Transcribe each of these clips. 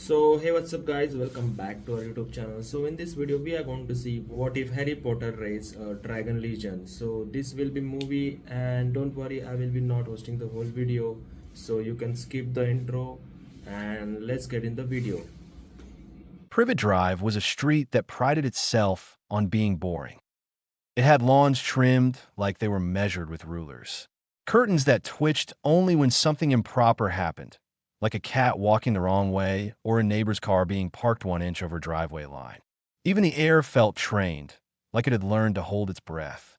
So hey, what's up guys, welcome back to our YouTube channel. So in this video we are going to see what if Harry Potter raids a Dragon Legion. So this will be movie, and don't worry, I will be not hosting the whole video, so you can skip the intro and let's get in the video. Privet Drive was a street that prided itself on being boring. It had lawns trimmed like they were measured with rulers, curtains that twitched only when something improper happened, like a cat walking the wrong way or a neighbor's car being parked 1 inch over driveway line. Even the air felt trained, like it had learned to hold its breath.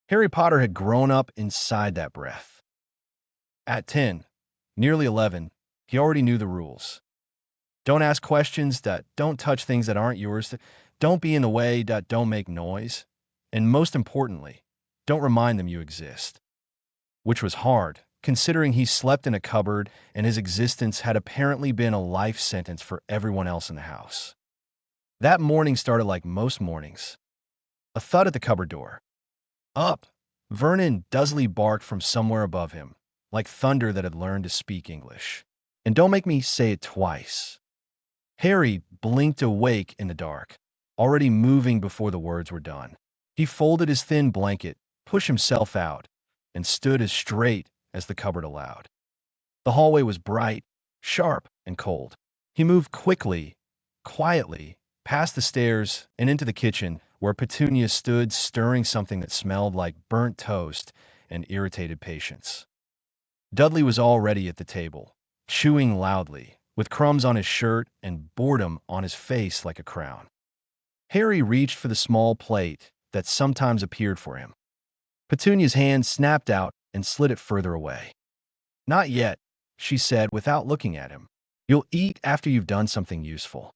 Harry Potter had grown up inside that breath. At 10, nearly 11, he already knew the rules. Don't ask questions. Don't touch things that aren't yours. Don't be in the way. Don't make noise. And most importantly, don't remind them you exist. Which was hard, considering he slept in a cupboard and his existence had apparently been a life sentence for everyone else in the house. That morning started like most mornings. A thud at the cupboard door. Up! Vernon Dursley barked from somewhere above him, like thunder that had learned to speak English. And don't make me say it twice. Harry blinked awake in the dark, already moving before the words were done. He folded his thin blanket, pushed himself out, and stood as straight as the cupboard allowed. The hallway was bright, sharp, and cold. He moved quickly, quietly, past the stairs and into the kitchen, where Petunia stood stirring something that smelled like burnt toast and irritated patience. Dudley was already at the table, chewing loudly, with crumbs on his shirt and boredom on his face like a crown. Harry reached for the small plate that sometimes appeared for him. Petunia's hand snapped out and slid it further away. "Not yet," she said without looking at him. "You'll eat after you've done something useful."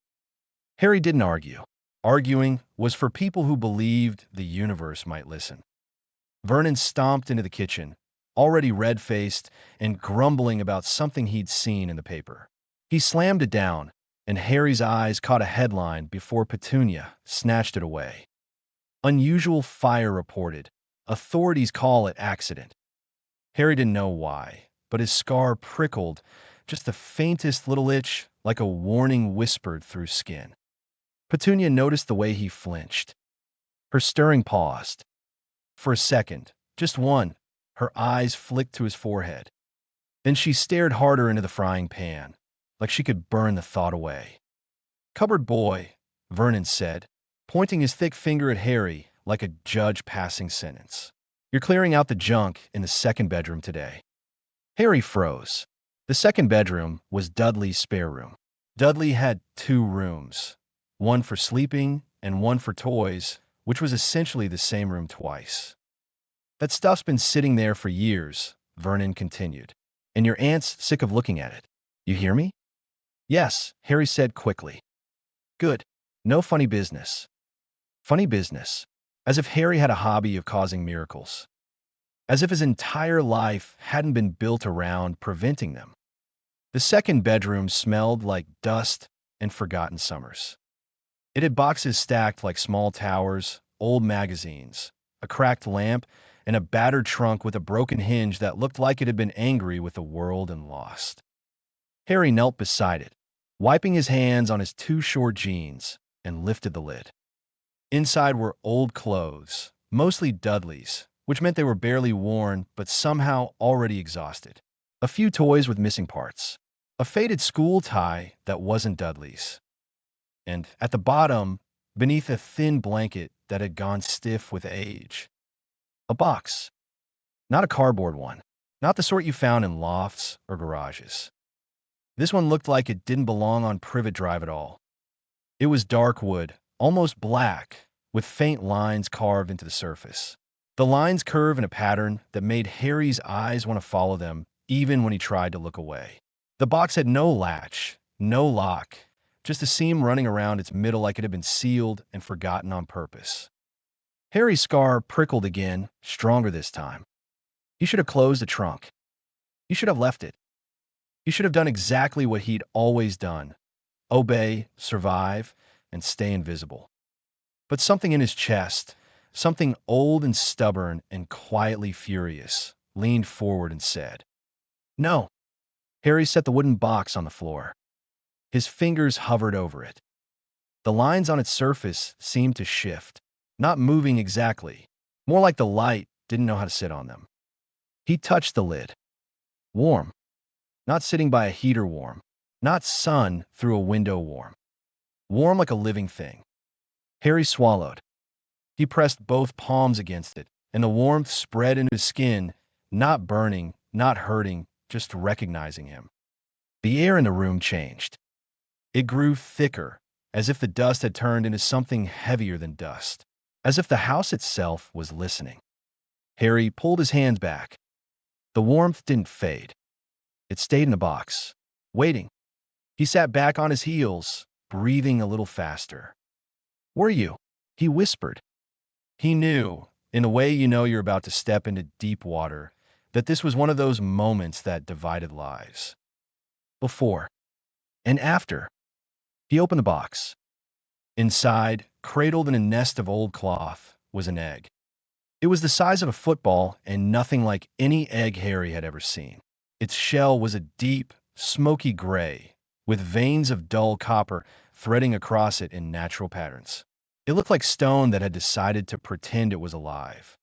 Harry didn't argue. Arguing was for people who believed the universe might listen. Vernon stomped into the kitchen, already red-faced and grumbling about something he'd seen in the paper. He slammed it down, and Harry's eyes caught a headline before Petunia snatched it away. "Unusual fire reported. Authorities call it accident." Harry didn't know why, but his scar prickled, just the faintest little itch, like a warning whispered through skin. Petunia noticed the way he flinched. Her stirring paused. For a second, just one, her eyes flicked to his forehead. Then she stared harder into the frying pan, like she could burn the thought away. "Cupboard boy," Vernon said, pointing his thick finger at Harry like a judge passing sentence. "You're clearing out the junk in the second bedroom today." Harry froze. The second bedroom was Dudley's spare room. Dudley had 2 rooms, one for sleeping and one for toys, which was essentially the same room twice. "That stuff's been sitting there for years," Vernon continued, "and your aunt's sick of looking at it. You hear me?" "Yes," Harry said quickly. "Good. No funny business." Funny business. As if Harry had a hobby of causing miracles. As if his entire life hadn't been built around preventing them. The second bedroom smelled like dust and forgotten summers. It had boxes stacked like small towers, old magazines, a cracked lamp, and a battered trunk with a broken hinge that looked like it had been angry with the world and lost. Harry knelt beside it, wiping his hands on his too short jeans, and lifted the lid. Inside were old clothes, mostly Dudley's, which meant they were barely worn but somehow already exhausted. A few toys with missing parts. A faded school tie that wasn't Dudley's. And at the bottom, beneath a thin blanket that had gone stiff with age, a box. Not a cardboard one. Not the sort you found in lofts or garages. This one looked like it didn't belong on Privet Drive at all. It was dark wood, almost black, with faint lines carved into the surface. The lines curve in a pattern that made Harry's eyes want to follow them, even when he tried to look away. The box had no latch, no lock, just a seam running around its middle like it had been sealed and forgotten on purpose. Harry's scar prickled again, stronger this time. He should have closed the trunk. He should have left it. He should have done exactly what he'd always done: obey, survive, and stay invisible. But something in his chest, something old and stubborn and quietly furious, leaned forward and said, "No." Harry set the wooden box on the floor. His fingers hovered over it. The lines on its surface seemed to shift, not moving exactly, more like the light didn't know how to sit on them. He touched the lid. Warm. Not sitting by a heater warm. Not sun through a window warm. Warm like a living thing. Harry swallowed. He pressed both palms against it, and the warmth spread into his skin, not burning, not hurting, just recognizing him. The air in the room changed. It grew thicker, as if the dust had turned into something heavier than dust, as if the house itself was listening. Harry pulled his hands back. The warmth didn't fade. It stayed in the box, waiting. He sat back on his heels, breathing a little faster. "Were you?" he whispered. He knew, in a way you know you're about to step into deep water, that this was one of those moments that divided lives. Before and after. He opened the box. Inside, cradled in a nest of old cloth, was an egg. It was the size of a football and nothing like any egg Harry had ever seen. Its shell was a deep, smoky gray, with veins of dull copper threading across it in natural patterns. It looked like stone that had decided to pretend it was alive.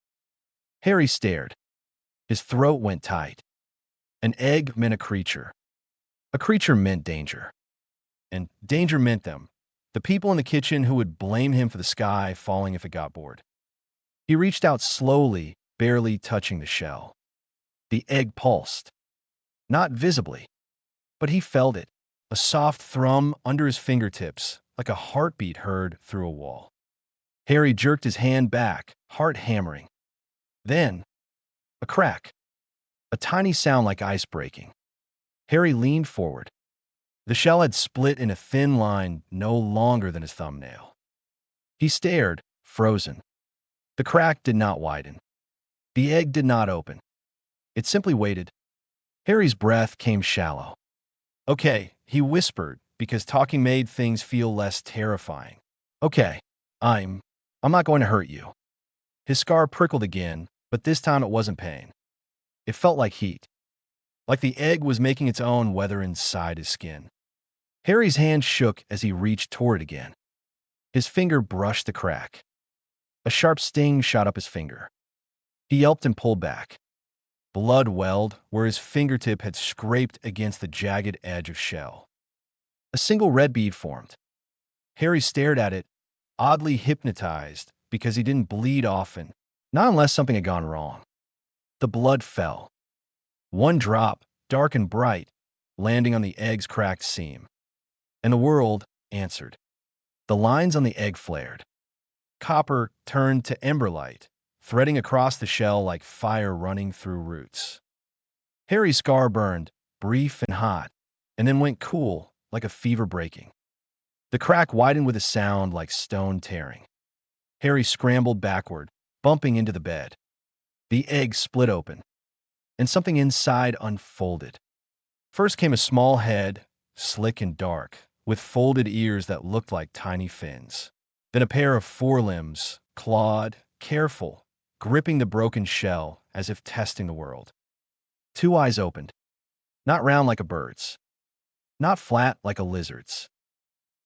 Harry stared. His throat went tight. An egg meant a creature. A creature meant danger. And danger meant them, the people in the kitchen who would blame him for the sky falling if it got bored. He reached out slowly, barely touching the shell. The egg pulsed. Not visibly, but he felt it, a soft thrum under his fingertips, like a heartbeat heard through a wall. Harry jerked his hand back, heart hammering. Then, a crack. A tiny sound like ice breaking. Harry leaned forward. The shell had split in a thin line no longer than his thumbnail. He stared, frozen. The crack did not widen. The egg did not open. It simply waited. Harry's breath came shallow. "Okay," he whispered, because talking made things feel less terrifying. "Okay, I'm not going to hurt you." His scar prickled again, but this time it wasn't pain. It felt like heat. Like the egg was making its own weather inside his skin. Harry's hand shook as he reached toward it again. His finger brushed the crack. A sharp sting shot up his finger. He yelped and pulled back. Blood welled where his fingertip had scraped against the jagged edge of shell. A single red bead formed. Harry stared at it, oddly hypnotized, because he didn't bleed often, not unless something had gone wrong. The blood fell. One drop, dark and bright, landing on the egg's cracked seam. And the world answered. The lines on the egg flared. Copper turned to emberlight, threading across the shell like fire running through roots. Harry's scar burned, brief and hot, and then went cool, like a fever breaking. The crack widened with a sound like stone tearing. Harry scrambled backward, bumping into the bed. The egg split open, and something inside unfolded. First came a small head, slick and dark, with folded ears that looked like tiny fins. Then a pair of forelimbs, clawed, careful, gripping the broken shell as if testing the world. Two eyes opened, not round like a bird's, not flat like a lizard's.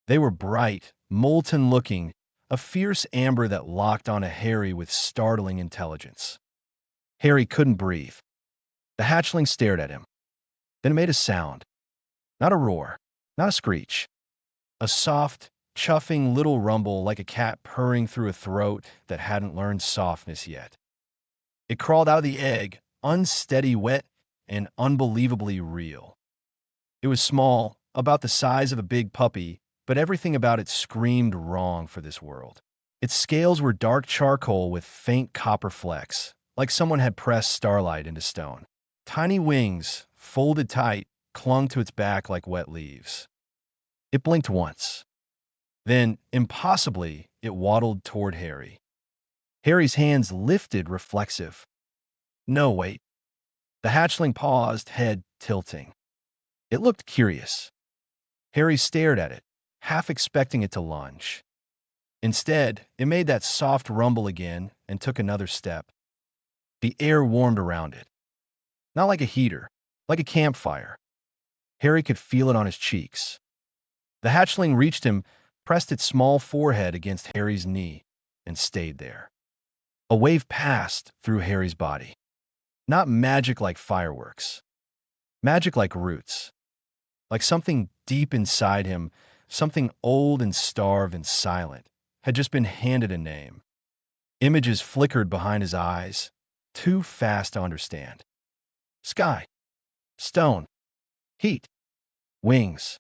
They were bright, molten-looking, a fierce amber that locked onto Harry with startling intelligence. Harry couldn't breathe. The hatchling stared at him. Then it made a sound. Not a roar, not a screech. A soft, chuffing little rumble like a cat purring through a throat that hadn't learned softness yet. It crawled out of the egg, unsteady, wet, and unbelievably real. It was small, about the size of a big puppy, but everything about it screamed wrong for this world. Its scales were dark charcoal with faint copper flecks, like someone had pressed starlight into stone. Tiny wings, folded tight, clung to its back like wet leaves. It blinked once. Then, impossibly, it waddled toward Harry. Harry's hands lifted, reflexive. No, wait. The hatchling paused, head tilting. It looked curious. Harry stared at it, half expecting it to lunge. Instead, it made that soft rumble again and took another step. The air warmed around it. Not like a heater, like a campfire. Harry could feel it on his cheeks. The hatchling reached him, pressed its small forehead against Harry's knee, and stayed there. A wave passed through Harry's body. Not magic like fireworks. Magic like roots. Like something deep inside him, something old and starved and silent, had just been handed a name. Images flickered behind his eyes, too fast to understand. Sky. Stone. Heat. Wings.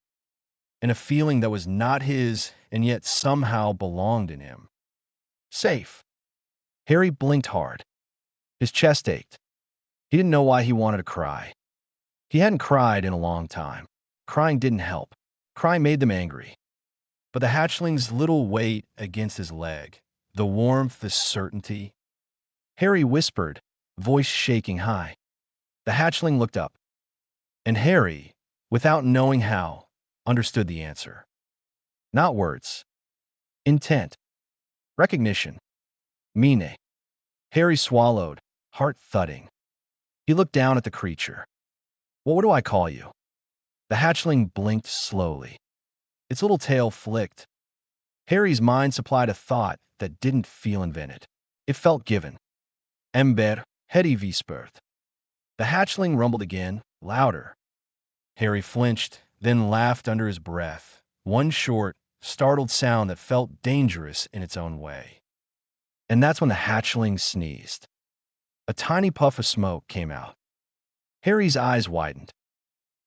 And a feeling that was not his and yet somehow belonged in him. Safe. Harry blinked hard. His chest ached. He didn't know why he wanted to cry. He hadn't cried in a long time. Crying didn't help. Crying made them angry. But the hatchling's little weight against his leg, the warmth, the certainty. Harry whispered, voice shaking high. The hatchling looked up. And Harry, without knowing how, understood the answer. Not words. Intent. Recognition. Mine. Harry swallowed, heart thudding. He looked down at the creature. What do I call you? The hatchling blinked slowly. Its little tail flicked. Harry's mind supplied a thought that didn't feel invented. It felt given. Ember, Hedi Vispert. The hatchling rumbled again, louder. Harry flinched, then laughed under his breath, one short, startled sound that felt dangerous in its own way. And that's when the hatchling sneezed. A tiny puff of smoke came out. Harry's eyes widened.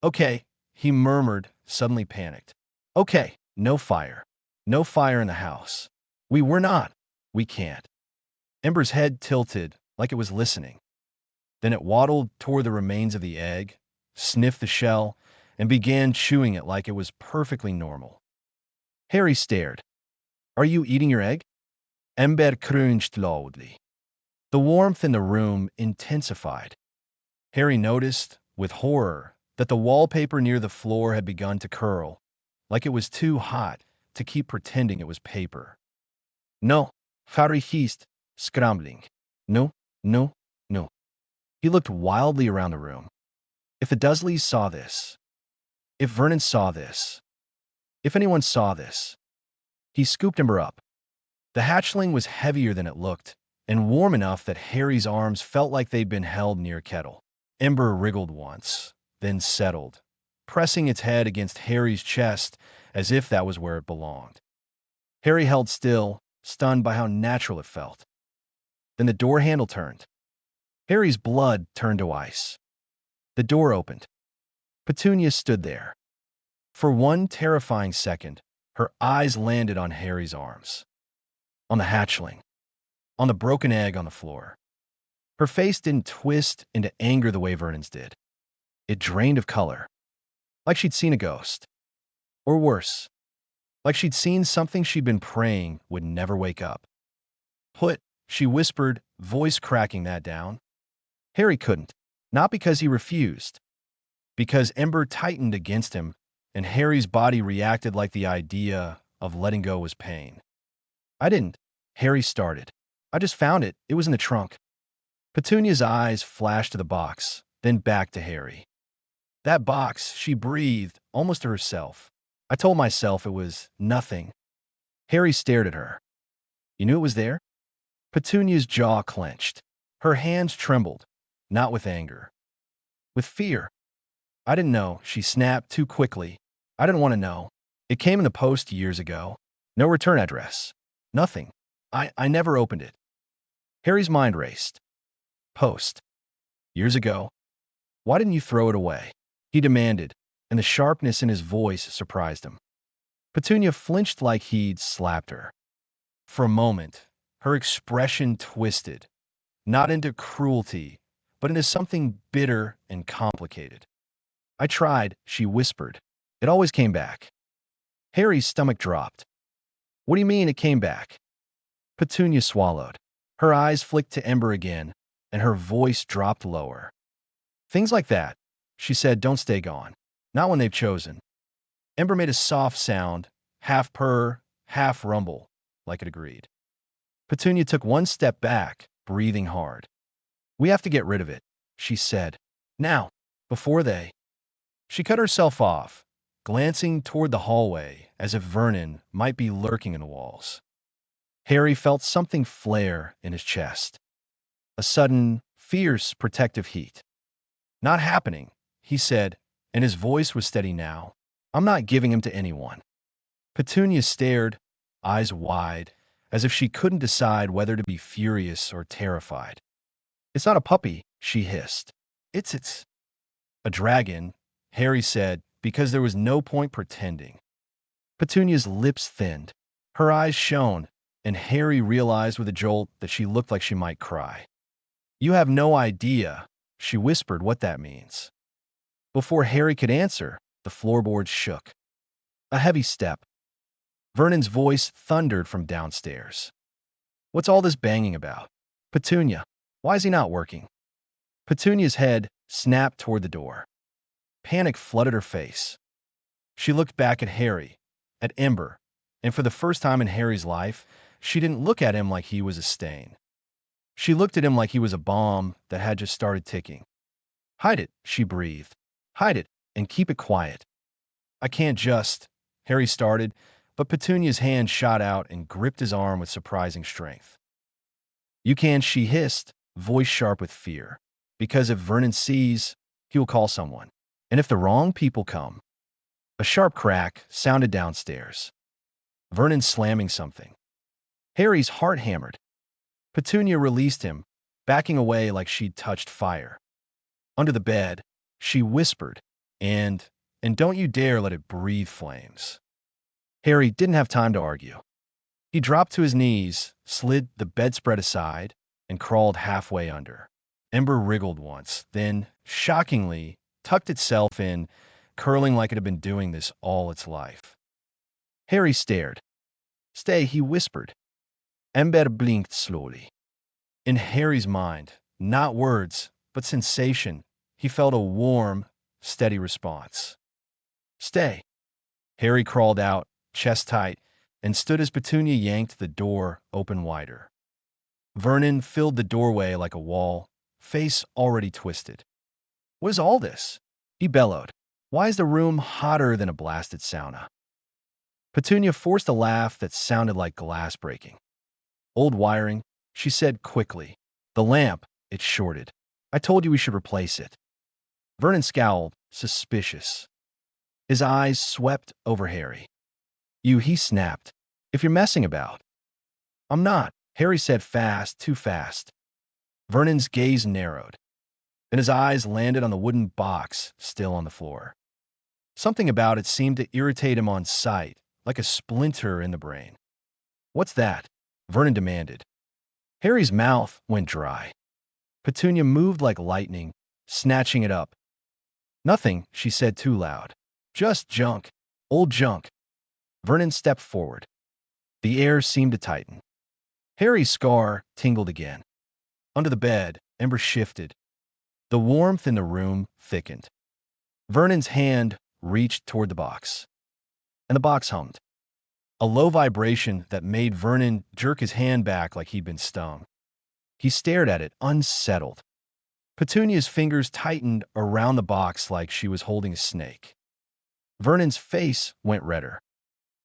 Okay, he murmured, suddenly panicked. Okay, no fire. No fire in the house. We're not. We can't. Ember's head tilted, like it was listening. Then it waddled toward the remains of the egg, sniffed the shell, and began chewing it like it was perfectly normal. Harry stared. Are you eating your egg? Ember cringed loudly. The warmth in the room intensified. Harry noticed, with horror, that the wallpaper near the floor had begun to curl, like it was too hot to keep pretending it was paper. No, Harry hissed, scrambling. No, no, no. He looked wildly around the room. If the Dursleys saw this, if Vernon saw this, if anyone saw this, he scooped Ember up. The hatchling was heavier than it looked, and warm enough that Harry's arms felt like they'd been held near a kettle. Ember wriggled once, then settled, pressing its head against Harry's chest as if that was where it belonged. Harry held still, stunned by how natural it felt. Then the door handle turned. Harry's blood turned to ice. The door opened. Petunia stood there. For one terrifying second, her eyes landed on Harry's arms. On the hatchling. On the broken egg on the floor. Her face didn't twist into anger the way Vernon's did. It drained of color. Like she'd seen a ghost. Or worse. Like she'd seen something she'd been praying would never wake up. Put, she whispered, voice cracking that down. Harry couldn't. Not because he refused. Because Ember tightened against him, and Harry's body reacted like the idea of letting go was pain. I didn't. Harry started. I just found it. It was in the trunk. Petunia's eyes flashed to the box, then back to Harry. That box, she breathed, almost to herself. I told myself it was nothing. Harry stared at her. You knew it was there? Petunia's jaw clenched. Her hands trembled, not with anger. With fear. I didn't know, she snapped too quickly. I didn't want to know. It came in the post years ago. No return address. Nothing. I never opened it. Harry's mind raced. Post. Years ago. Why didn't you throw it away? He demanded, and the sharpness in his voice surprised him. Petunia flinched like he'd slapped her. For a moment, her expression twisted, not into cruelty, but into something bitter and complicated. I tried, she whispered. It always came back. Harry's stomach dropped. What do you mean it came back? Petunia swallowed. Her eyes flicked to Ember again, and her voice dropped lower. Things like that, she said, don't stay gone. Not when they've chosen. Ember made a soft sound, half purr, half rumble, like it agreed. Petunia took one step back, breathing hard. We have to get rid of it, she said. Now, before they... She cut herself off, glancing toward the hallway as if Vernon might be lurking in the walls. Harry felt something flare in his chest. A sudden, fierce, protective heat. "Not happening," he said, and his voice was steady now. "I'm not giving him to anyone." Petunia stared, eyes wide, as if she couldn't decide whether to be furious or terrified. "It's not a puppy," she hissed. It's a dragon," Harry said, because there was no point pretending. Petunia's lips thinned. Her eyes shone, and Harry realized with a jolt that she looked like she might cry. "You have no idea," she whispered, "what that means." Before Harry could answer, the floorboards shook. A heavy step. Vernon's voice thundered from downstairs. "What's all this banging about? Petunia, why is he not working?" Petunia's head snapped toward the door. Panic flooded her face. She looked back at Harry, at Ember, and for the first time in Harry's life, she didn't look at him like he was a stain. She looked at him like he was a bomb that had just started ticking. "Hide it," she breathed. "Hide it, and keep it quiet." "I can't just," Harry started, but Petunia's hand shot out and gripped his arm with surprising strength. "You can," she hissed, voice sharp with fear. "Because if Vernon sees, he will call someone. And if the wrong people come..." A sharp crack sounded downstairs. Vernon slamming something. Harry's heart hammered. Petunia released him, backing away like she'd touched fire. Under the bed, she whispered, and don't you dare let it breathe flames." Harry didn't have time to argue. He dropped to his knees, slid the bedspread aside, and crawled halfway under. Ember wriggled once, then, shockingly, tucked itself in, curling like it had been doing this all its life. Harry stared. "Stay," he whispered. Ember blinked slowly. In Harry's mind, not words, but sensation, he felt a warm, steady response. "Stay." Harry crawled out, chest tight, and stood as Petunia yanked the door open wider. Vernon filled the doorway like a wall, face already twisted. "What is all this?" he bellowed. "Why is the room hotter than a blasted sauna?" Petunia forced a laugh that sounded like glass breaking. "Old wiring," she said quickly. "The lamp, it's shorted. I told you we should replace it." Vernon scowled, suspicious. His eyes swept over Harry. He snapped. "If you're messing about." "I'm not," Harry said fast, too fast. Vernon's gaze narrowed. Then his eyes landed on the wooden box still on the floor. Something about it seemed to irritate him on sight, like a splinter in the brain. "What's that?" Vernon demanded. Harry's mouth went dry. Petunia moved like lightning, snatching it up. "Nothing," she said too loud. "Just junk. Old junk." Vernon stepped forward. The air seemed to tighten. Harry's scar tingled again. Under the bed, Ember shifted. The warmth in the room thickened. Vernon's hand reached toward the box, and the box hummed. A low vibration that made Vernon jerk his hand back like he'd been stung. He stared at it, unsettled. Petunia's fingers tightened around the box like she was holding a snake. Vernon's face went redder.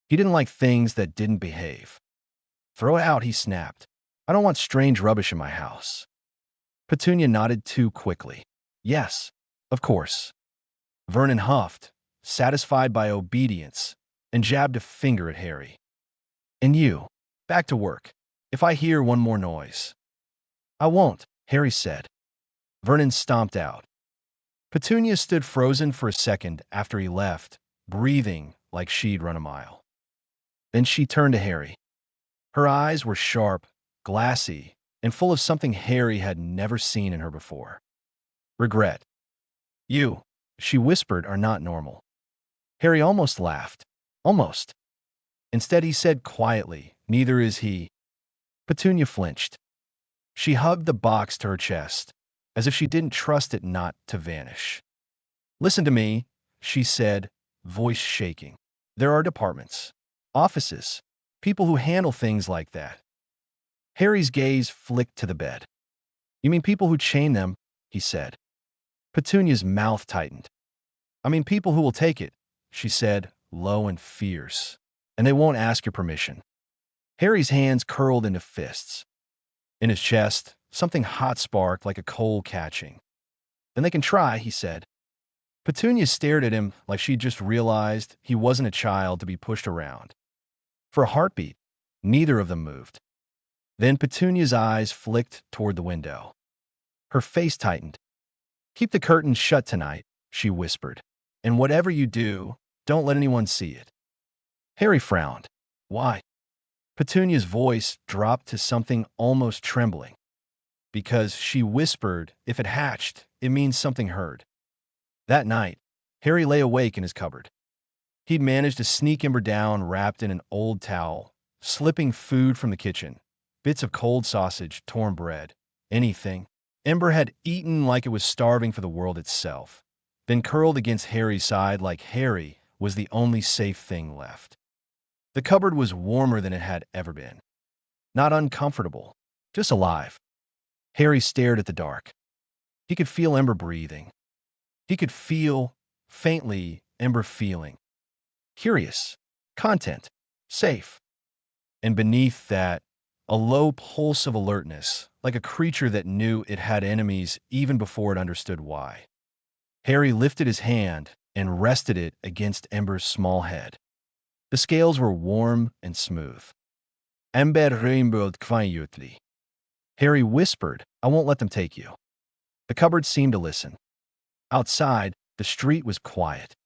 He didn't like things that didn't behave. "Throw it out," he snapped. "I don't want strange rubbish in my house." Petunia nodded too quickly. "Yes, of course." Vernon huffed, satisfied by obedience, and jabbed a finger at Harry. "And you, back to work. If I hear one more noise." "I won't," Harry said. Vernon stomped out. Petunia stood frozen for a second after he left, breathing like she'd run a mile. Then she turned to Harry. Her eyes were sharp, glassy, and full of something Harry had never seen in her before. "Regret. You," she whispered, "are not normal." Harry almost laughed. Almost. Instead, he said quietly, "Neither is he." Petunia flinched. She hugged the box to her chest, as if she didn't trust it not to vanish. "Listen to me," she said, voice shaking. "There are departments, offices, people who handle things like that." Harry's gaze flicked to the bed. "You mean people who chain them?" he said. Petunia's mouth tightened. "I mean people who will take it," she said, low and fierce. and they won't ask your permission. Harry's hands curled into fists. In his chest, something hot sparked like a coal catching. Then they can try, he said. Petunia stared at him like she'd just realized he wasn't a child to be pushed around. For a heartbeat, neither of them moved. Then Petunia's eyes flicked toward the window. Her face tightened. "Keep the curtains shut tonight," she whispered. "And whatever you do, don't let anyone see it." Harry frowned. "Why?" Petunia's voice dropped to something almost trembling. "Because," she whispered, "if it hatched, it means something hurt." That night, Harry lay awake in his cupboard. He'd managed to sneak Ember down wrapped in an old towel, slipping food from the kitchen, bits of cold sausage, torn bread, anything. Ember had eaten like it was starving for the world itself, then curled against Harry's side like Harry was the only safe thing left. The cupboard was warmer than it had ever been. Not uncomfortable, just alive. Harry stared at the dark. He could feel Ember breathing. He could feel, faintly, Ember feeling. Curious, content, safe. And beneath that, a low pulse of alertness, like a creature that knew it had enemies even before it understood why. Harry lifted his hand and rested it against Ember's small head. The scales were warm and smooth. Ember rainbowed quietly. Harry whispered, "I won't let them take you." The cupboard seemed to listen. Outside, the street was quiet.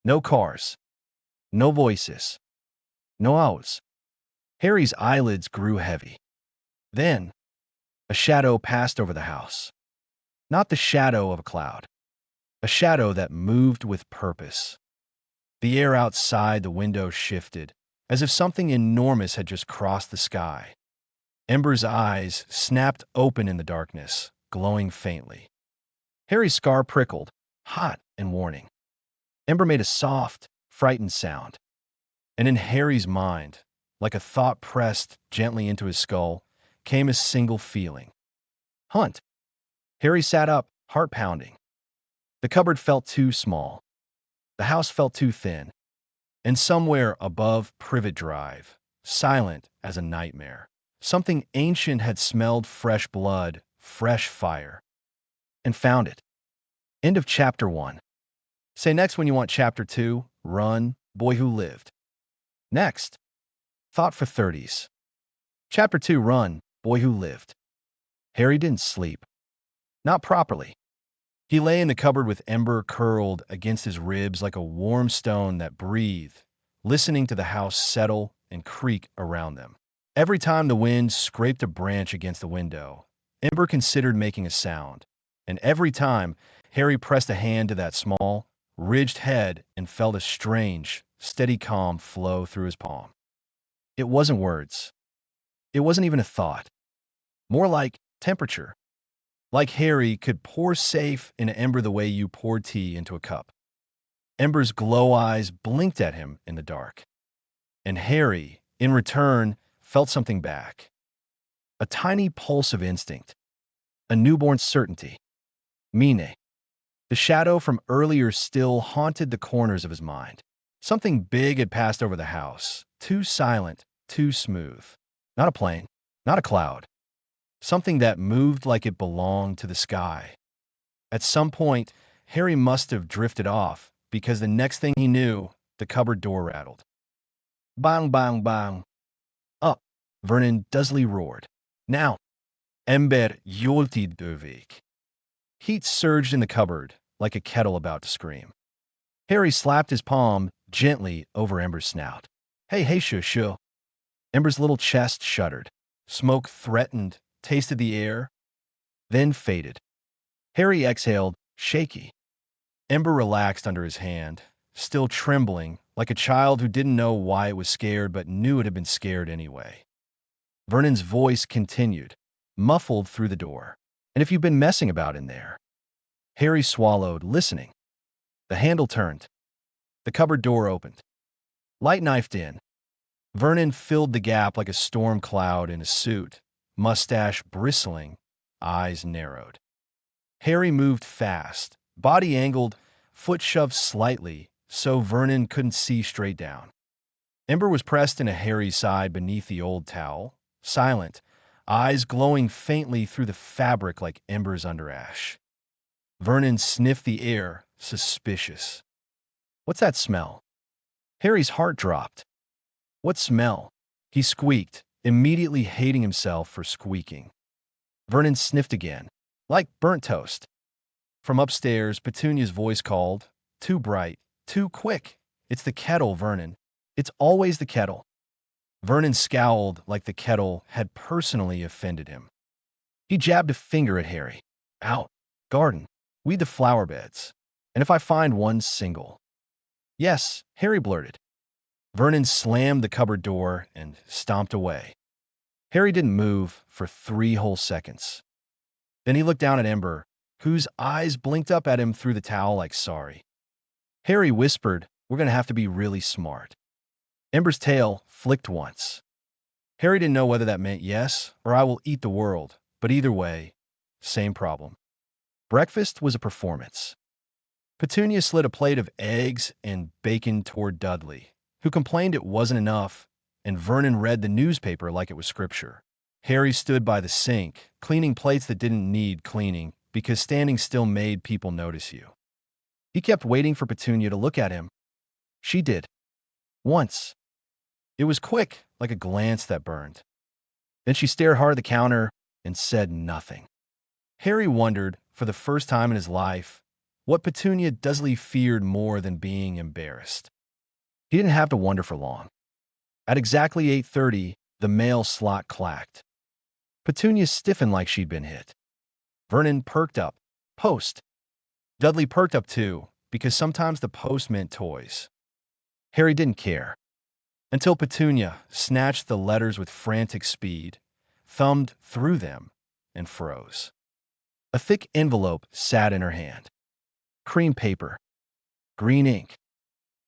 No cars. No voices. No owls. Harry's eyelids grew heavy. Then, a shadow passed over the house. Not the shadow of a cloud. A shadow that moved with purpose. The air outside the window shifted, as if something enormous had just crossed the sky. Ember's eyes snapped open in the darkness, glowing faintly. Harry's scar prickled, hot and warning. Ember made a soft, frightened sound. And in Harry's mind, like a thought pressed gently into his skull, came a single feeling. Hunt. Harry sat up, heart pounding. The cupboard felt too small. The house felt too thin. And somewhere above Privet Drive, silent as a nightmare, something ancient had smelled fresh blood, fresh fire. And found it. End of Chapter 1. Say next when you want Chapter 2, Run, Boy Who Lived. Next, Thought for 30s. Chapter 2, Run, Boy Who Lived. Harry didn't sleep. Not properly. He lay in the cupboard with Ember curled against his ribs like a warm stone that breathed, listening to the house settle and creak around them. Every time the wind scraped a branch against the window, Ember considered making a sound, and every time Harry pressed a hand to that small, ridged head and felt a strange, steady calm flow through his palm. It wasn't words. It wasn't even a thought. More like temperature. Like Harry could pour safe into Ember the way you pour tea into a cup. Ember's glow eyes blinked at him in the dark. And Harry, in return, felt something back. A tiny pulse of instinct. A newborn certainty. Mine. The shadow from earlier still haunted the corners of his mind. Something big had passed over the house. Too silent, too smooth. Not a plane, not a cloud. Something that moved like it belonged to the sky. At some point, Harry must have drifted off, because the next thing he knew, the cupboard door rattled. Bang, bang, bang. Up, Vernon Dursley roared. Now, Ember joltid övergick. Heat surged in the cupboard, like a kettle about to scream. Harry slapped his palm gently over Ember's snout. Hey, shush. Ember's little chest shuddered. Smoke threatened, tasted the air, then faded. Harry exhaled, shaky. Ember relaxed under his hand, still trembling, like a child who didn't know why it was scared but knew it had been scared anyway. Vernon's voice continued, muffled through the door. And if you've been messing about in there. Harry swallowed, listening. The handle turned. The cupboard door opened. Light knifed in. Vernon filled the gap like a storm cloud in a suit, mustache bristling, eyes narrowed. Harry moved fast, body angled, foot shoved slightly, so Vernon couldn't see straight down. Ember was pressed into Harry's side beneath the old towel, silent, eyes glowing faintly through the fabric like embers under ash. Vernon sniffed the air, suspicious. "What's that smell?" Harry's heart dropped. "What smell?" he squeaked, immediately hating himself for squeaking. Vernon sniffed again, like burnt toast. From upstairs, Petunia's voice called, "Too bright, too quick. It's the kettle, Vernon. It's always the kettle." Vernon scowled like the kettle had personally offended him. He jabbed a finger at Harry. "Out. Garden. Weed the flower beds. And if I find one single." "Yes," Harry blurted. Vernon slammed the cupboard door and stomped away. Harry didn't move for 3 whole seconds. Then he looked down at Ember, whose eyes blinked up at him through the towel like sorry. Harry whispered, "We're going to have to be really smart." Ember's tail flicked once. Harry didn't know whether that meant yes or I will eat the world, but either way, same problem. Breakfast was a performance. Petunia slid a plate of eggs and bacon toward Dudley, who complained it wasn't enough, and Vernon read the newspaper like it was scripture. Harry stood by the sink, cleaning plates that didn't need cleaning because standing still made people notice you. He kept waiting for Petunia to look at him. She did. Once. It was quick, like a glance that burned. Then she stared hard at the counter and said nothing. Harry wondered, for the first time in his life, what Petunia Dudley feared more than being embarrassed. He didn't have to wonder for long. At exactly 8:30, the mail slot clacked. Petunia stiffened like she'd been hit. Vernon perked up. Post. Dudley perked up too, because sometimes the post meant toys. Harry didn't care. Until Petunia snatched the letters with frantic speed, thumbed through them, and froze. A thick envelope sat in her hand. Cream paper. Green ink.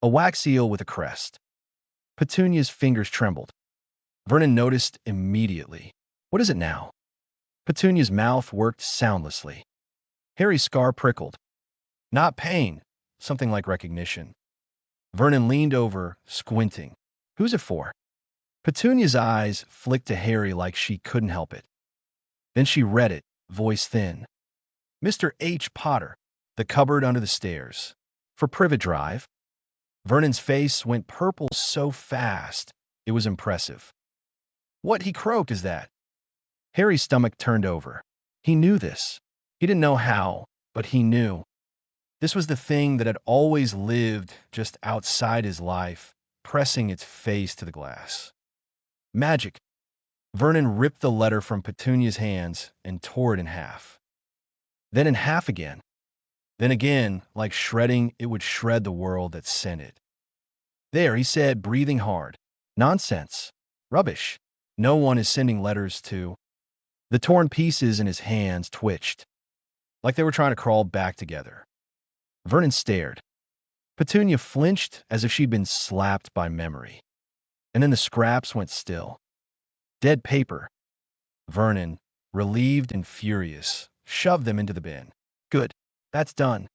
A wax seal with a crest. Petunia's fingers trembled. Vernon noticed immediately. What is it now? Petunia's mouth worked soundlessly. Harry's scar prickled. Not pain, something like recognition. Vernon leaned over, squinting. Who's it for? Petunia's eyes flicked to Harry like she couldn't help it. Then she read it, voice thin. Mr. H. Potter, the cupboard under the stairs. For Privet Drive. Vernon's face went purple so fast, it was impressive. What, he croaked, is that? Harry's stomach turned over. He knew this. He didn't know how, but he knew. This was the thing that had always lived just outside his life, pressing its face to the glass. Magic. Vernon ripped the letter from Petunia's hands and tore it in half. Then in half again. Then again, like shredding, it would shred the world that sent it. There, he said, breathing hard. Nonsense. Rubbish. No one is sending letters to... The torn pieces in his hands twitched, like they were trying to crawl back together. Vernon stared. Petunia flinched as if she'd been slapped by memory. And then the scraps went still. Dead paper. Vernon, relieved and furious, shoved them into the bin. Good. That's done.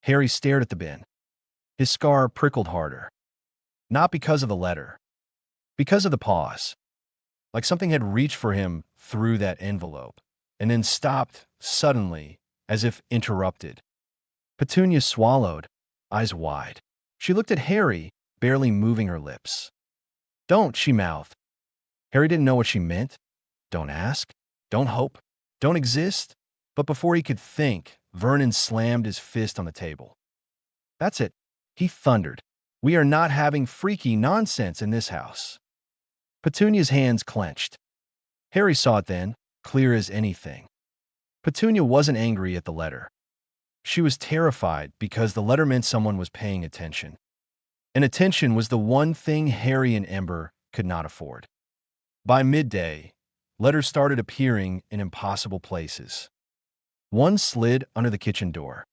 Harry stared at the bin. His scar prickled harder. Not because of the letter. Because of the pause. Like something had reached for him through that envelope, and then stopped suddenly, as if interrupted. Petunia swallowed, eyes wide. She looked at Harry, barely moving her lips. Don't, she mouthed. Harry didn't know what she meant. Don't ask. Don't hope. Don't exist. But before he could think, Vernon slammed his fist on the table. That's it, he thundered. We are not having freaky nonsense in this house. Petunia's hands clenched. Harry saw it then, clear as anything. Petunia wasn't angry at the letter. She was terrified because the letter meant someone was paying attention. And attention was the one thing Harry and Ember could not afford. By midday, letters started appearing in impossible places. One slid under the kitchen door.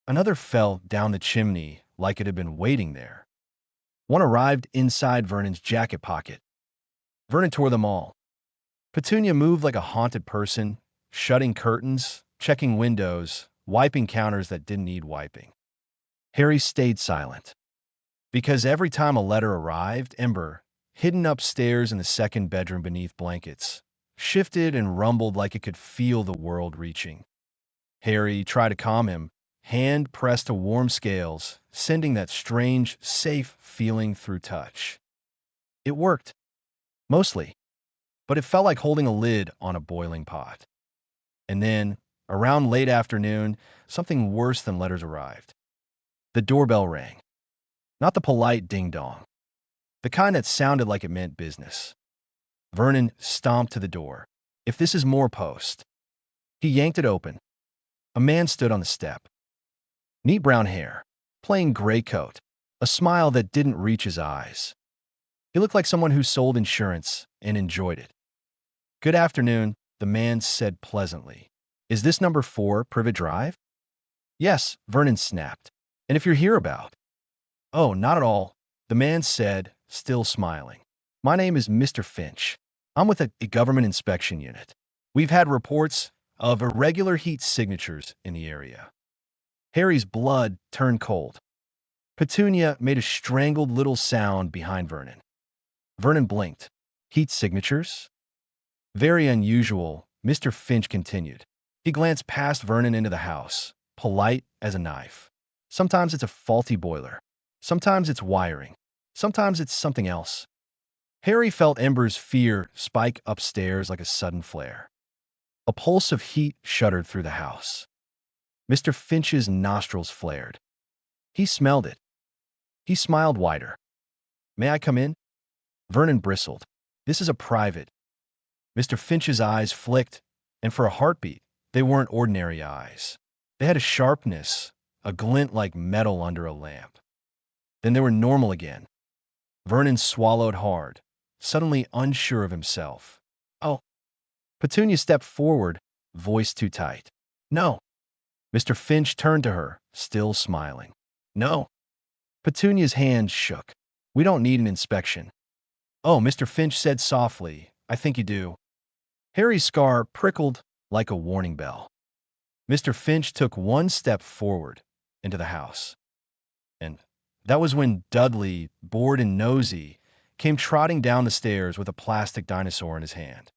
Another fell down the chimney like it had been waiting there. One arrived inside Vernon's jacket pocket. Vernon tore them all. Petunia moved like a haunted person, shutting curtains, checking windows, wiping counters that didn't need wiping. Harry stayed silent. Because every time a letter arrived, Ember, hidden upstairs in the second bedroom beneath blankets, shifted and rumbled like it could feel the world reaching. Harry tried to calm him, hand pressed to warm scales, sending that strange, safe feeling through touch. It worked, mostly, but it felt like holding a lid on a boiling pot. And then, around late afternoon, something worse than letters arrived. The doorbell rang. Not the polite ding-dong, the kind that sounded like it meant business. Vernon stomped to the door. If this is more post. He yanked it open. A man stood on the step. Neat brown hair, plain gray coat, a smile that didn't reach his eyes. He looked like someone who sold insurance and enjoyed it. "Good afternoon," the man said pleasantly. "Is this number 4 Privet Drive?" "Yes," Vernon snapped. "And if you're here about—" "Oh, not at all," the man said, still smiling. "My name is Mr. Finch. I'm with a government inspection unit. We've had reports of irregular heat signatures in the area." Harry's blood turned cold. Petunia made a strangled little sound behind Vernon. Vernon blinked. "Heat signatures?" "Very unusual," Mr. Finch continued. He glanced past Vernon into the house, polite as a knife. "Sometimes it's a faulty boiler. Sometimes it's wiring. Sometimes it's something else." Harry felt Ember's fear spike upstairs like a sudden flare. A pulse of heat shuddered through the house. Mr. Finch's nostrils flared. He smelled it. He smiled wider. "May I come in?" Vernon bristled. "This is a private—" Mr. Finch's eyes flicked, and for a heartbeat, they weren't ordinary eyes. They had a sharpness, a glint like metal under a lamp. Then they were normal again. Vernon swallowed hard, suddenly unsure of himself. "Oh." Petunia stepped forward, voice too tight. "No." Mr. Finch turned to her, still smiling. "No." Petunia's hand shook. "We don't need an inspection." "Oh," Mr. Finch said softly, "I think you do." Harry's scar prickled like a warning bell. Mr. Finch took one step forward into the house. And that was when Dudley, bored and nosy, came trotting down the stairs with a plastic dinosaur in his hand.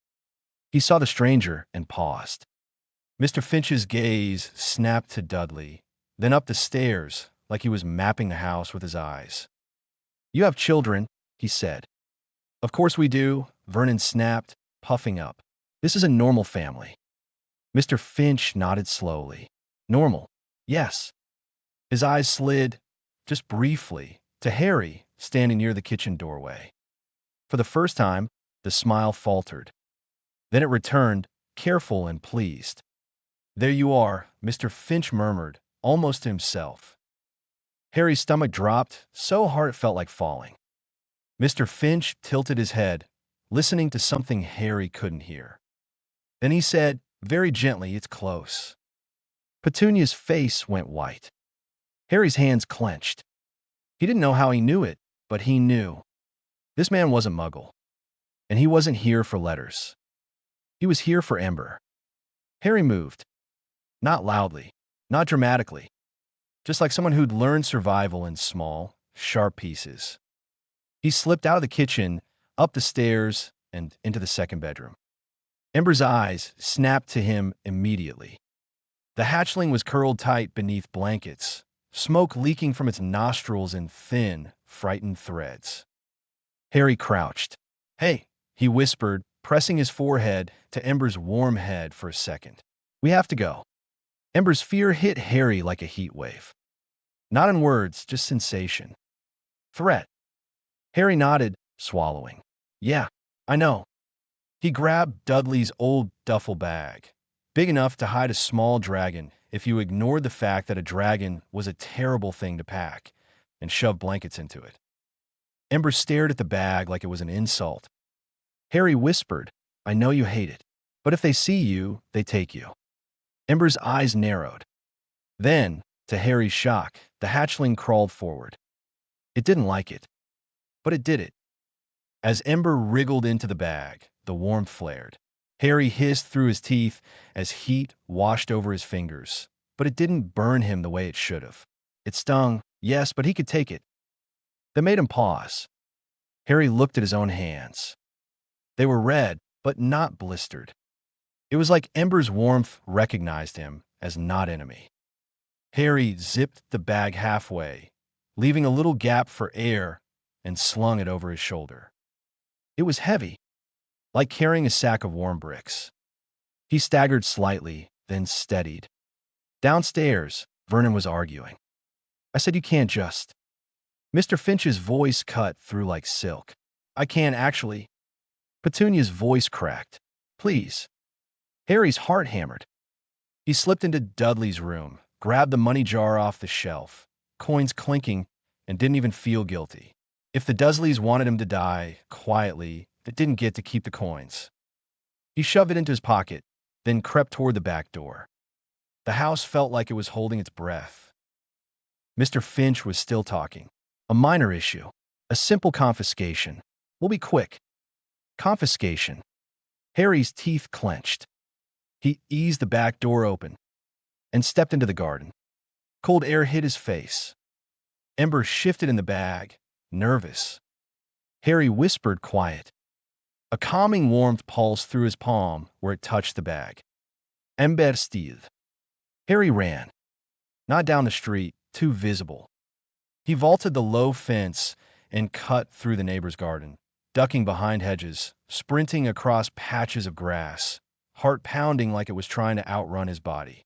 He saw the stranger and paused. Mr. Finch's gaze snapped to Dudley, then up the stairs like he was mapping the house with his eyes. "You have children," he said. "Of course we do," Vernon snapped, puffing up. "This is a normal family." Mr. Finch nodded slowly. "Normal, yes." His eyes slid, just briefly, to Harry, standing near the kitchen doorway. For the first time, the smile faltered. Then it returned, careful and pleased. "There you are," Mr. Finch murmured, almost to himself. Harry's stomach dropped, so hard it felt like falling. Mr. Finch tilted his head, listening to something Harry couldn't hear. Then he said, very gently, "It's close." Petunia's face went white. Harry's hands clenched. He didn't know how he knew it, but he knew. This man wasn't Muggle. And he wasn't here for letters. He was here for Ember. Harry moved. Not loudly, not dramatically. Just like someone who'd learned survival in small, sharp pieces. He slipped out of the kitchen, up the stairs, and into the second bedroom. Ember's eyes snapped to him immediately. The hatchling was curled tight beneath blankets, smoke leaking from its nostrils in thin, frightened threads. Harry crouched. "Hey," he whispered, pressing his forehead to Ember's warm head for a second. "We have to go." Ember's fear hit Harry like a heat wave. Not in words, just sensation. "Threat." Harry nodded, swallowing. "Yeah, I know." He grabbed Dudley's old duffel bag, big enough to hide a small dragon if you ignored the fact that a dragon was a terrible thing to pack, and shoved blankets into it. Ember stared at the bag like it was an insult. Harry whispered, "I know you hate it, but if they see you, they take you." Ember's eyes narrowed. Then, to Harry's shock, the hatchling crawled forward. It didn't like it, but it did it. As Ember wriggled into the bag, the warmth flared. Harry hissed through his teeth as heat washed over his fingers, but it didn't burn him the way it should have. It stung, yes, but he could take it. That made him pause. Harry looked at his own hands. They were red, but not blistered. It was like Ember's warmth recognized him as not enemy. Harry zipped the bag halfway, leaving a little gap for air, and slung it over his shoulder. It was heavy, like carrying a sack of warm bricks. He staggered slightly, then steadied. Downstairs, Vernon was arguing. I said you can't just. Mr. Finch's voice cut through like silk. I can't actually. Petunia's voice cracked. Please. Harry's heart hammered. He slipped into Dudley's room, grabbed the money jar off the shelf, coins clinking, and didn't even feel guilty. If the Dursleys wanted him to die quietly, they didn't get to keep the coins. He shoved it into his pocket, then crept toward the back door. The house felt like it was holding its breath. Mr. Finch was still talking. A minor issue. A simple confiscation. We'll be quick. Confiscation. Harry's teeth clenched. He eased the back door open and stepped into the garden. Cold air hit his face. Ember shifted in the bag, nervous. Harry whispered quiet. A calming warmth pulsed through his palm where it touched the bag. Ember stille. Harry ran. Not down the street, too visible. He vaulted the low fence and cut through the neighbor's garden, ducking behind hedges, sprinting across patches of grass, heart pounding like it was trying to outrun his body.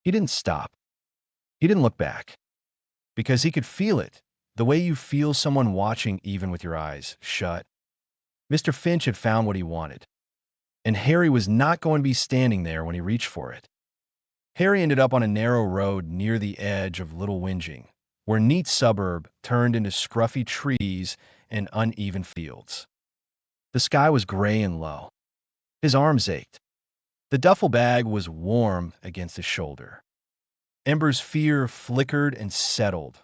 He didn't stop. He didn't look back. Because he could feel it, the way you feel someone watching even with your eyes shut. Mr. Finch had found what he wanted, and Harry was not going to be standing there when he reached for it. Harry ended up on a narrow road near the edge of Little Whinging, where neat suburb turned into scruffy trees and uneven fields. The sky was gray and low. His arms ached. The duffel bag was warm against his shoulder. Ember's fear flickered and settled,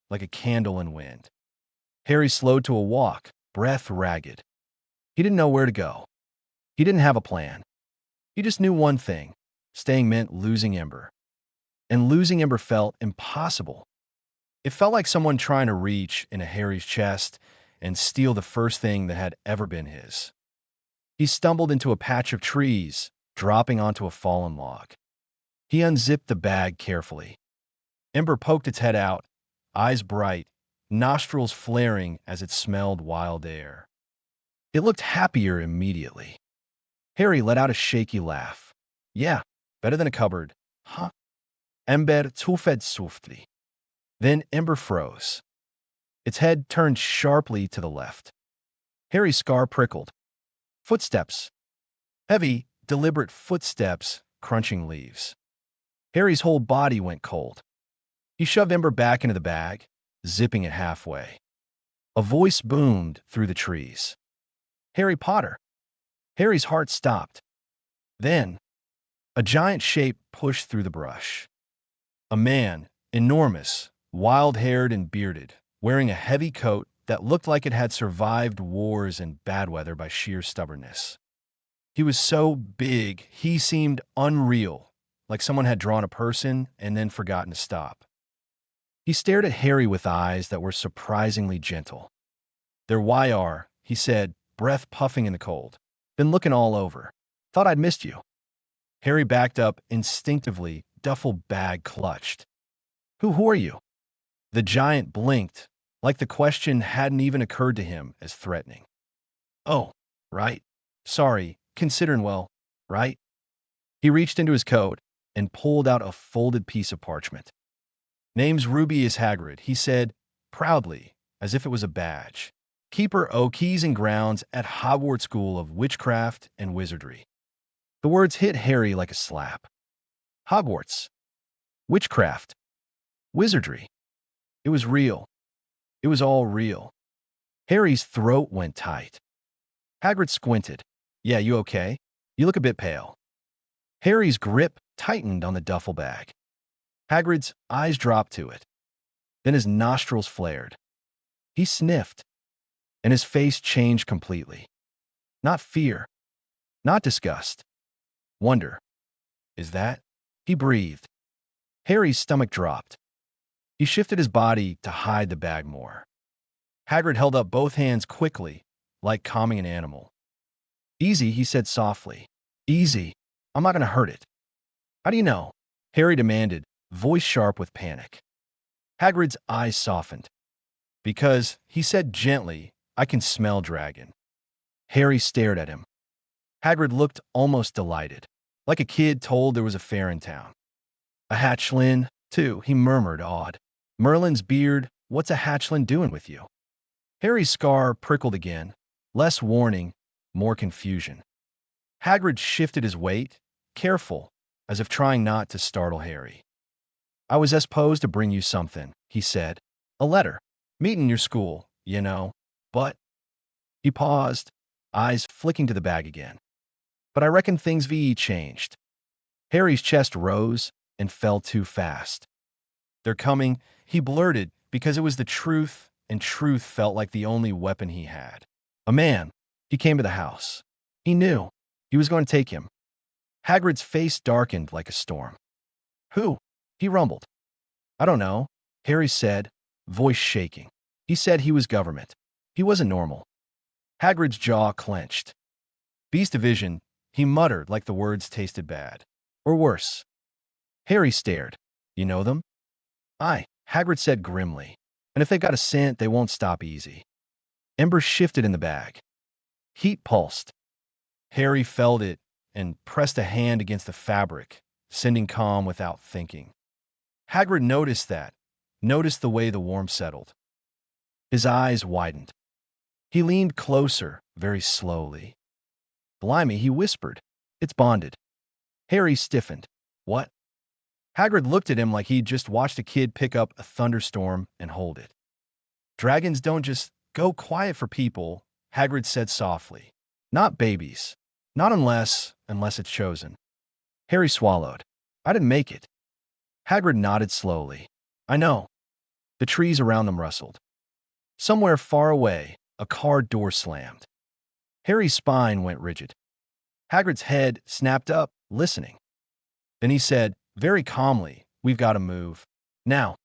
like a candle in wind. Harry slowed to a walk, breath ragged. He didn't know where to go. He didn't have a plan. He just knew one thing. Staying meant losing Ember. And losing Ember felt impossible. It felt like someone trying to reach into Harry's chest and steal the first thing that had ever been his. He stumbled into a patch of trees, dropping onto a fallen log. He unzipped the bag carefully. Ember poked its head out, eyes bright, nostrils flaring as it smelled wild air. It looked happier immediately. Harry let out a shaky laugh. Yeah, better than a cupboard. Huh? Ember tufed softly. Then Ember froze. Its head turned sharply to the left. Harry's scar prickled. Footsteps. Heavy, deliberate footsteps crunching leaves. Harry's whole body went cold. He shoved Ember back into the bag, zipping it halfway. A voice boomed through the trees. Harry Potter. Harry's heart stopped. Then, a giant shape pushed through the brush. A man, enormous, wild-haired and bearded, wearing a heavy coat that looked like it had survived wars and bad weather by sheer stubbornness. He was so big, he seemed unreal, like someone had drawn a person and then forgotten to stop. He stared at Harry with eyes that were surprisingly gentle. "There why are," he said, breath puffing in the cold. "Been looking all over. Thought I'd missed you." Harry backed up instinctively, duffel bag clutched. Who are you?" The giant blinked, like the question hadn't even occurred to him as threatening. "Oh, right. Sorry, considering well, right?" He reached into his coat and pulled out a folded piece of parchment. "Name's Rubeus Hagrid," he said, proudly, as if it was a badge. "Keeper o' Keys and Grounds at Hogwarts School of Witchcraft and Wizardry." The words hit Harry like a slap. Hogwarts. Witchcraft. Wizardry. It was real. It was all real. Harry's throat went tight. Hagrid squinted. "Yeah, you okay? You look a bit pale." Harry's grip tightened on the duffel bag. Hagrid's eyes dropped to it. Then his nostrils flared. He sniffed, and his face changed completely. Not fear. Not disgust. Wonder. "Is that?" He breathed. Harry's stomach dropped. He shifted his body to hide the bag more. Hagrid held up both hands quickly, like calming an animal. "Easy," he said softly. "Easy. I'm not going to hurt it." "How do you know?" Harry demanded, voice sharp with panic. Hagrid's eyes softened. "Because," he said gently, "I can smell dragon." Harry stared at him. Hagrid looked almost delighted, like a kid told there was a fair in town. "A hatchling, too," he murmured, awed. "Merlin's beard, what's a hatchling doing with you?" Harry's scar prickled again, less warning, more confusion. Hagrid shifted his weight, careful, as if trying not to startle Harry. "I was supposed to bring you something," he said. "A letter. Meeting your school, you know. But—" He paused, eyes flicking to the bag again. "But I reckon things VE changed." Harry's chest rose and fell too fast. "They're coming," he blurted, because it was the truth, and truth felt like the only weapon he had. A man. He came to the house. He knew. He was going to take him. Hagrid's face darkened like a storm. "Who?" he rumbled. "I don't know," Harry said, voice shaking. "He said he was government. He wasn't normal." Hagrid's jaw clenched. "Beast Division," he muttered like the words tasted bad. Or worse. Harry stared. "You know them?" "Aye," Hagrid said grimly. "And if they've got a scent, they won't stop easy." Embers shifted in the bag. Heat pulsed. Harry felt it and pressed a hand against the fabric, sending calm without thinking. Hagrid noticed that, noticed the way the warmth settled. His eyes widened. He leaned closer, very slowly. "Blimey," he whispered. "It's bonded." Harry stiffened. "What?" Hagrid looked at him like he'd just watched a kid pick up a thunderstorm and hold it. "Dragons don't just go quiet for people," Hagrid said softly. "Not babies. Not unless it's chosen." Harry swallowed. "I didn't make it." Hagrid nodded slowly. "I know." The trees around them rustled. Somewhere far away, a car door slammed. Harry's spine went rigid. Hagrid's head snapped up, listening. Then he said, very calmly, "We've got to move. Now."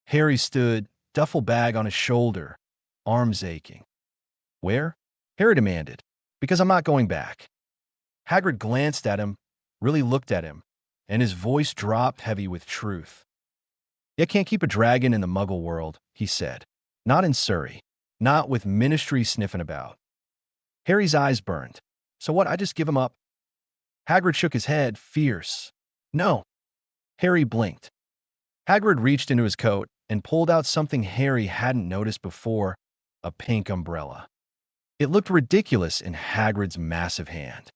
Harry stood, duffel bag on his shoulder, arms aching. "Where?" Harry demanded. "Because I'm not going back." Hagrid glanced at him, really looked at him, and his voice dropped heavy with truth. "You can't keep a dragon in the Muggle world," he said. "Not in Surrey. Not with Ministry sniffing about." Harry's eyes burned. "So what, I just give him up?" Hagrid shook his head, fierce. "No." Harry blinked. Hagrid reached into his coat and pulled out something Harry hadn't noticed before, a pink umbrella. It looked ridiculous in Hagrid's massive hand.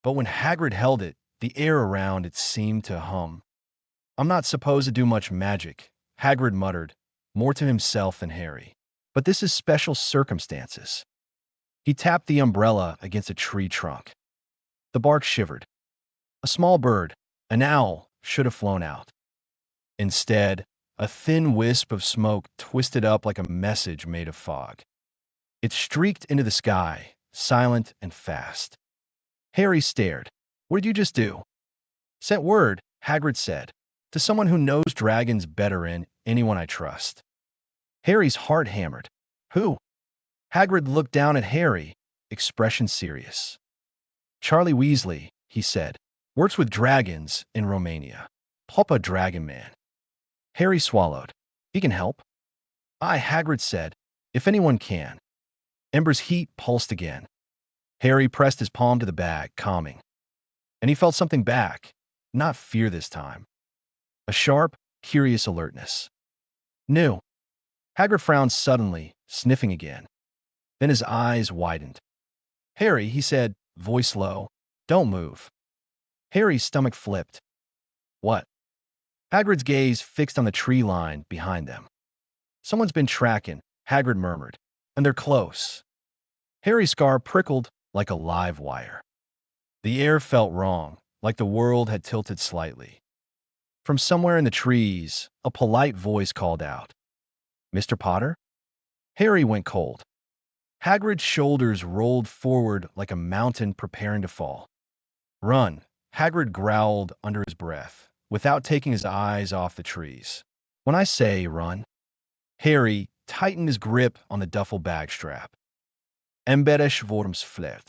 But when Hagrid held it, the air around it seemed to hum. "I'm not supposed to do much magic," Hagrid muttered, more to himself than Harry. "But this is special circumstances." He tapped the umbrella against a tree trunk. The bark shivered. A small bird, an owl, should have flown out. Instead, a thin wisp of smoke twisted up like a message made of fog. It streaked into the sky, silent and fast. Harry stared. "What did you just do?" "Sent word," Hagrid said, "to someone who knows dragons better than anyone I trust." Harry's heart hammered. "Who?" Hagrid looked down at Harry, expression serious. "Charlie Weasley," he said, "works with dragons in Romania. Papa Dragon Man." Harry swallowed. "He can help." "Aye," Hagrid said, "if anyone can." Ember's heat pulsed again. Harry pressed his palm to the bag, calming. And he felt something back, not fear this time. A sharp, curious alertness. "New." Hagrid frowned suddenly, sniffing again. Then his eyes widened. "Harry," he said, voice low, "don't move." Harry's stomach flipped. "What?" Hagrid's gaze fixed on the tree line behind them. "Someone's been tracking," Hagrid murmured, "and they're close." Harry's scar prickled like a live wire. The air felt wrong, like the world had tilted slightly. From somewhere in the trees, a polite voice called out, "Mr. Potter?" Harry went cold. Hagrid's shoulders rolled forward like a mountain preparing to fall. "Run," Hagrid growled under his breath, without taking his eyes off the trees. When I say run, Harry tightened his grip on the duffel bag strap. Emberish wormsflert.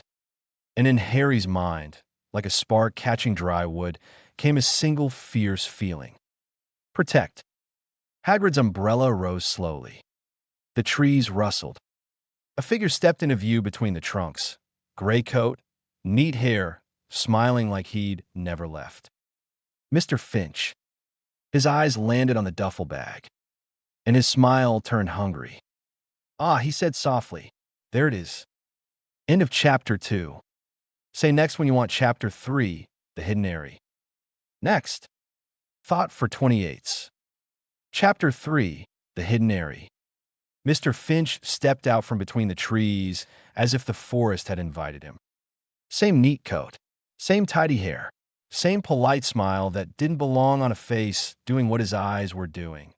And in Harry's mind, like a spark catching dry wood, came a single fierce feeling. Protect. Hagrid's umbrella rose slowly. The trees rustled. A figure stepped into view between the trunks. Gray coat, neat hair, smiling like he'd never left. Mr. Finch. His eyes landed on the duffel bag, and his smile turned hungry. Ah, he said softly. There it is. End of Chapter 2. Say next when you want Chapter 3, The Hidden Airy. Next. Thought for 28s. Chapter 3, The Hidden Airy. Mr. Finch stepped out from between the trees as if the forest had invited him. Same neat coat, same tidy hair, same polite smile that didn't belong on a face doing what his eyes were doing,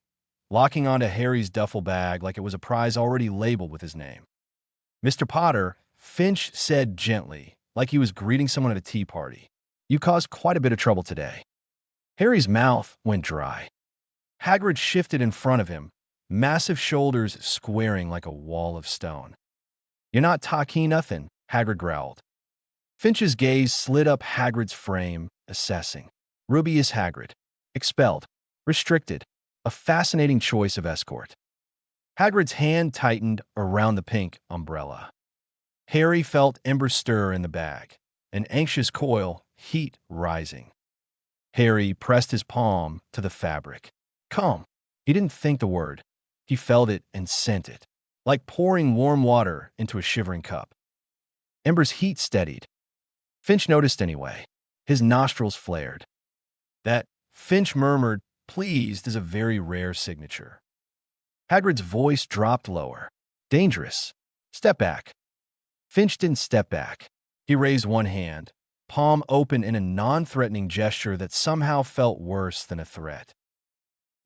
locking onto Harry's duffel bag like it was a prize already labeled with his name. Mr. Potter, Finch said gently, like he was greeting someone at a tea party. You caused quite a bit of trouble today. Harry's mouth went dry. Hagrid shifted in front of him, massive shoulders squaring like a wall of stone. You're not talking nothing, Hagrid growled. Finch's gaze slid up Hagrid's frame, assessing. Rubeus Hagrid. Expelled. Restricted. A fascinating choice of escort. Hagrid's hand tightened around the pink umbrella. Harry felt embers stir in the bag, an anxious coil, heat rising. Harry pressed his palm to the fabric. Come. He didn't think the word. He felt it and sent it, like pouring warm water into a shivering cup. Ember's heat steadied. Finch noticed anyway. His nostrils flared. That, Finch murmured, pleased, is a very rare signature. Hagrid's voice dropped lower. Dangerous. Step back. Finch didn't step back. He raised one hand, palm open in a non-threatening gesture that somehow felt worse than a threat.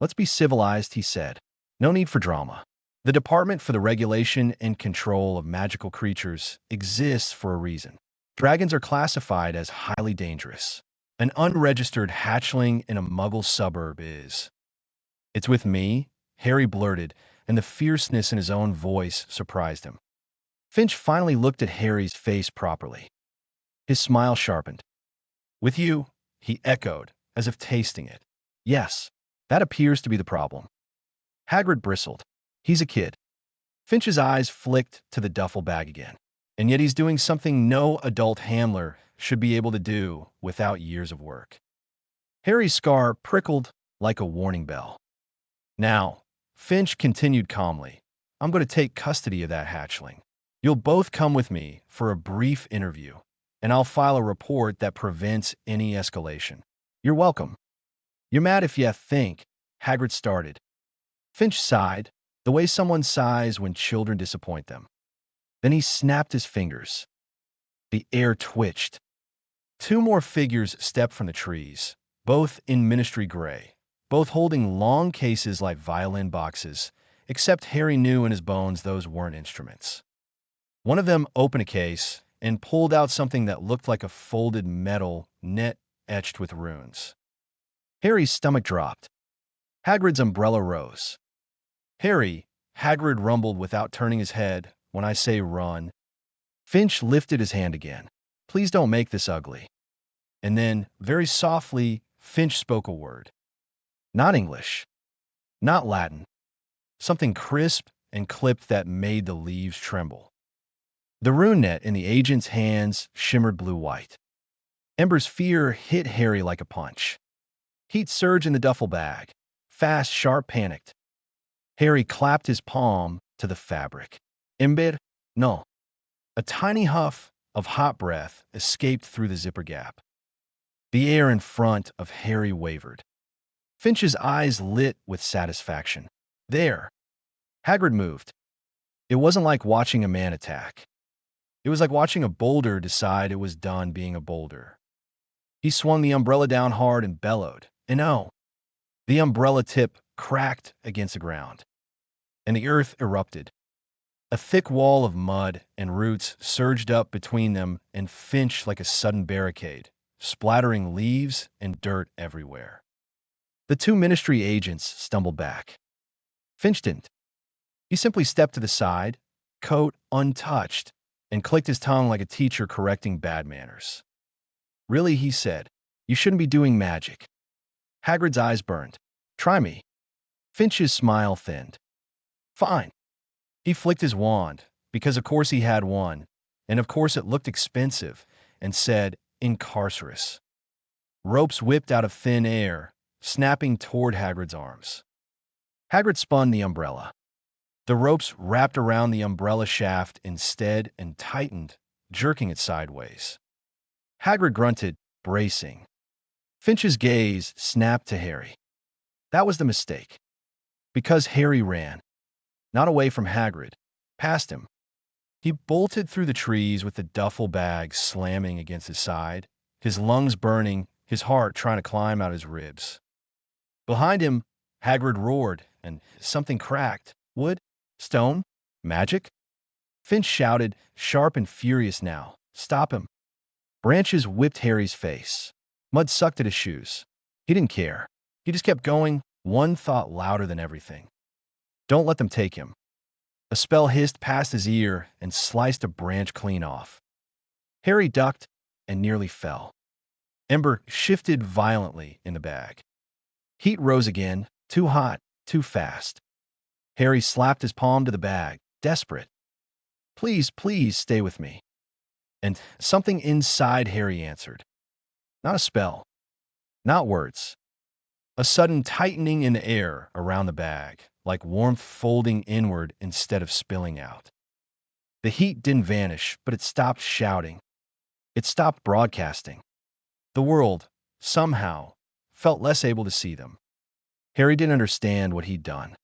Let's be civilized, he said. No need for drama. The Department for the Regulation and Control of Magical Creatures exists for a reason. Dragons are classified as highly dangerous. An unregistered hatchling in a Muggle suburb is. It's with me, Harry blurted, and the fierceness in his own voice surprised him. Finch finally looked at Harry's face properly. His smile sharpened. With you, he echoed, as if tasting it. Yes, that appears to be the problem. Hagrid bristled. He's a kid. Finch's eyes flicked to the duffel bag again. And yet he's doing something no adult handler should be able to do without years of work. Harry's scar prickled like a warning bell. Now, Finch continued calmly, I'm going to take custody of that hatchling. You'll both come with me for a brief interview, and I'll file a report that prevents any escalation. You're welcome. You're mad if you think, Hagrid started. Finch sighed, the way someone sighs when children disappoint them. Then he snapped his fingers. The air twitched. Two more figures stepped from the trees, both in ministry gray, both holding long cases like violin boxes, except Harry knew in his bones those weren't instruments. One of them opened a case and pulled out something that looked like a folded metal net etched with runes. Harry's stomach dropped. Hagrid's umbrella rose. Harry, Hagrid rumbled without turning his head, when I say run. Finch lifted his hand again. Please don't make this ugly. And then, very softly, Finch spoke a word. Not English. Not Latin. Something crisp and clipped that made the leaves tremble. The rune net in the agent's hands shimmered blue-white. Ember's fear hit Harry like a punch. Heat surged in the duffel bag. Fast, sharp, panicked. Harry clapped his palm to the fabric. Ember? No. A tiny huff of hot breath escaped through the zipper gap. The air in front of Harry wavered. Finch's eyes lit with satisfaction. There. Hagrid moved. It wasn't like watching a man attack. It was like watching a boulder decide it was done being a boulder. He swung the umbrella down hard and bellowed. And oh, the umbrella tip cracked against the ground, and the earth erupted. A thick wall of mud and roots surged up between them and Finch like a sudden barricade, splattering leaves and dirt everywhere. The two ministry agents stumbled back. Finch didn't. He simply stepped to the side, coat untouched, and clicked his tongue like a teacher correcting bad manners. Really, he said, you shouldn't be doing magic. Hagrid's eyes burned. Try me. Finch's smile thinned. Fine. He flicked his wand, because of course he had one, and of course it looked expensive, and said, Incarcerus. Ropes whipped out of thin air, snapping toward Hagrid's arms. Hagrid spun the umbrella. The ropes wrapped around the umbrella shaft instead and tightened, jerking it sideways. Hagrid grunted, bracing. Finch's gaze snapped to Harry. That was the mistake. Because Harry ran, not away from Hagrid, past him. He bolted through the trees with the duffel bag slamming against his side, his lungs burning, his heart trying to climb out his ribs. Behind him, Hagrid roared, and something cracked. Wood? Stone? Magic? Finch shouted, sharp and furious now. Stop him. Branches whipped Harry's face. Mud sucked at his shoes. He didn't care. He just kept going, one thought louder than everything. Don't let them take him. A spell hissed past his ear and sliced a branch clean off. Harry ducked and nearly fell. Ember shifted violently in the bag. Heat rose again, too hot, too fast. Harry slapped his palm to the bag, desperate. Please, please stay with me. And something inside Harry answered. Not a spell. Not words. A sudden tightening in the air around the bag, like warmth folding inward instead of spilling out. The heat didn't vanish, but it stopped shouting. It stopped broadcasting. The world, somehow, felt less able to see them. Harry didn't understand what he'd done.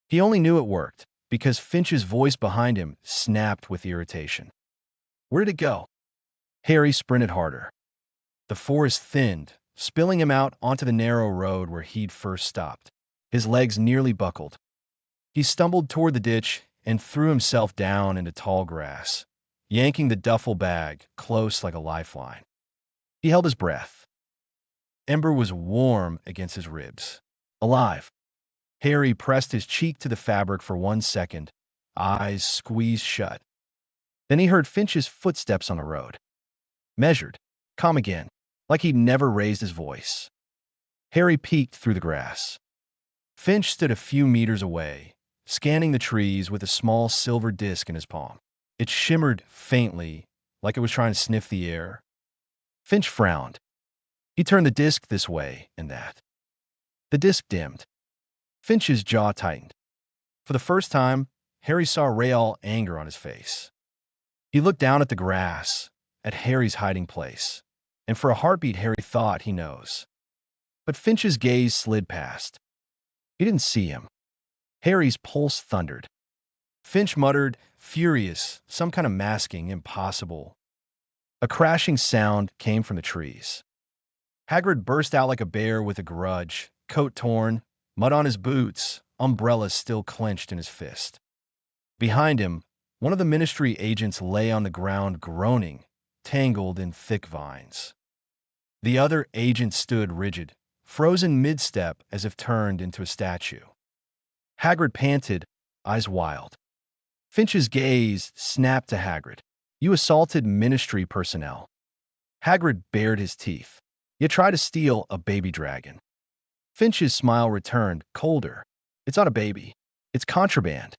He only knew it worked, because Finch's voice behind him snapped with irritation. Where did it go? Harry sprinted harder. The forest thinned, spilling him out onto the narrow road where he'd first stopped. His legs nearly buckled. He stumbled toward the ditch and threw himself down into tall grass, yanking the duffel bag close like a lifeline. He held his breath. Ember was warm against his ribs. Alive. Harry pressed his cheek to the fabric for 1 second, eyes squeezed shut. Then he heard Finch's footsteps on the road. Measured, calm again, like he'd never raised his voice. Harry peeked through the grass. Finch stood a few meters away, scanning the trees with a small silver disc in his palm. It shimmered faintly, like it was trying to sniff the air. Finch frowned. He turned the disc this way and that. The disc dimmed. Finch's jaw tightened. For the first time, Harry saw real anger on his face. He looked down at the grass, at Harry's hiding place, and for a heartbeat Harry thought he knows. But Finch's gaze slid past. He didn't see him. Harry's pulse thundered. Finch muttered, furious, some kind of masking, impossible. A crashing sound came from the trees. Hagrid burst out like a bear with a grudge, coat torn, mud on his boots, umbrella still clenched in his fist. Behind him, one of the ministry agents lay on the ground groaning, tangled in thick vines. The other agent stood rigid, frozen mid-step as if turned into a statue. Hagrid panted, eyes wild. Finch's gaze snapped to Hagrid. You assaulted ministry personnel. Hagrid bared his teeth. You tried to steal a baby dragon. Finch's smile returned, colder. It's not a baby. It's contraband.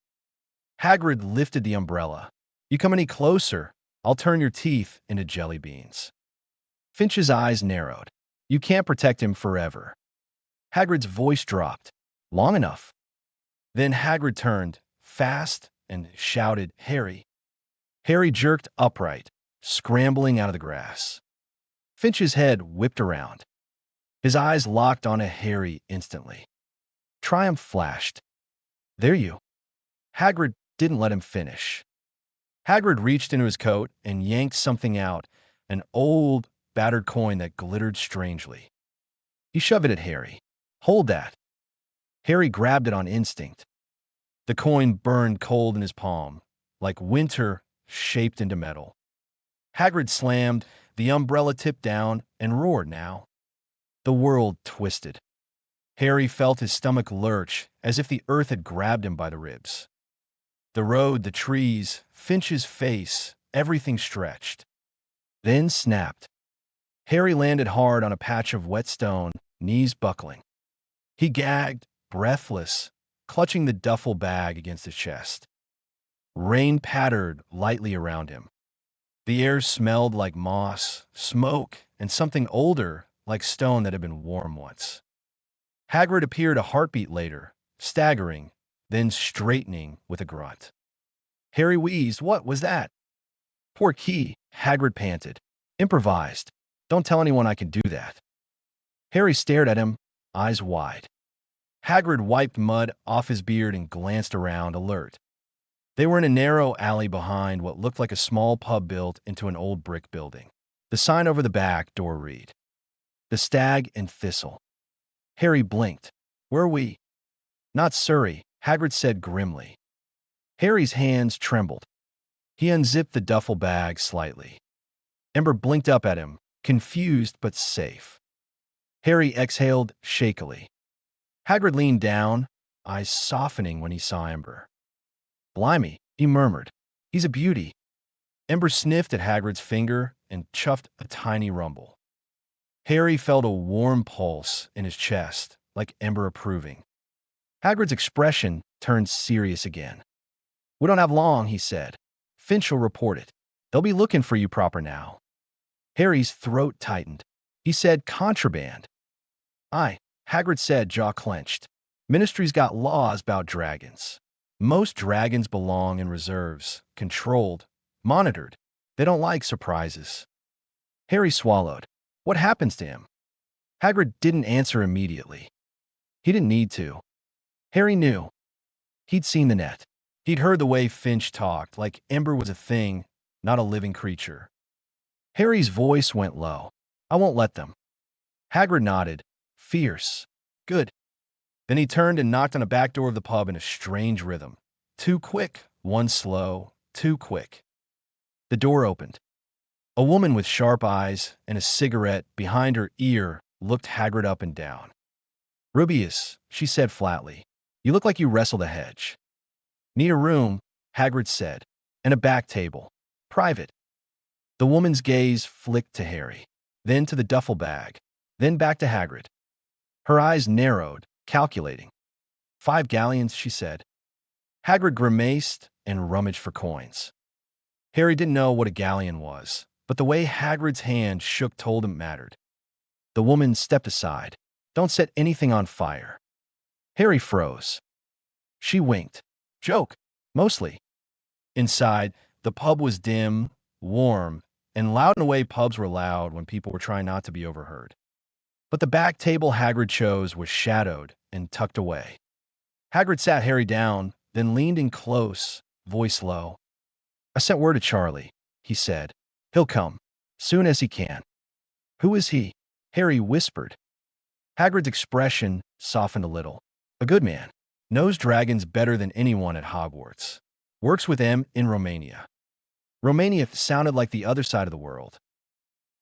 Hagrid lifted the umbrella. You come any closer, I'll turn your teeth into jelly beans. Finch's eyes narrowed. You can't protect him forever. Hagrid's voice dropped. Long enough. Then Hagrid turned, fast, and shouted, Harry. Harry jerked upright, scrambling out of the grass. Finch's head whipped around. His eyes locked onto Harry instantly. Triumph flashed. There you. Hagrid didn't let him finish. Hagrid reached into his coat and yanked something out, an old, battered coin that glittered strangely. He shoved it at Harry. Hold that. Harry grabbed it on instinct. The coin burned cold in his palm, like winter shaped into metal. Hagrid slammed, the umbrella tipped down, and roared now. The world twisted. Harry felt his stomach lurch as if the earth had grabbed him by the ribs. The road, the trees, Finch's face, everything stretched. Then snapped. Harry landed hard on a patch of wet stone, knees buckling. He gagged, breathless, clutching the duffel bag against his chest. Rain pattered lightly around him. The air smelled like moss, smoke, and something older, like stone that had been warm once. Hagrid appeared a heartbeat later, staggering, then straightening with a grunt. Harry wheezed. What was that? Poor key, Hagrid panted. Improvised. Don't tell anyone I can do that. Harry stared at him, eyes wide. Hagrid wiped mud off his beard and glanced around, alert. They were in a narrow alley behind what looked like a small pub built into an old brick building. The sign over the back door read, "The Stag and Thistle." Harry blinked. Where are we? Not Surrey, Hagrid said grimly. Harry's hands trembled. He unzipped the duffel bag slightly. Ember blinked up at him, confused but safe. Harry exhaled shakily. Hagrid leaned down, eyes softening when he saw Ember. Blimey, he murmured. He's a beauty. Ember sniffed at Hagrid's finger and chuffed a tiny rumble. Harry felt a warm pulse in his chest, like Ember approving. Hagrid's expression turned serious again. We don't have long, he said. Finch will report it. They'll be looking for you proper now. Harry's throat tightened. He said contraband. Aye, Hagrid said, jaw clenched. Ministry's got laws about dragons. Most dragons belong in reserves, controlled, monitored. They don't like surprises. Harry swallowed. What happens to him? Hagrid didn't answer immediately. He didn't need to. Harry knew. He'd seen the net. He'd heard the way Finch talked, like Ember was a thing, not a living creature. Harry's voice went low. I won't let them. Hagrid nodded. Fierce. Good. Then he turned and knocked on a back door of the pub in a strange rhythm. Too quick, one slow, too quick. The door opened. A woman with sharp eyes and a cigarette behind her ear looked Hagrid up and down. Rubeus, she said flatly, you look like you wrestled a hedge. Need a room, Hagrid said, and a back table. Private. The woman's gaze flicked to Harry, then to the duffel bag, then back to Hagrid. Her eyes narrowed, calculating. 5 galleons, she said. Hagrid grimaced and rummaged for coins. Harry didn't know what a galleon was, but the way Hagrid's hand shook told him it mattered. The woman stepped aside. Don't set anything on fire. Harry froze. She winked. Joke, mostly. Inside, the pub was dim, warm, and loud in a way pubs were loud when people were trying not to be overheard. But the back table Hagrid chose was shadowed and tucked away. Hagrid sat Harry down, then leaned in close, voice low. I sent word to Charlie, he said. He'll come, soon as he can. Who is he? Harry whispered. Hagrid's expression softened a little. A good man. Knows dragons better than anyone at Hogwarts. Works with them in Romania. Romania sounded like the other side of the world.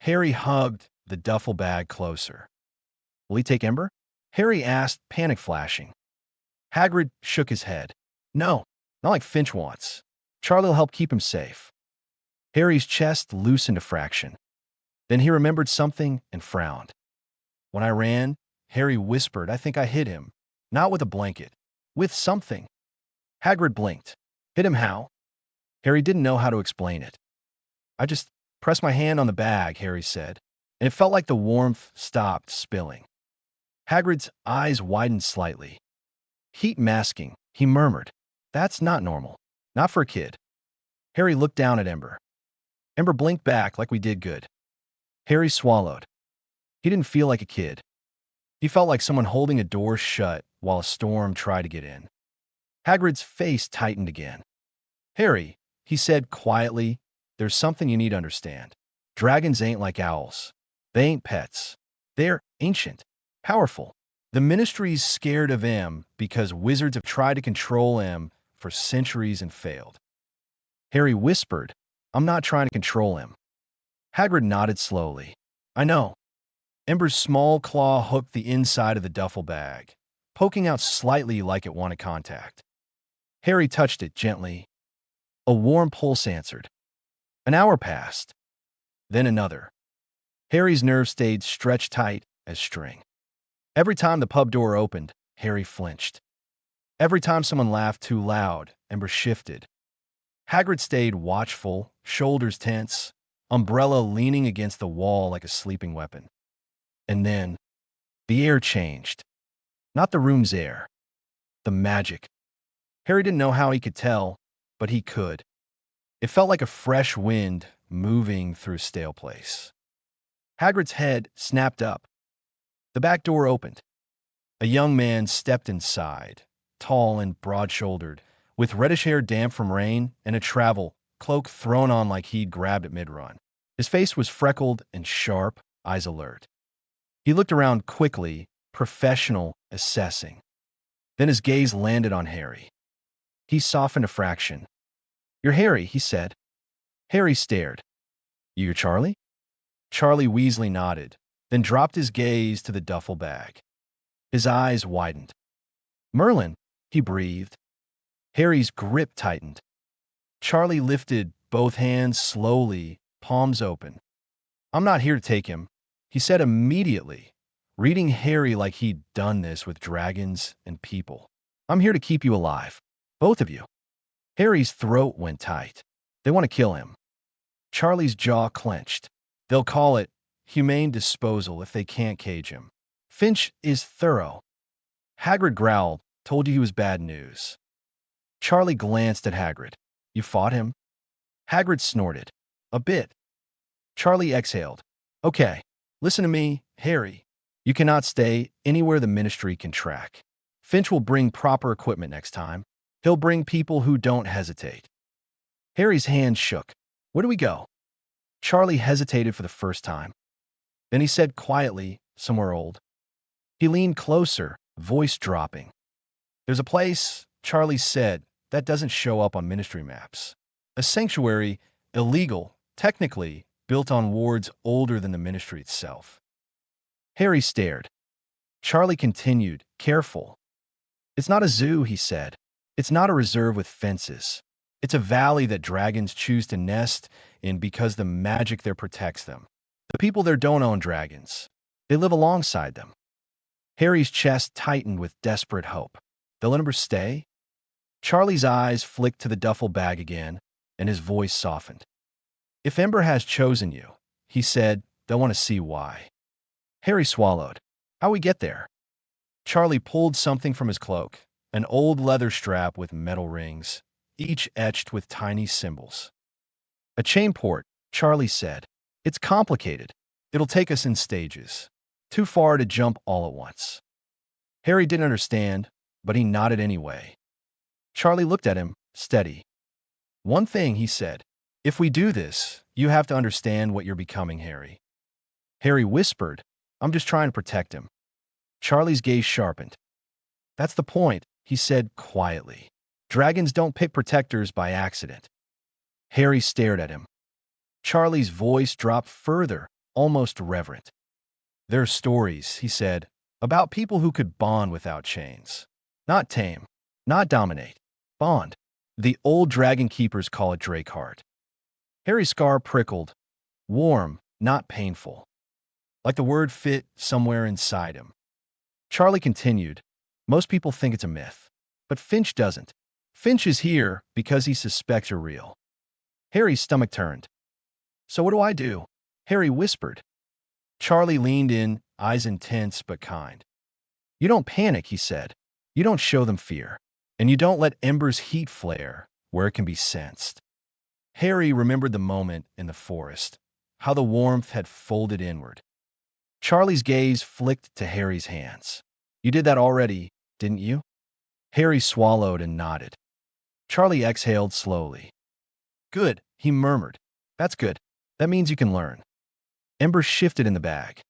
Harry hugged the duffel bag closer. Will he take Ember? Harry asked, panic flashing. Hagrid shook his head. No, not like Finch wants. Charlie'll help keep him safe. Harry's chest loosened a fraction. Then he remembered something and frowned. When I ran, Harry whispered, I think I hit him. Not with a blanket. With something. Hagrid blinked. Hit him how? Harry didn't know how to explain it. I just pressed my hand on the bag, Harry said, and it felt like the warmth stopped spilling. Hagrid's eyes widened slightly. Heat masking, he murmured. That's not normal. Not for a kid. Harry looked down at Ember. Ember blinked back like we did good. Harry swallowed. He didn't feel like a kid. He felt like someone holding a door shut while a storm tried to get in. Hagrid's face tightened again. Harry, he said quietly, there's something you need to understand. Dragons ain't like owls. They ain't pets. They're ancient, powerful. The Ministry's scared of them because wizards have tried to control them for centuries and failed. Harry whispered, I'm not trying to control him. Hagrid nodded slowly. I know. Ember's small claw hooked the inside of the duffel bag, poking out slightly like it wanted contact. Harry touched it gently. A warm pulse answered. An hour passed. Then another. Harry's nerves stayed stretched tight as string. Every time the pub door opened, Harry flinched. Every time someone laughed too loud, Ember shifted. Hagrid stayed watchful, shoulders tense, umbrella leaning against the wall like a sleeping weapon. And then, the air changed. Not the room's air. The magic. Harry didn't know how he could tell, but he could. It felt like a fresh wind moving through a stale place. Hagrid's head snapped up. The back door opened. A young man stepped inside, tall and broad-shouldered, with reddish hair damp from rain and a travel cloak thrown on like he'd grabbed at mid-run. His face was freckled and sharp, eyes alert. He looked around quickly, professional, assessing. Then his gaze landed on Harry. He softened a fraction. "You're Harry," he said. Harry stared. "You're Charlie?" Charlie Weasley nodded, then dropped his gaze to the duffel bag. His eyes widened. "Merlin," he breathed. Harry's grip tightened. Charlie lifted both hands slowly, palms open. "I'm not here to take him," he said immediately, reading Harry like he'd done this with dragons and people. "I'm here to keep you alive. Both of you." Harry's throat went tight. "They want to kill him." Charlie's jaw clenched. "They'll call it humane disposal if they can't cage him. Finch is thorough." Hagrid growled, "Told you he was bad news." Charlie glanced at Hagrid. "You fought him?" Hagrid snorted. "A bit." Charlie exhaled. "Okay, listen to me, Harry. You cannot stay anywhere the Ministry can track. Finch will bring proper equipment next time. He'll bring people who don't hesitate." Harry's hand shook. "Where do we go?" Charlie hesitated for the first time. Then he said quietly, "Somewhere old." He leaned closer, voice dropping. "There's a place," Charlie said, "that doesn't show up on Ministry maps. A sanctuary, illegal, technically, built on wards older than the Ministry itself." Harry stared. Charlie continued, careful. "It's not a zoo," he said. "It's not a reserve with fences. It's a valley that dragons choose to nest in because the magic there protects them. The people there don't own dragons. They live alongside them." Harry's chest tightened with desperate hope. "They'll let Ember stay?" Charlie's eyes flicked to the duffel bag again, and his voice softened. "If Ember has chosen you," he said, "they'll want to see why." Harry swallowed. "How we get there?" Charlie pulled something from his cloak, an old leather strap with metal rings, each etched with tiny symbols. "A chain port," Charlie said. "It's complicated. It'll take us in stages. Too far to jump all at once." Harry didn't understand, but he nodded anyway. Charlie looked at him, steady. "One thing," he said. "If we do this, you have to understand what you're becoming, Harry." Harry whispered, "I'm just trying to protect him." Charlie's gaze sharpened. "That's the point," he said quietly. "Dragons don't pick protectors by accident." Harry stared at him. Charlie's voice dropped further, almost reverent. "There are stories," he said, "about people who could bond without chains. Not tame, not dominate. Bond. The old dragon keepers call it Drakeheart." Harry's scar prickled. Warm, not painful. Like the word fit somewhere inside him. Charlie continued, "Most people think it's a myth. But Finch doesn't. Finch is here because he suspects you're real." Harry's stomach turned. "So what do I do?" Harry whispered. Charlie leaned in, eyes intense but kind. "You don't panic," he said. "You don't show them fear. And you don't let Ember's heat flare where it can be sensed." Harry remembered the moment in the forest, how the warmth had folded inward. Charlie's gaze flicked to Harry's hands. "You did that already, didn't you?" Harry swallowed and nodded. Charlie exhaled slowly. "Good," he murmured. "That's good. That means you can learn." Ember shifted in the bag.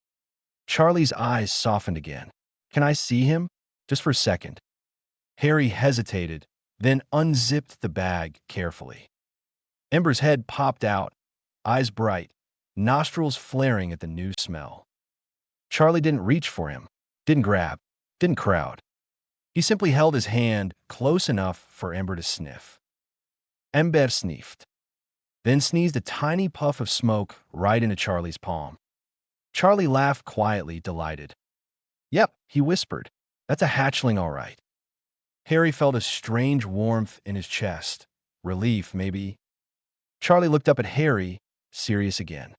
Charlie's eyes softened again. "Can I see him? Just for a second." Harry hesitated, then unzipped the bag carefully. Ember's head popped out, eyes bright, nostrils flaring at the new smell. Charlie didn't reach for him, didn't grab, didn't crowd. He simply held his hand close enough for Ember to sniff. Ember sniffed, then sneezed a tiny puff of smoke right into Charlie's palm. Charlie laughed quietly, delighted. Yep, he whispered. That's a hatchling, all right. Harry felt a strange warmth in his chest. Relief, maybe. Charlie looked up at Harry, serious again.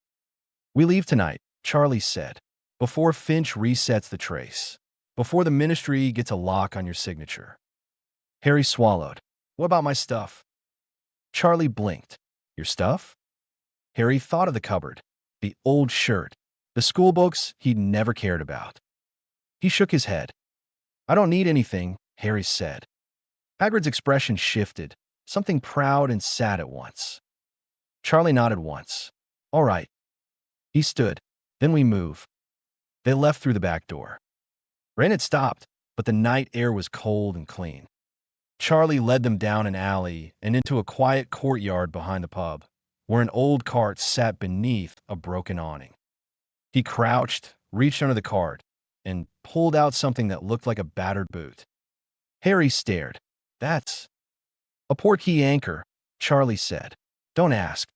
We leave tonight, Charlie said, before Finch resets the trace, before the Ministry gets a lock on your signature. Harry swallowed. What about my stuff? Charlie blinked. Your stuff? Harry thought of the cupboard, the old shirt, the school books he'd never cared about. He shook his head. I don't need anything, Harry said. Hagrid's expression shifted, something proud and sad at once. Charlie nodded once. All right. He stood. Then we move. They left through the back door. Rain had stopped, but the night air was cold and clean. Charlie led them down an alley and into a quiet courtyard behind the pub, where an old cart sat beneath a broken awning. He crouched, reached under the cart, and pulled out something that looked like a battered boot. Harry stared. That's a portkey anchor, Charlie said. Don't ask.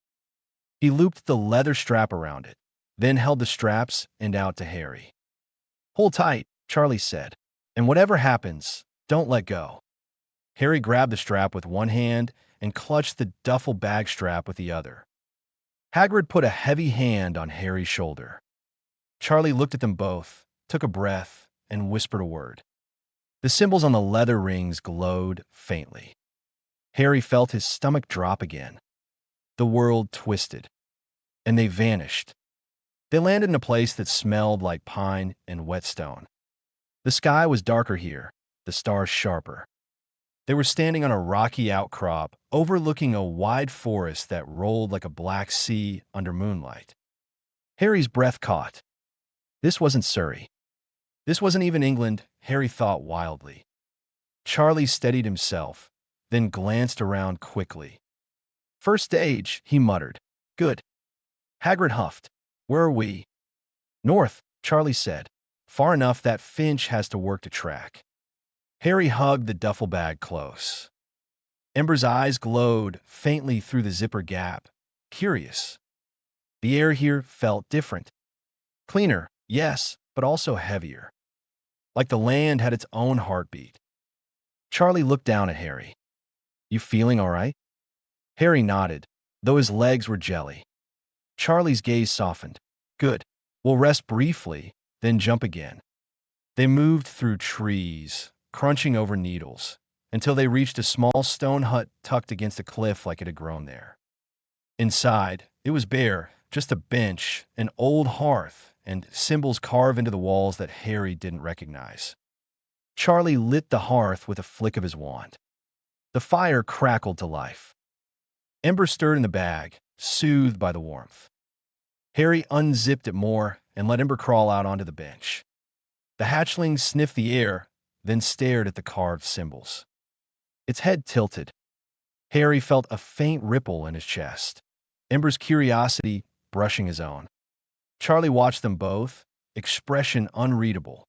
He looped the leather strap around it, then held the straps end out to Harry. Hold tight, Charlie said, and whatever happens, don't let go. Harry grabbed the strap with one hand and clutched the duffel bag strap with the other. Hagrid put a heavy hand on Harry's shoulder. Charlie looked at them both, took a breath, and whispered a word. The symbols on the leather rings glowed faintly. Harry felt his stomach drop again. The world twisted, and they vanished. They landed in a place that smelled like pine and whetstone. The sky was darker here, the stars sharper. They were standing on a rocky outcrop overlooking a wide forest that rolled like a black sea under moonlight. Harry's breath caught. This wasn't Surrey. This wasn't even England, Harry thought wildly. Charlie steadied himself, then glanced around quickly. First stage, he muttered. Good. Hagrid huffed. Where are we? North, Charlie said. Far enough that Finch has to work to track. Harry hugged the duffel bag close. Ember's eyes glowed faintly through the zipper gap, curious. The air here felt different. Cleaner, yes, but also heavier. Like the land had its own heartbeat. Charlie looked down at Harry. You feeling all right? Harry nodded, though his legs were jelly. Charlie's gaze softened. Good. We'll rest briefly, then jump again. They moved through trees, crunching over needles, until they reached a small stone hut tucked against a cliff like it had grown there. Inside, it was bare, just a bench, an old hearth, and symbols carved into the walls that Harry didn't recognize. Charlie lit the hearth with a flick of his wand. The fire crackled to life. Ember stirred in the bag, soothed by the warmth. Harry unzipped it more and let Ember crawl out onto the bench. The hatchling sniffed the air, then stared at the carved symbols. Its head tilted. Harry felt a faint ripple in his chest, Ember's curiosity brushing his own. Charlie watched them both, expression unreadable.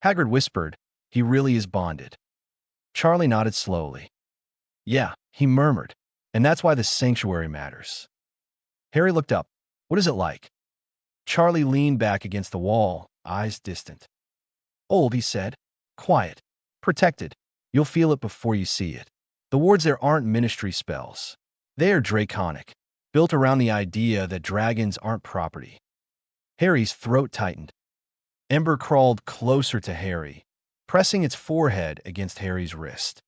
Hagrid whispered, he really is bonded. Charlie nodded slowly. Yeah, he murmured, and that's why the sanctuary matters. Harry looked up. What is it like? Charlie leaned back against the wall, eyes distant. Old, he said. Quiet. Protected. You'll feel it before you see it. The wards there aren't ministry spells. They are draconic, built around the idea that dragons aren't property. Harry's throat tightened. Ember crawled closer to Harry, pressing its forehead against Harry's wrist.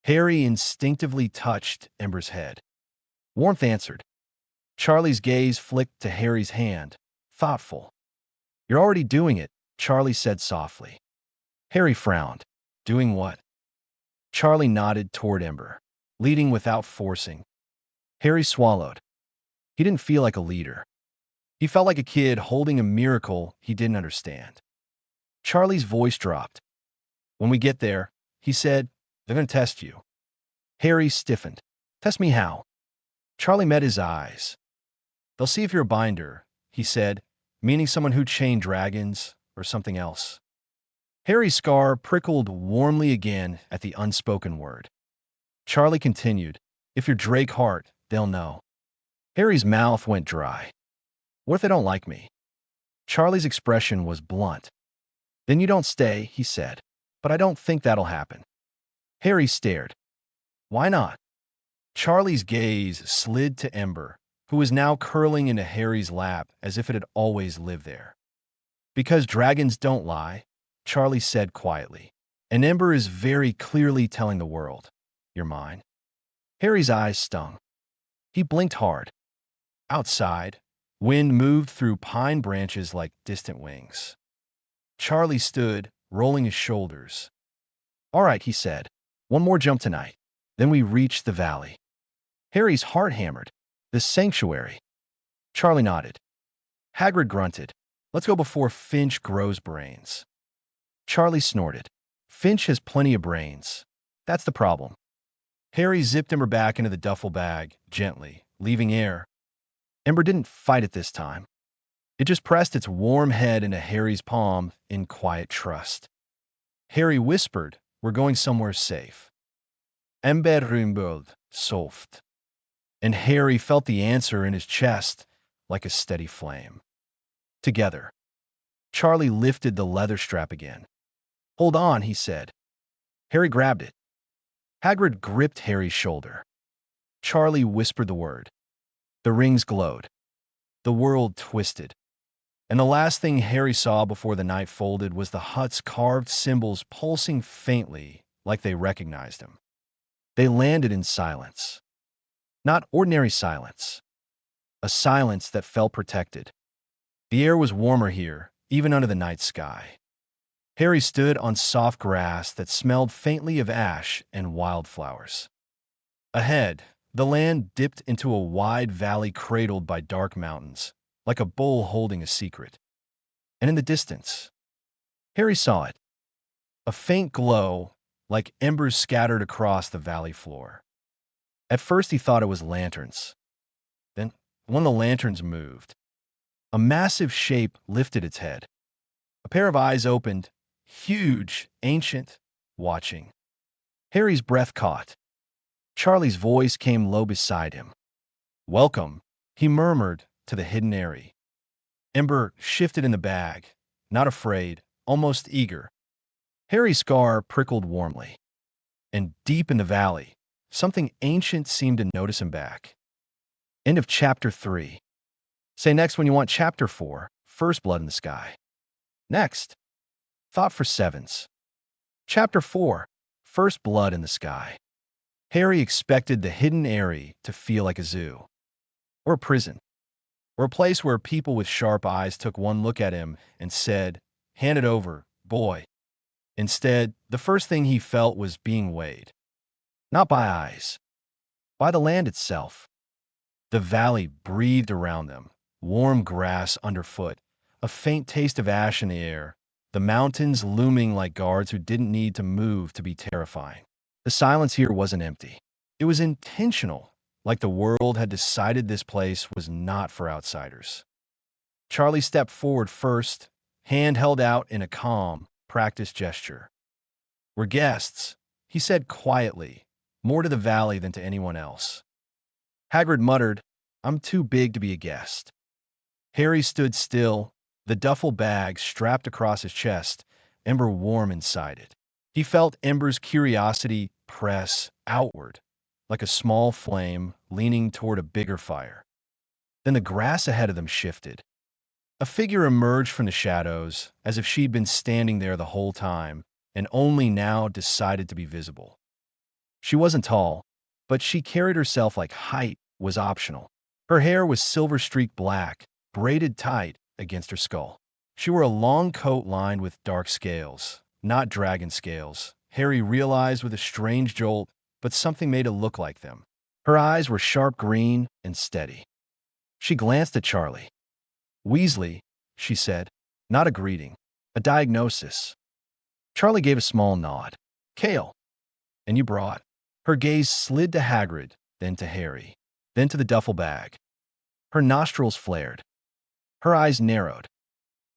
Harry instinctively touched Ember's head. Warmth answered. Charlie's gaze flicked to Harry's hand, thoughtful. You're already doing it, Charlie said softly. Harry frowned. Doing what? Charlie nodded toward Ember, leading without forcing. Harry swallowed. He didn't feel like a leader. He felt like a kid holding a miracle he didn't understand. Charlie's voice dropped. When we get there, he said, they're going to test you. Harry stiffened. Test me how? Charlie met his eyes. They'll see if you're a binder, he said, meaning someone who chained dragons or something else. Harry's scar prickled warmly again at the unspoken word. Charlie continued, "If you're Drake Hart, they'll know." Harry's mouth went dry. "What if they don't like me?" Charlie's expression was blunt. "Then you don't stay," he said. "But I don't think that'll happen." Harry stared. "Why not?" Charlie's gaze slid to Ember, who was now curling into Harry's lap as if it had always lived there. "Because dragons don't lie," Charlie said quietly. "And Ember is very clearly telling the world, you're mine." Harry's eyes stung. He blinked hard. Outside, wind moved through pine branches like distant wings. Charlie stood, rolling his shoulders. "All right," he said. "One more jump tonight. Then we reach the valley." Harry's heart hammered. "The sanctuary." Charlie nodded. Hagrid grunted. "Let's go before Finch grows brains." Charlie snorted. "Finch has plenty of brains. That's the problem." Harry zipped Ember back into the duffel bag, gently, leaving air. Ember didn't fight it this time. It just pressed its warm head into Harry's palm in quiet trust. Harry whispered, "We're going somewhere safe." "Ember rumbled, soft." And Harry felt the answer in his chest like a steady flame. Together. Charlie lifted the leather strap again. "Hold on," he said. Harry grabbed it. Hagrid gripped Harry's shoulder. Charlie whispered the word. The rings glowed. The world twisted. And the last thing Harry saw before the night folded was the hut's carved symbols pulsing faintly like they recognized him. They landed in silence. Not ordinary silence. A silence that felt protected. The air was warmer here, even under the night sky. Harry stood on soft grass that smelled faintly of ash and wildflowers. Ahead, the land dipped into a wide valley cradled by dark mountains, like a bull holding a secret. And in the distance, Harry saw it. A faint glow, like embers scattered across the valley floor. At first he thought it was lanterns. Then, one of the lanterns moved. A massive shape lifted its head. A pair of eyes opened, huge, ancient, watching. Harry's breath caught. Charlie's voice came low beside him. "Welcome," he murmured to the hidden Airy. Ember shifted in the bag, not afraid, almost eager. Harry's scar prickled warmly. And deep in the valley, something ancient seemed to notice him back. End of Chapter 3. Say next when you want Chapter 4, First Blood in the Sky. Next. Thought for Sevens. Chapter 4, First Blood in the Sky. Harry expected the hidden Airy to feel like a zoo. Or a prison. Or a place where people with sharp eyes took one look at him and said, "Hand it over, boy." Instead, the first thing he felt was being weighed. Not by eyes. By the land itself. The valley breathed around them, warm grass underfoot, a faint taste of ash in the air, the mountains looming like guards who didn't need to move to be terrifying. The silence here wasn't empty. It was intentional, like the world had decided this place was not for outsiders. Charlie stepped forward first, hand held out in a calm, practiced gesture. "We're guests," he said quietly, more to the valley than to anyone else. Hagrid muttered, "I'm too big to be a guest." Harry stood still, the duffel bag strapped across his chest, Ember warm inside it. He felt Ember's curiosity press outward, like a small flame leaning toward a bigger fire. Then the grass ahead of them shifted. A figure emerged from the shadows, as if she'd been standing there the whole time, and only now decided to be visible. She wasn't tall, but she carried herself like height was optional. Her hair was silver-streaked black, braided tight against her skull. She wore a long coat lined with dark scales, not dragon scales. Harry realized with a strange jolt, but something made it look like them. Her eyes were sharp green and steady. She glanced at Charlie. "Weasley," she said, not a greeting, a diagnosis. Charlie gave a small nod. "Kale." "And you brought." Her gaze slid to Hagrid, then to Harry, then to the duffel bag. Her nostrils flared. Her eyes narrowed.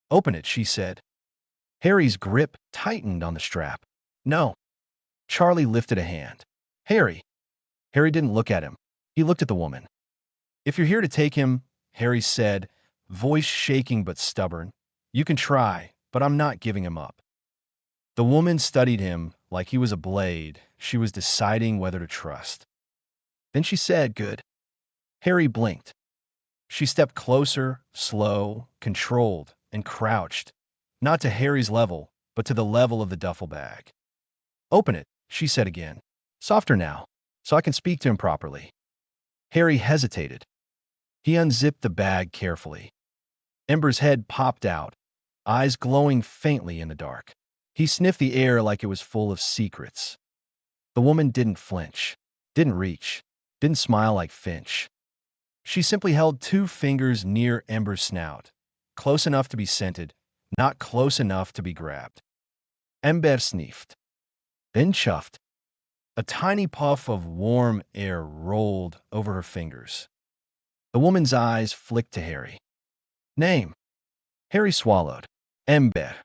"Open it," she said. Harry's grip tightened on the strap. "No." Charlie lifted a hand. "Harry." Harry didn't look at him. He looked at the woman. "If you're here to take him," Harry said, voice shaking but stubborn, "you can try, but I'm not giving him up." The woman studied him like he was a blade she was deciding whether to trust. Then she said, "Good." Harry blinked. She stepped closer, slow, controlled, and crouched, not to Harry's level, but to the level of the duffel bag. "Open it," she said again. "Softer now, so I can speak to him properly." Harry hesitated. He unzipped the bag carefully. Ember's head popped out, eyes glowing faintly in the dark. He sniffed the air like it was full of secrets. The woman didn't flinch, didn't reach, didn't smile like Finch. She simply held 2 fingers near Ember's snout, close enough to be scented, not close enough to be grabbed. Ember sniffed, then chuffed. A tiny puff of warm air rolled over her fingers. The woman's eyes flicked to Harry. "Name." Harry swallowed. "Ember."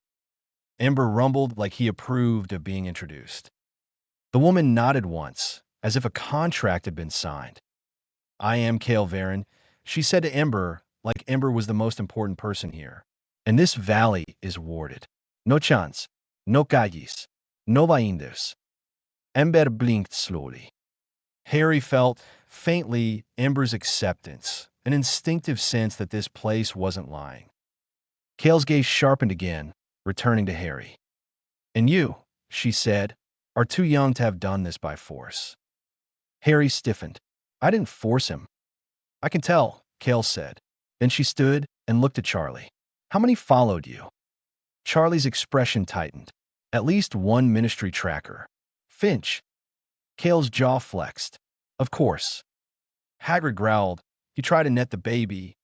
Ember rumbled like he approved of being introduced. The woman nodded once, as if a contract had been signed. "I am Cale Varen," she said to Ember, like Ember was the most important person here. "And this valley is warded. No chance, no calles, no vaindas." Ember blinked slowly. Harry felt, faintly, Ember's acceptance, an instinctive sense that this place wasn't lying. Cale's gaze sharpened again, returning to Harry. "And you," she said, "are too young to have done this by force." Harry stiffened. "I didn't force him." "I can tell," Cale said. Then she stood and looked at Charlie. "How many followed you?" Charlie's expression tightened. "At least one ministry tracker." "Finch." Cale's jaw flexed. "Of course." Hagrid growled. "You try to net the baby."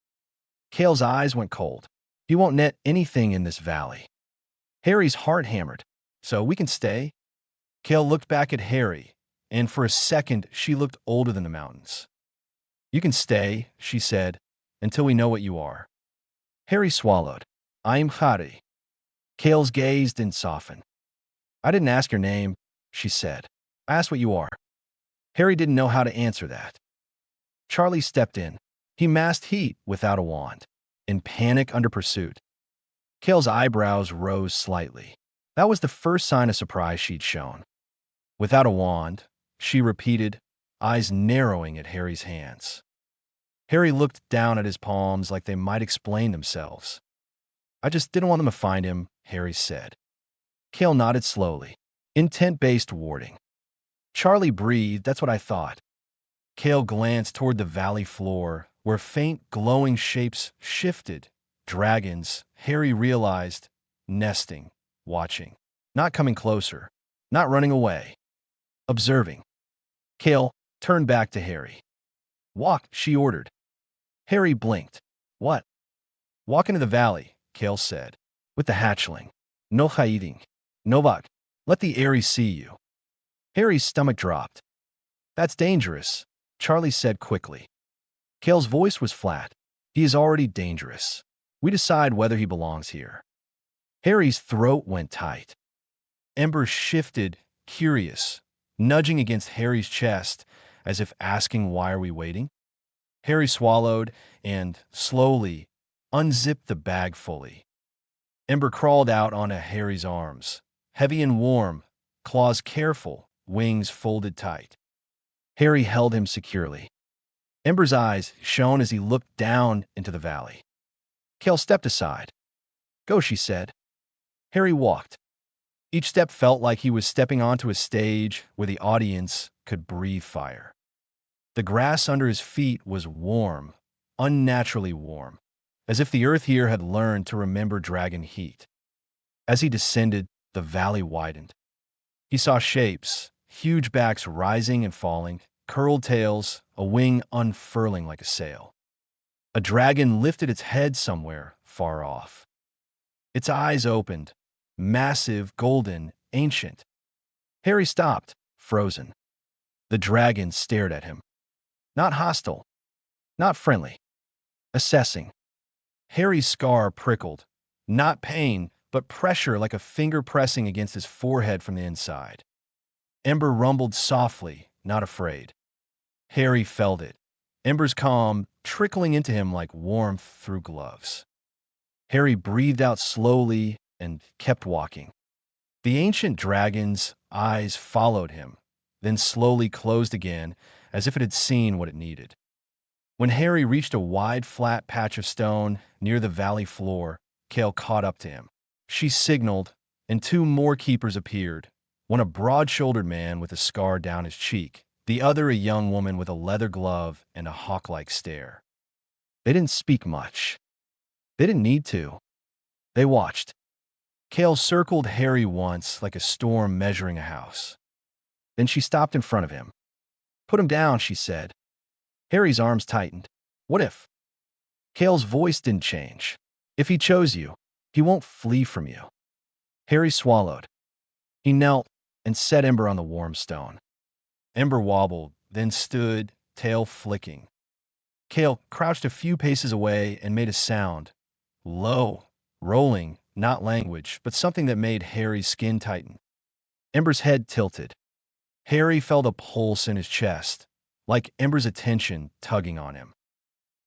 Cale's eyes went cold. "He won't net anything in this valley." Harry's heart hammered. "So we can stay?" Cale looked back at Harry, and for a second she looked older than the mountains. "You can stay," she said, "until we know what you are." Harry swallowed. "I'm Harry." Cale's gaze didn't soften. "I didn't ask your name," she said. "I asked what you are." Harry didn't know how to answer that. Charlie stepped in. He masked heat without a wand, in panic under pursuit. Cale's eyebrows rose slightly. That was the first sign of surprise she'd shown. "Without a wand," she repeated, eyes narrowing at Harry's hands. Harry looked down at his palms like they might explain themselves. "I just didn't want them to find him," Harry said. Cale nodded slowly. "Intent-based warding." Charlie breathed. "That's what I thought." Cale glanced toward the valley floor, where faint, glowing shapes shifted. Dragons, Harry realized, nesting, watching, not coming closer, not running away, observing. Cale turned back to Harry. "Walk," she ordered. Harry blinked. "What?" "Walk into the valley," Cale said, "with the hatchling. No hiding. No vak. Let the Aries see you." Harry's stomach dropped. "That's dangerous," Charlie said quickly. Cale's voice was flat. "He is already dangerous. We decide whether he belongs here." Harry's throat went tight. Ember shifted, curious, nudging against Harry's chest, as if asking, "Why are we waiting?" Harry swallowed and, slowly, unzipped the bag fully. Ember crawled out onto Harry's arms, heavy and warm, claws careful, wings folded tight. Harry held him securely. Ember's eyes shone as he looked down into the valley. Cale stepped aside. "Go," she said. Harry walked. Each step felt like he was stepping onto a stage where the audience could breathe fire. The grass under his feet was warm, unnaturally warm, as if the earth here had learned to remember dragon heat. As he descended, the valley widened. He saw shapes, huge backs rising and falling, curled tails, a wing unfurling like a sail. A dragon lifted its head somewhere far off. Its eyes opened, massive, golden, ancient. Harry stopped, frozen. The dragon stared at him. Not hostile, not friendly, assessing. Harry's scar prickled. Not pain, but pressure like a finger pressing against his forehead from the inside. Ember rumbled softly, not afraid. Harry felt it. Ember's calm, trickling into him like warmth through gloves. Harry breathed out slowly and kept walking. The ancient dragon's eyes followed him, then slowly closed again, as if it had seen what it needed. When Harry reached a wide, flat patch of stone near the valley floor, Kale caught up to him. She signaled, and two more keepers appeared, one a broad-shouldered man with a scar down his cheek, the other a young woman with a leather glove and a hawk-like stare. They didn't speak much. They didn't need to. They watched. Kale circled Harry once like a storm measuring a house. Then she stopped in front of him. "Put him down," she said. Harry's arms tightened. "What if?" Kale's voice didn't change. "If he chose you, he won't flee from you." Harry swallowed. He knelt and set Ember on the warm stone. Ember wobbled, then stood, tail flicking. Kale crouched a few paces away and made a sound. Low, rolling, not language, but something that made Harry's skin tighten. Ember's head tilted. Harry felt a pulse in his chest, like Ember's attention tugging on him.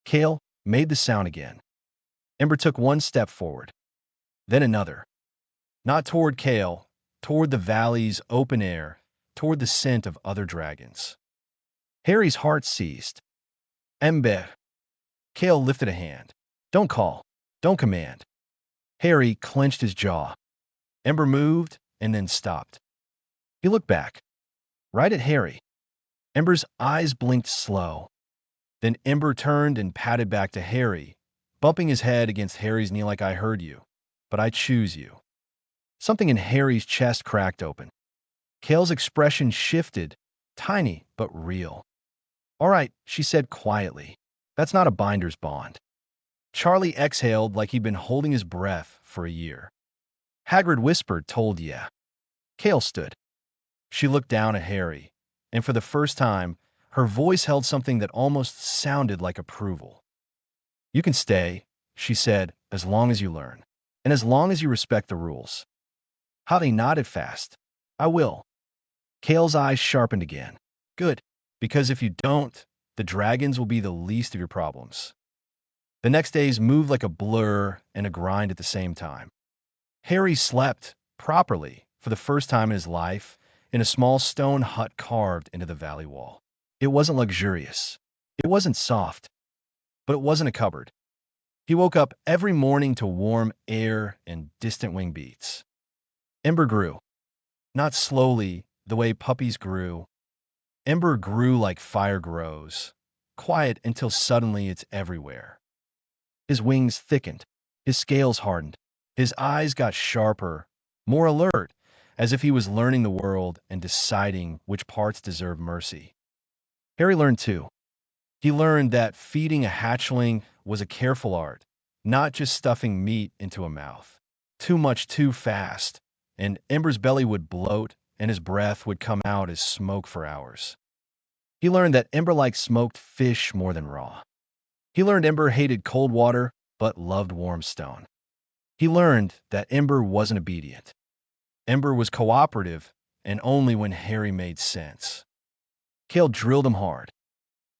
Kale made the sound again. Ember took one step forward, then another. Not toward Kale, toward the valley's open air, toward the scent of other dragons. Harry's heart seized. "Ember." Kale lifted a hand. "Don't call. Don't command." Harry clenched his jaw. Ember moved and then stopped. He looked back, right at Harry. Ember's eyes blinked slow. Then Ember turned and patted back to Harry, bumping his head against Harry's knee like, "I heard you, but I choose you." Something in Harry's chest cracked open. Kale's expression shifted, tiny but real. "All right," she said quietly. "That's not a binder's bond." Charlie exhaled like he'd been holding his breath for a year. Hagrid whispered, "Told ya." Kale stood. She looked down at Harry, and for the first time, her voice held something that almost sounded like approval. "You can stay," she said, "as long as you learn, and as long as you respect the rules." Harry nodded fast. "I will." Kale's eyes sharpened again. "Good, because if you don't, the dragons will be the least of your problems." The next days moved like a blur and a grind at the same time. Harry slept, properly, for the first time in his life, in a small stone hut carved into the valley wall. It wasn't luxurious. It wasn't soft. But it wasn't a cupboard. He woke up every morning to warm air and distant wing beats. Ember grew. Not slowly, the way puppies grew. Ember grew like fire grows, quiet until suddenly it's everywhere. His wings thickened, his scales hardened, his eyes got sharper, more alert, as if he was learning the world and deciding which parts deserve mercy. Harry learned too. He learned that feeding a hatchling was a careful art, not just stuffing meat into a mouth. Too much too fast, and Ember's belly would bloat and his breath would come out as smoke for hours. He learned that Ember liked smoked fish more than raw. He learned Ember hated cold water, but loved warm stone. He learned that Ember wasn't obedient. Ember was cooperative, and only when Harry made sense. Kale drilled him hard.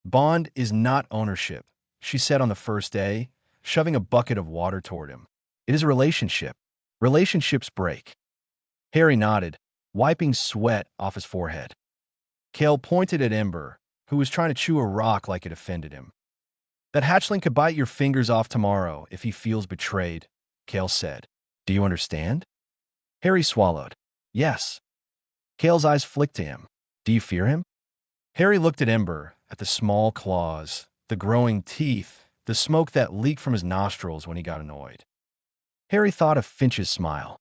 "Bond is not ownership," she said on the first day, shoving a bucket of water toward him. "It is a relationship. Relationships break." Harry nodded, wiping sweat off his forehead. Kale pointed at Ember, who was trying to chew a rock like it offended him. "That hatchling could bite your fingers off tomorrow if he feels betrayed," Kale said. "Do you understand?" Harry swallowed. "Yes." Kale's eyes flicked to him. "Do you fear him?" Harry looked at Ember, at the small claws, the growing teeth, the smoke that leaked from his nostrils when he got annoyed. Harry thought of Finch's smile.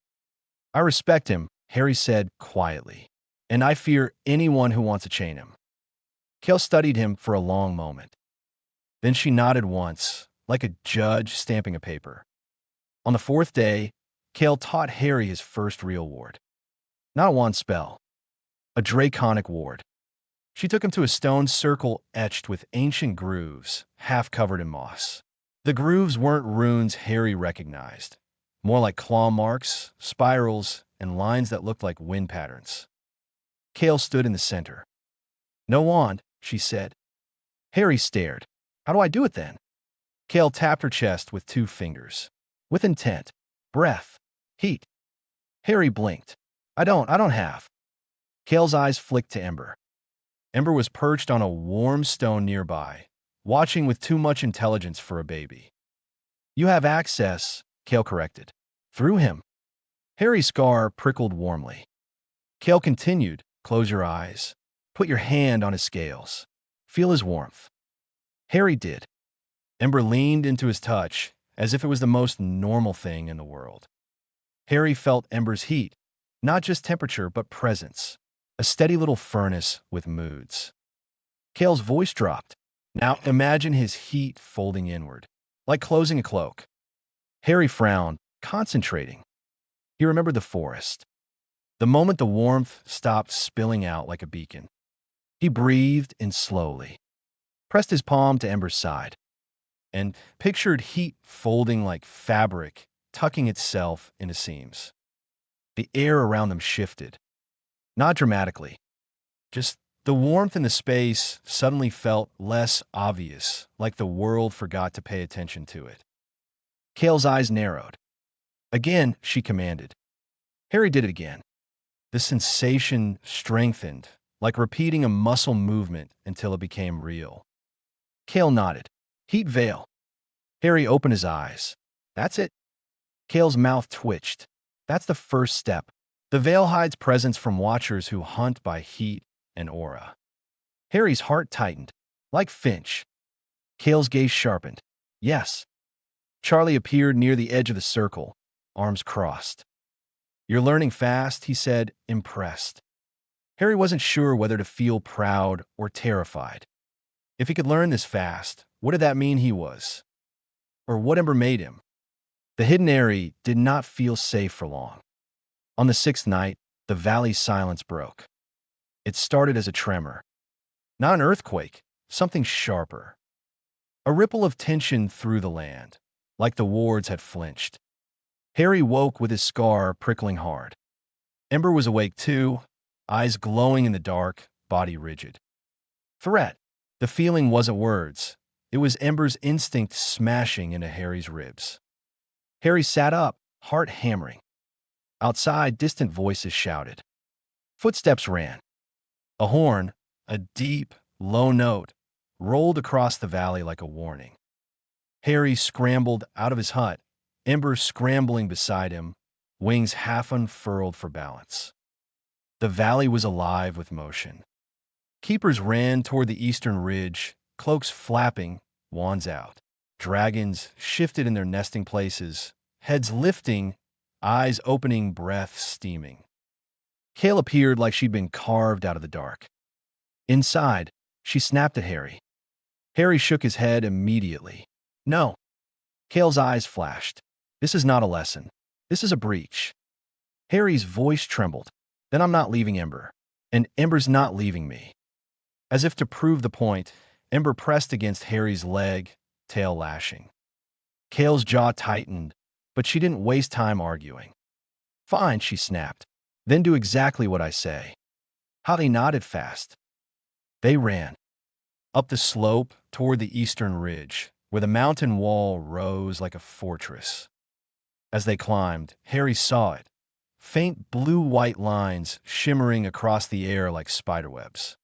"I respect him," Harry said quietly, "and I fear anyone who wants to chain him." Kale studied him for a long moment. Then she nodded once, like a judge stamping a paper. On the fourth day, Kale taught Harry his first real ward. Not a wand spell, a draconic ward. She took him to a stone circle etched with ancient grooves, half covered in moss. The grooves weren't runes Harry recognized, more like claw marks, spirals, and lines that looked like wind patterns. Kale stood in the center. "No wand," she said. Harry stared. "How do I do it then?" Kale tapped her chest with 2 fingers. "With intent. Breath. Heat." Harry blinked. I don't have." Kale's eyes flicked to Ember. Ember was perched on a warm stone nearby, watching with too much intelligence for a baby. "You have access," Kale corrected. "Through him." Harry's scar prickled warmly. Kale continued, "Close your eyes. Put your hand on his scales. Feel his warmth." Harry did. Ember leaned into his touch as if it was the most normal thing in the world. Harry felt Ember's heat, not just temperature but presence, a steady little furnace with moods. Kale's voice dropped. "Now imagine his heat folding inward, like closing a cloak." Harry frowned, concentrating. He remembered the forest. The moment the warmth stopped spilling out like a beacon. He breathed in slowly, pressed his palm to Ember's side, and pictured heat folding like fabric, tucking itself into seams. The air around them shifted. Not dramatically. Just the warmth in the space suddenly felt less obvious, like the world forgot to pay attention to it. Kale's eyes narrowed. "Again," she commanded. Harry did it again. The sensation strengthened, like repeating a muscle movement until it became real. Kale nodded. "Heat veil." Harry opened his eyes. "That's it." Kale's mouth twitched. "That's the first step. The veil hides presence from watchers who hunt by heat and aura." Harry's heart tightened. "Like Finch." Kale's gaze sharpened. "Yes." Charlie appeared near the edge of the circle, arms crossed. "You're learning fast," he said, impressed. Harry wasn't sure whether to feel proud or terrified. If he could learn this fast, what did that mean he was? Or what Ember made him? The hidden Eyrie did not feel safe for long. On the 6th night, the valley's silence broke. It started as a tremor. Not an earthquake, something sharper. A ripple of tension through the land, like the wards had flinched. Harry woke with his scar prickling hard. Ember was awake too, eyes glowing in the dark, body rigid. Threat. The feeling wasn't words. It was Ember's instinct smashing into Harry's ribs. Harry sat up, heart hammering. Outside, distant voices shouted. Footsteps ran. A horn, a deep, low note, rolled across the valley like a warning. Harry scrambled out of his hut, Ember scrambling beside him, wings half unfurled for balance. The valley was alive with motion. Keepers ran toward the eastern ridge, cloaks flapping, wands out. Dragons shifted in their nesting places, heads lifting, eyes opening, breath steaming. Kale appeared like she'd been carved out of the dark. Inside, she snapped at Harry. Harry shook his head immediately. No. Kale's eyes flashed. This is not a lesson. This is a breach. Harry's voice trembled. Then I'm not leaving Ember. And Ember's not leaving me. As if to prove the point, Ember pressed against Harry's leg, tail lashing. Kale's jaw tightened, but she didn't waste time arguing. Fine, she snapped. Then do exactly what I say. Holly nodded fast. They ran. Up the slope toward the eastern ridge, where the mountain wall rose like a fortress. As they climbed, Harry saw it. Faint blue-white lines shimmering across the air like spiderwebs.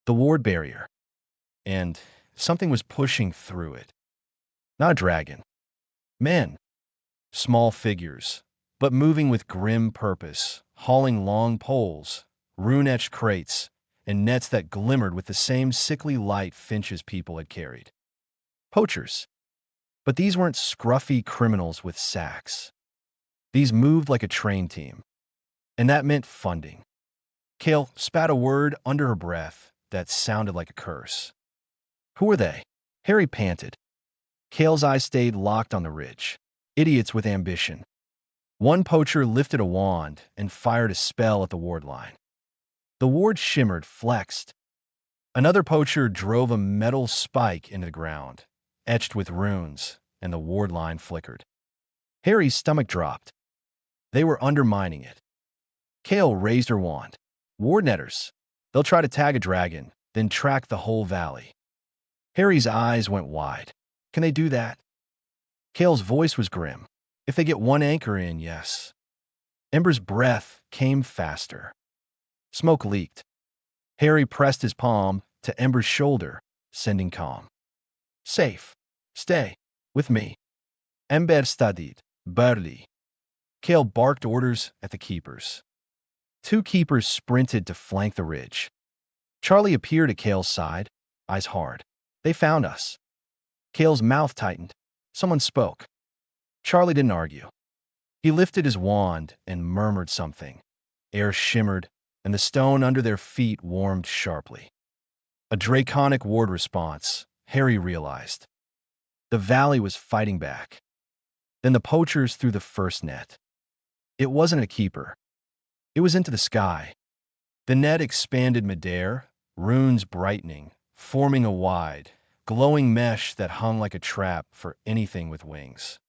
The ward barrier. And something was pushing through it. Not a dragon. Men. Small figures, but moving with grim purpose, hauling long poles, rune-etched crates, and nets that glimmered with the same sickly light Finch's people had carried. Poachers. But these weren't scruffy criminals with sacks. These moved like a train team. And that meant funding. Kale spat a word under her breath that sounded like a curse. Who are they? Harry panted. Kale's eyes stayed locked on the ridge. Idiots with ambition. One poacher lifted a wand and fired a spell at the ward line. The ward shimmered, flexed. Another poacher drove a metal spike into the ground, etched with runes, and the ward line flickered. Harry's stomach dropped. They were undermining it. Kale raised her wand. Ward netters. They'll try to tag a dragon, then track the whole valley. Harry's eyes went wide. Can they do that? Kale's voice was grim. If they get one anchor in, yes. Ember's breath came faster. Smoke leaked. Harry pressed his palm to Ember's shoulder, sending calm. Safe. Stay. With me. Ember studied. Burly. Kale barked orders at the keepers. 2 keepers sprinted to flank the ridge. Charlie appeared at Kale's side, eyes hard. They found us. Kale's mouth tightened. Someone spoke. Charlie didn't argue. He lifted his wand and murmured something. Air shimmered, and the stone under their feet warmed sharply. A draconic ward response, Harry realized. The valley was fighting back. Then the poachers threw the first net. It wasn't a keeper. It was into the sky. The net expanded midair, runes brightening, forming a wide, glowing mesh that hung like a trap for anything with wings.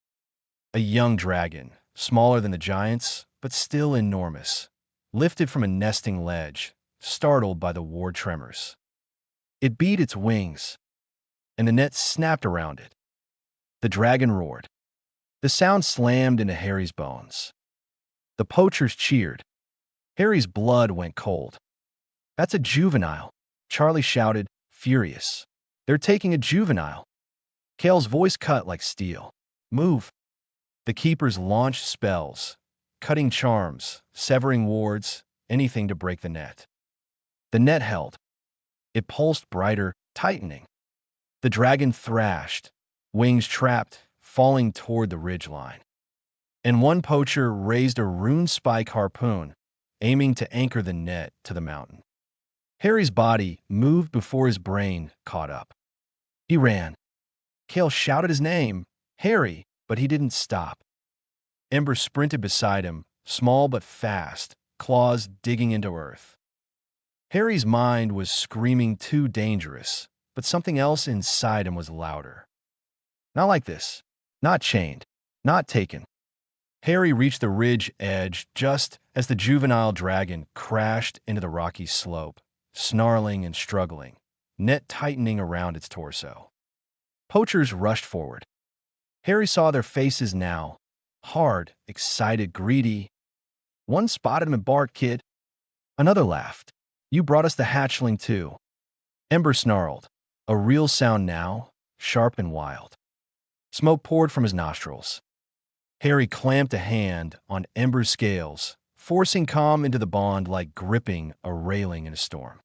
A young dragon, smaller than the giants, but still enormous, lifted from a nesting ledge, startled by the ward tremors. It beat its wings, and the net snapped around it. The dragon roared. The sound slammed into Harry's bones. The poachers cheered. Harry's blood went cold. That's a juvenile, Charlie shouted, furious. They're taking a juvenile. Kale's voice cut like steel. Move. The keepers launched spells, cutting charms, severing wards, anything to break the net. The net held. It pulsed brighter, tightening. The dragon thrashed, wings trapped, falling toward the ridgeline. And one poacher raised a rune spike harpoon, aiming to anchor the net to the mountain. Harry's body moved before his brain caught up. He ran. Kale shouted his name, Harry, but he didn't stop. Ember sprinted beside him, small but fast, claws digging into earth. Harry's mind was screaming too dangerous, but something else inside him was louder. Not like this. Not chained. Not taken. Harry reached the ridge edge just as the juvenile dragon crashed into the rocky slope, snarling and struggling, net tightening around its torso. Poachers rushed forward. Harry saw their faces now, hard, excited, greedy. One spotted him and barked, "Kid." Another laughed. "You brought us the hatchling too." Ember snarled, a real sound now, sharp and wild. Smoke poured from his nostrils. Harry clamped a hand on Ember's scales, forcing calm into the bond like gripping a railing in a storm.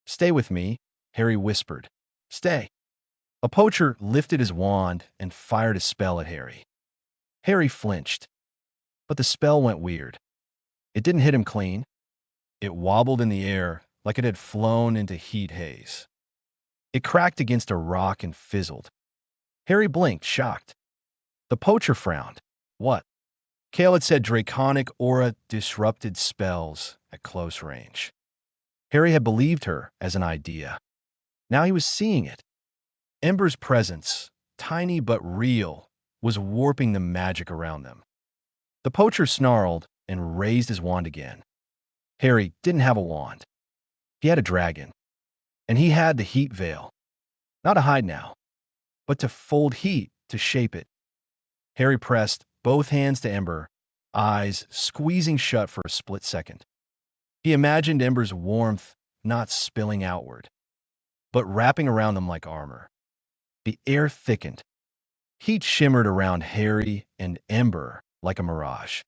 "Stay with me," Harry whispered. "Stay." A poacher lifted his wand and fired a spell at Harry. Harry flinched, but the spell went weird. It didn't hit him clean. It wobbled in the air like it had flown into heat haze. It cracked against a rock and fizzled. Harry blinked, shocked. The poacher frowned. What? Kale had said draconic aura disrupted spells at close range. Harry had believed her as an idea. Now he was seeing it. Ember's presence, tiny but real, was warping the magic around them. The poacher snarled and raised his wand again. Harry didn't have a wand. He had a dragon. And he had the heat veil. Not to hide now, but to fold heat to shape it. Harry pressed both hands to Ember, eyes squeezing shut for a split second. He imagined Ember's warmth not spilling outward, but wrapping around them like armor. The air thickened. Heat shimmered around Harry and Ember like a mirage.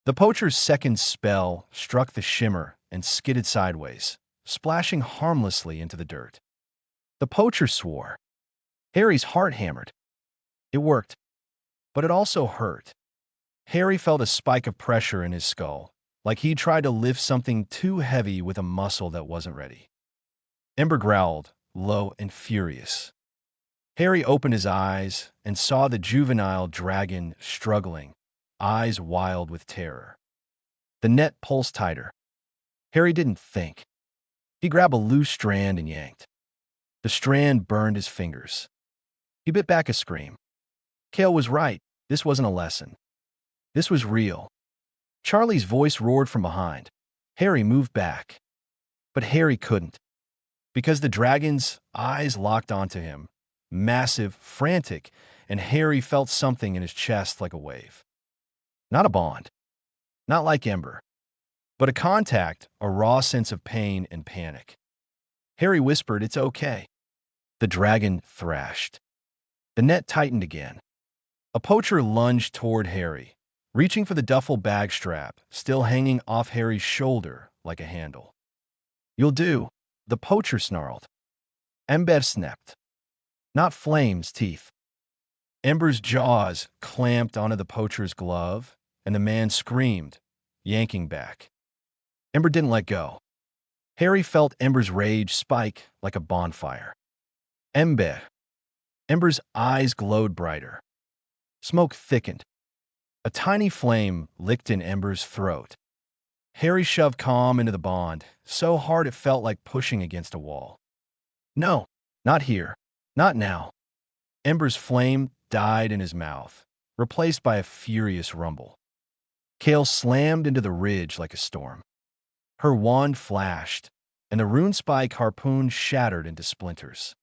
The poacher's second spell struck the shimmer and skidded sideways, splashing harmlessly into the dirt. The poacher swore. Harry's heart hammered. It worked, but it also hurt. Harry felt a spike of pressure in his skull, like he'd tried to lift something too heavy with a muscle that wasn't ready. Ember growled, low and furious. Harry opened his eyes and saw the juvenile dragon struggling, eyes wild with terror. The net pulsed tighter. Harry didn't think. He grabbed a loose strand and yanked. The strand burned his fingers. He bit back a scream. Kale was right. This wasn't a lesson. This was real. Charlie's voice roared from behind. Harry moved back. But Harry couldn't. Because the dragon's eyes locked onto him, massive, frantic, and Harry felt something in his chest like a wave. Not a bond. Not like Ember. But a contact, a raw sense of pain and panic. Harry whispered, "It's okay." The dragon thrashed. The net tightened again. A poacher lunged toward Harry, reaching for the duffel bag strap, still hanging off Harry's shoulder like a handle. "You'll do," the poacher snarled. Ember snapped. Not Flame's teeth. Ember's jaws clamped onto the poacher's glove, and the man screamed, yanking back. Ember didn't let go. Harry felt Ember's rage spike like a bonfire. Ember. Ember's eyes glowed brighter. Smoke thickened. A tiny flame licked in Ember's throat. Harry shoved calm into the bond, so hard it felt like pushing against a wall. "No, not here. Not now." Ember's flame died in his mouth, replaced by a furious rumble. Kale slammed into the ridge like a storm. Her wand flashed, and the rune spike harpoon shattered into splinters.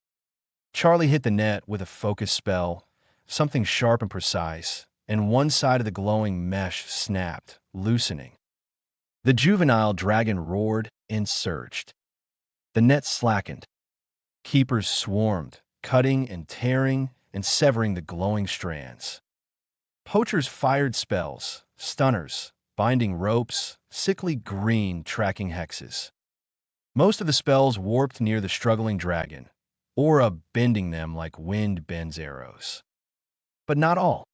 Charlie hit the net with a focus spell, something sharp and precise, and one side of the glowing mesh snapped, loosening. The juvenile dragon roared and surged. The net slackened. Keepers swarmed, cutting and tearing and severing the glowing strands. Poachers fired spells, stunners, binding ropes, sickly green tracking hexes. Most of the spells warped near the struggling dragon, aura bending them like wind bends arrows. But not all.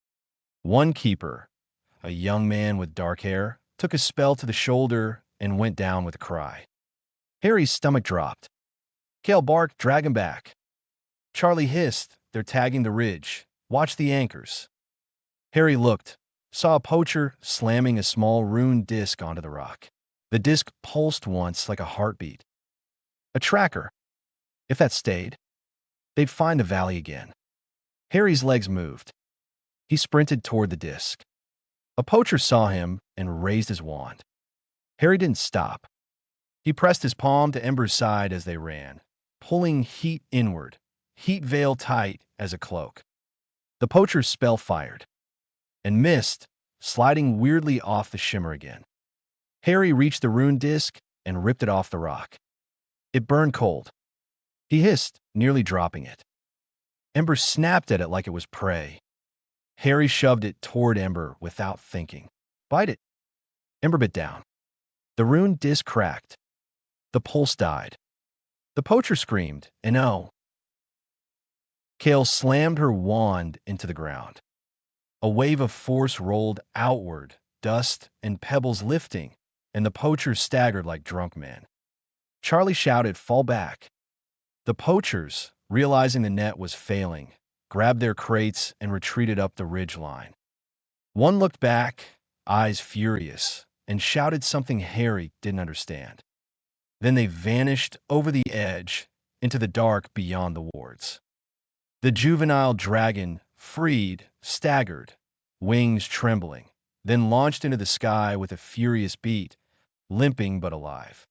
One keeper, a young man with dark hair, took a spell to the shoulder and went down with a cry. Harry's stomach dropped. Kale barked, "Drag him back." Charlie hissed, "They're tagging the ridge. Watch the anchors." Harry looked, saw a poacher slamming a small rune disc onto the rock. The disc pulsed once like a heartbeat. A tracker. If that stayed, they'd find the valley again. Harry's legs moved. He sprinted toward the disc. A poacher saw him and raised his wand. Harry didn't stop. He pressed his palm to Ember's side as they ran, pulling heat inward, heat veil tight as a cloak. The poacher's spell fired and missed, sliding weirdly off the shimmer again. Harry reached the rune disc and ripped it off the rock. It burned cold. He hissed, nearly dropping it. Ember snapped at it like it was prey. Harry shoved it toward Ember without thinking. "Bite it." Ember bit down. The rune disc cracked. The pulse died. The poacher screamed, and oh. Kale slammed her wand into the ground. A wave of force rolled outward, dust and pebbles lifting, and the poacher staggered like drunk men. Charlie shouted, "Fall back." The poachers, realizing the net was failing, grabbed their crates and retreated up the ridge line. One looked back, eyes furious, and shouted something Harry didn't understand. Then they vanished over the edge into the dark beyond the wards. The juvenile dragon, freed, staggered, wings trembling, then launched into the sky with a furious beat, limping but alive.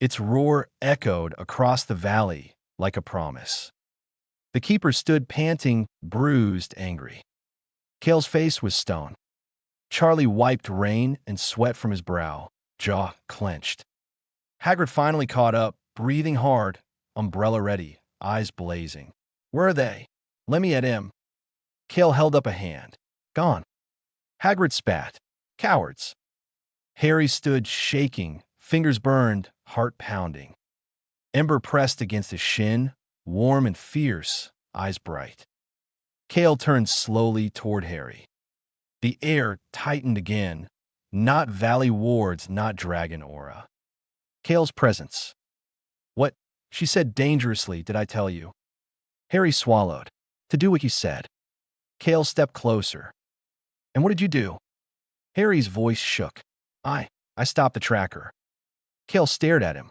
Its roar echoed across the valley like a promise. The keeper stood panting, bruised, angry. Kale's face was stone. Charlie wiped rain and sweat from his brow, jaw clenched. Hagrid finally caught up, breathing hard, umbrella ready, eyes blazing. "Where are they? Let me at him." Kale held up a hand. "Gone." Hagrid spat. "Cowards." Harry stood shaking, fingers burned, heart pounding. Ember pressed against his shin, warm and fierce, eyes bright. Kale turned slowly toward Harry. The air tightened again, not valley wards, not dragon aura. Kale's presence. "What?" she said dangerously, "did I tell you?" Harry swallowed. "To do what you said." Kale stepped closer. "And what did you do?" Harry's voice shook. I stopped the tracker." Kale stared at him.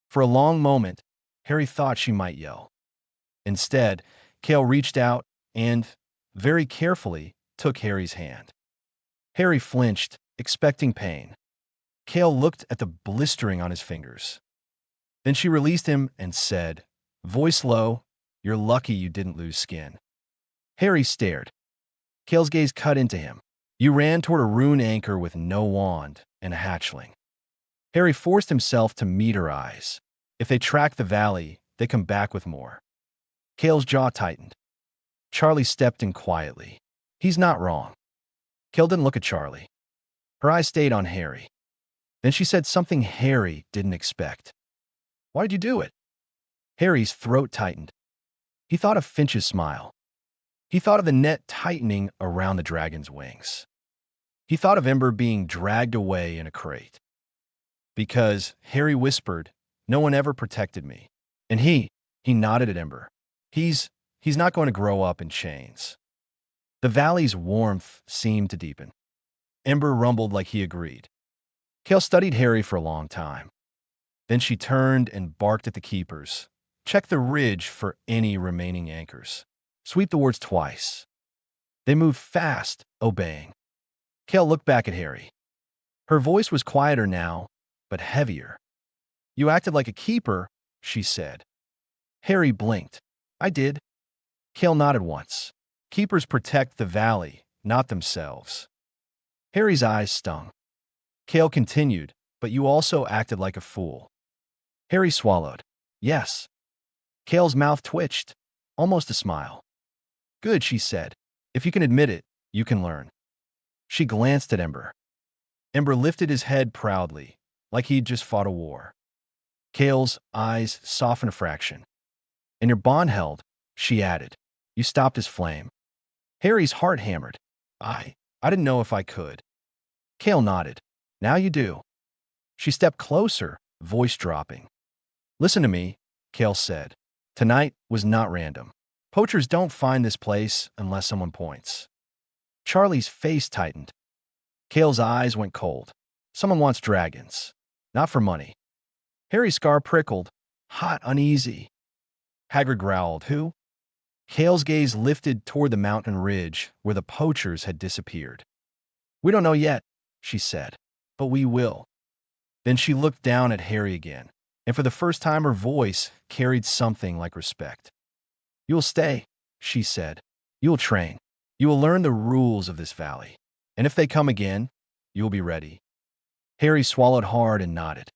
For a long moment, Harry thought she might yell. Instead, Kale reached out and, very carefully took Harry's hand. Harry flinched, expecting pain. Cale looked at the blistering on his fingers. Then she released him and said, voice low, "You're lucky you didn't lose skin." Harry stared. Cale's gaze cut into him. "You ran toward a rune anchor with no wand and a hatchling." Harry forced himself to meet her eyes. If they track the valley, they come back with more. Cale's jaw tightened. Charlie stepped in quietly. He's not wrong. Cale didn't look at Charlie. Her eyes stayed on Harry. Then she said something Harry didn't expect. "Why'd you do it?" Harry's throat tightened. He thought of Finch's smile. He thought of the net tightening around the dragon's wings. He thought of Ember being dragged away in a crate. Because, Harry whispered, no one ever protected me. And he nodded at Ember. He's not going to grow up in chains. The valley's warmth seemed to deepen. Ember rumbled like he agreed. Cale studied Harry for a long time. Then she turned and barked at the keepers. Check the ridge for any remaining anchors. Sweep the wards twice. They moved fast, obeying. Cale looked back at Harry. Her voice was quieter now, but heavier. "You acted like a keeper," she said. Harry blinked. "I did." Cale nodded once. Keepers protect the valley, not themselves. Harry's eyes stung. Cale continued, "But you also acted like a fool." Harry swallowed. "Yes." Cale's mouth twitched, almost a smile. "Good," she said. "If you can admit it, you can learn." She glanced at Ember. Ember lifted his head proudly, like he'd just fought a war. Cale's eyes softened a fraction. "And your bond held," she added. "You stopped his flame." Harry's heart hammered. I didn't know if I could." Cale nodded. "Now you do." She stepped closer, voice dropping. "Listen to me," Cale said. "Tonight was not random. Poachers don't find this place unless someone points." Charlie's face tightened. Cale's eyes went cold. "Someone wants dragons. Not for money." Harry's scar prickled, hot, uneasy. Hagrid growled, "Who?" Cale's gaze lifted toward the mountain ridge where the poachers had disappeared. "We don't know yet," she said, "but we will." Then she looked down at Harry again, and for the first time her voice carried something like respect. "You will stay," she said. "You will train. You will learn the rules of this valley. And if they come again, you will be ready." Harry swallowed hard and nodded.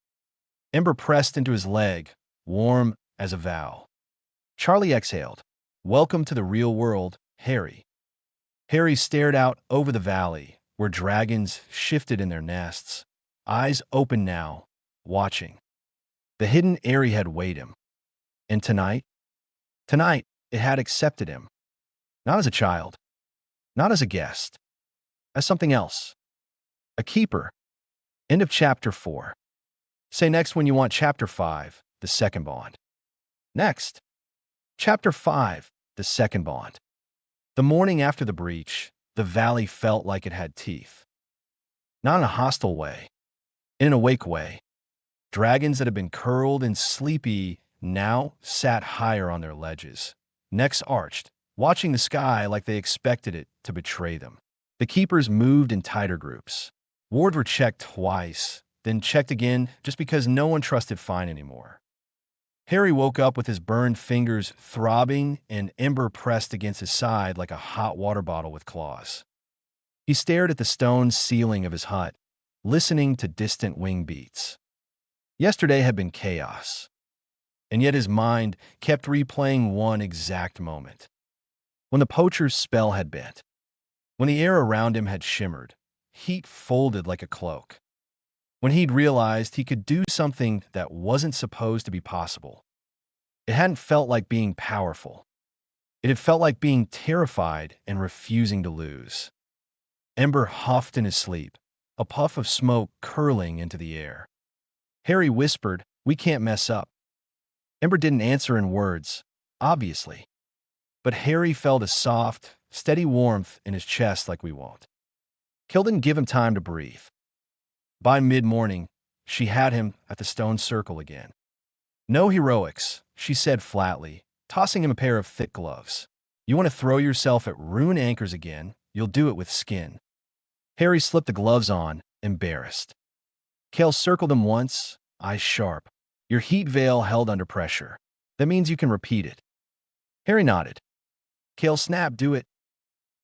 Ember pressed into his leg, warm as a vow. Charlie exhaled. "Welcome to the real world, Harry." Harry stared out over the valley, where dragons shifted in their nests, eyes open now, watching. The hidden Eyrie had weighed him. And tonight? Tonight, it had accepted him. Not as a child. Not as a guest. As something else. A keeper. End of Chapter 4. Say next when you want Chapter 5, The Second Bond. Next. Chapter 5, The Second Bond. The morning after the breach, the valley felt like it had teeth. Not in a hostile way. In an awake way. Dragons that had been curled and sleepy now sat higher on their ledges, necks arched, watching the sky like they expected it to betray them. The keepers moved in tighter groups. Wards were checked twice, then checked again just because no one trusted Fine anymore. Harry woke up with his burned fingers throbbing and Ember pressed against his side like a hot water bottle with claws. He stared at the stone ceiling of his hut, listening to distant wing beats. Yesterday had been chaos, and yet his mind kept replaying one exact moment. When the poacher's spell had bent, when the air around him had shimmered, heat folded like a cloak. When he'd realized he could do something that wasn't supposed to be possible. It hadn't felt like being powerful. It had felt like being terrified and refusing to lose. Ember huffed in his sleep, a puff of smoke curling into the air. Harry whispered, "We can't mess up." Ember didn't answer in words, obviously. But Harry felt a soft, steady warmth in his chest like we won't. Cale didn't give him time to breathe. By mid-morning, she had him at the stone circle again. "No heroics," she said flatly, tossing him a pair of thick gloves. You want to throw yourself at rune anchors again, you'll do it with skin. Harry slipped the gloves on, embarrassed. Cale circled him once, eyes sharp. Your heat veil held under pressure. That means you can repeat it. Harry nodded. Cale snapped, do it.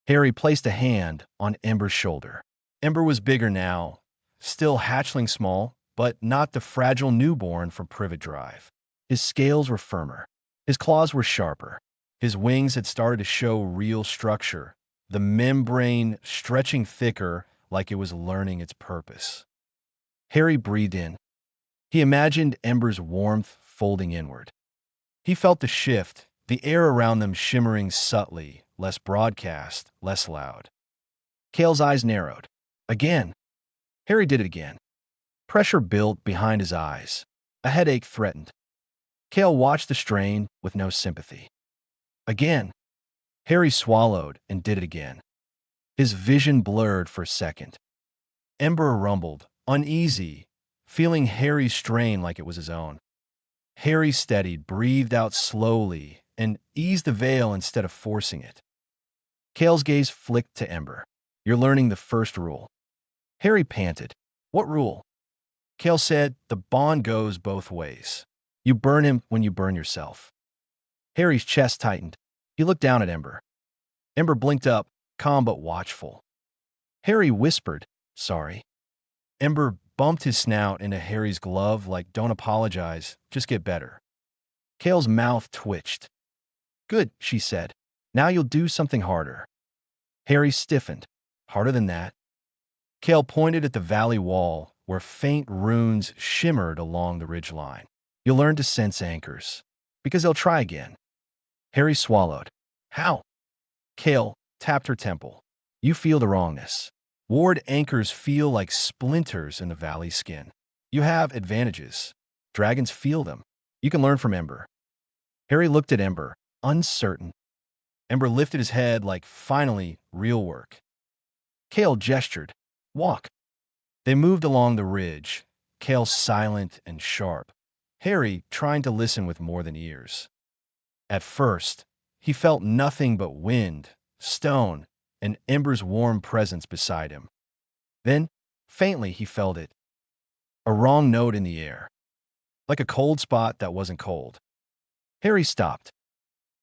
Harry placed a hand on Ember's shoulder. Ember was bigger now, still hatchling small, but not the fragile newborn from Privet Drive. His scales were firmer. His claws were sharper. His wings had started to show real structure, the membrane stretching thicker like it was learning its purpose. Harry breathed in. He imagined Ember's warmth folding inward. He felt the shift, the air around them shimmering subtly, less broadcast, less loud. Cale's eyes narrowed. Again. Harry did it again. Pressure built behind his eyes. A headache threatened. Cale watched the strain with no sympathy. Again. Harry swallowed and did it again. His vision blurred for a second. Ember rumbled, uneasy, feeling Harry's strain like it was his own. Harry steadied, breathed out slowly, and eased the veil instead of forcing it. Cale's gaze flicked to Ember. You're learning the first rule. Harry panted. What rule? Cale said, the bond goes both ways. You burn him when you burn yourself. Harry's chest tightened. He looked down at Ember. Ember blinked up, calm but watchful. Harry whispered, sorry. Ember bumped his snout into Harry's glove like, don't apologize, just get better. Cale's mouth twitched. Good, she said. Now you'll do something harder. Harry stiffened. Harder than that. Cale pointed at the valley wall where faint runes shimmered along the ridgeline. You'll learn to sense anchors, because they'll try again. Harry swallowed. How? Cale tapped her temple. You feel the wrongness. Ward anchors feel like splinters in the valley skin. You have advantages. Dragons feel them. You can learn from Ember. Harry looked at Ember, uncertain. Ember lifted his head like, finally, real work. Cale gestured. Walk. They moved along the ridge, Cale silent and sharp, Harry trying to listen with more than ears. At first, he felt nothing but wind, stone, and Ember's warm presence beside him. Then, faintly, he felt it. A wrong note in the air. Like a cold spot that wasn't cold. Harry stopped.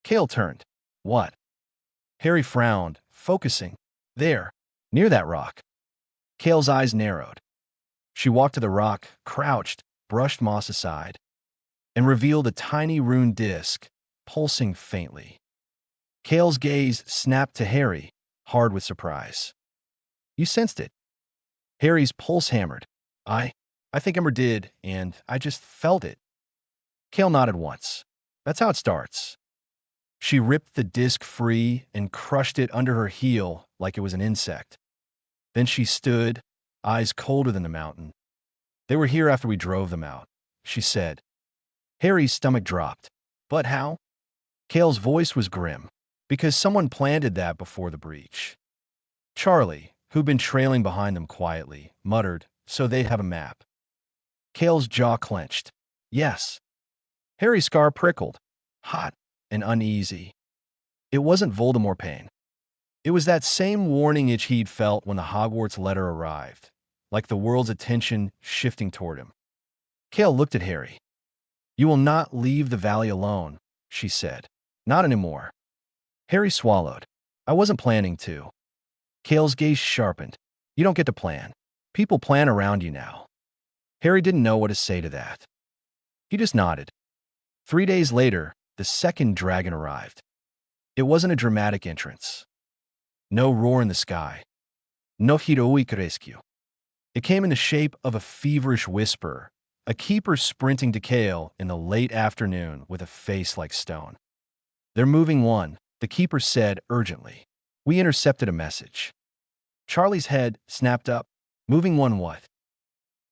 Cale turned. What? Harry frowned, focusing. There, near that rock. Cale's eyes narrowed. She walked to the rock, crouched, brushed moss aside, and revealed a tiny rune disc, pulsing faintly. Cale's gaze snapped to Harry, hard with surprise. You sensed it. Harry's pulse hammered. I think Ember did, and I just felt it. Cale nodded once. That's how it starts. She ripped the disc free and crushed it under her heel like it was an insect. Then she stood, eyes colder than the mountain. They were here after we drove them out, she said. Harry's stomach dropped. But how? Cale's voice was grim, because someone planted that before the breach. Charlie, who'd been trailing behind them quietly, muttered, so they have a map. Cale's jaw clenched. Yes. Harry's scar prickled, hot and uneasy. It wasn't Voldemort pain. It was that same warning itch he'd felt when the Hogwarts letter arrived, like the world's attention shifting toward him. Cale looked at Harry. You will not leave the valley alone, she said. Not anymore. Harry swallowed. I wasn't planning to. Cale's gaze sharpened. You don't get to plan. People plan around you now. Harry didn't know what to say to that. He just nodded. 3 days later, the second dragon arrived. It wasn't a dramatic entrance. No roar in the sky. No heroic rescue. It came in the shape of a feverish whisper, a keeper sprinting to Cale in the late afternoon with a face like stone. They're moving one, the keeper said urgently. We intercepted a message. Charlie's head snapped up. Moving one what?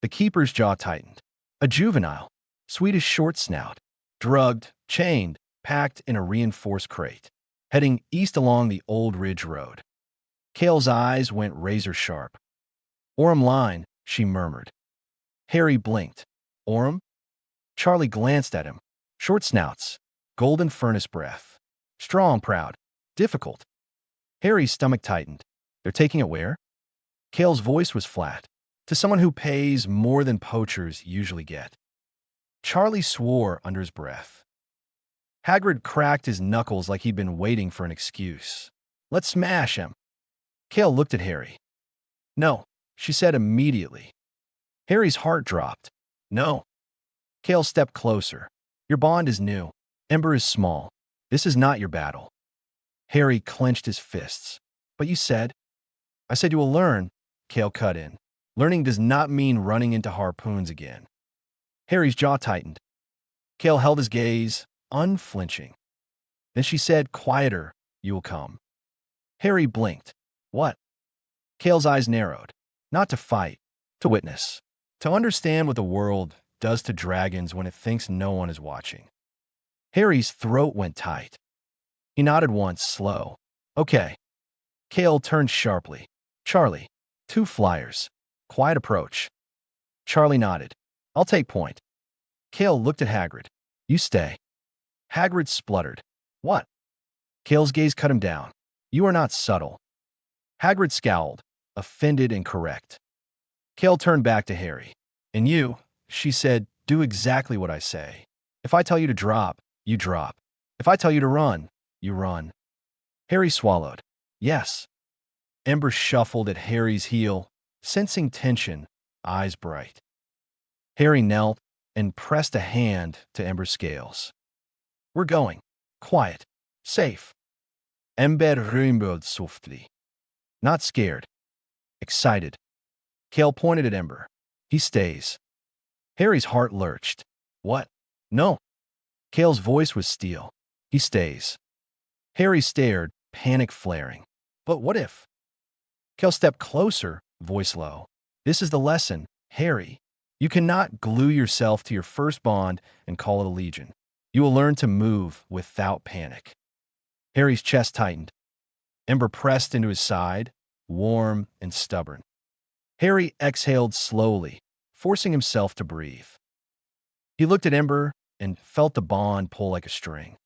The keeper's jaw tightened. A juvenile, Swedish short snout, drugged, chained, packed in a reinforced crate, heading east along the Old Ridge Road. Cale's eyes went razor sharp. Orem line, she murmured. Harry blinked. Orem? Charlie glanced at him. Short snouts, golden furnace breath. Strong, proud. Difficult. Harry's stomach tightened. They're taking it where? Cale's voice was flat. To someone who pays more than poachers usually get. Charlie swore under his breath. Hagrid cracked his knuckles like he'd been waiting for an excuse. Let's smash him. Cale looked at Harry. No, she said immediately. Harry's heart dropped. No. Cale stepped closer. Your bond is new. Ember is small. This is not your battle. Harry clenched his fists. But you said. I said you will learn, Cale cut in. Learning does not mean running into harpoons again. Harry's jaw tightened. Cale held his gaze, unflinching. Then she said, quieter, you will come. Harry blinked. What? Cale's eyes narrowed. Not to fight, to witness. To understand what the world does to dragons when it thinks no one is watching. Harry's throat went tight. He nodded once, slow. Okay. Cale turned sharply. Charlie, 2 flyers. Quiet approach. Charlie nodded. I'll take point. Cale looked at Hagrid. You stay. Hagrid spluttered. What? Cale's gaze cut him down. You are not subtle. Hagrid scowled, offended and correct. Cale turned back to Harry. And you, she said, do exactly what I say. If I tell you to drop, you drop. If I tell you to run, you run. Harry swallowed. Yes. Ember shuffled at Harry's heel, sensing tension, eyes bright. Harry knelt and pressed a hand to Ember's scales. We're going. Quiet. Safe. Ember rumbled softly. Not scared. Excited. Cale pointed at Ember. He stays. Harry's heart lurched. What? No. Cale's voice was steel. He stays. Harry stared, panic flaring. But what if? Cale stepped closer, voice low. This is the lesson, Harry. You cannot glue yourself to your first bond and call it a legion. You will learn to move without panic. Harry's chest tightened. Ember pressed into his side, warm and stubborn. Harry exhaled slowly, forcing himself to breathe. He looked at Ember and felt the bond pull like a string.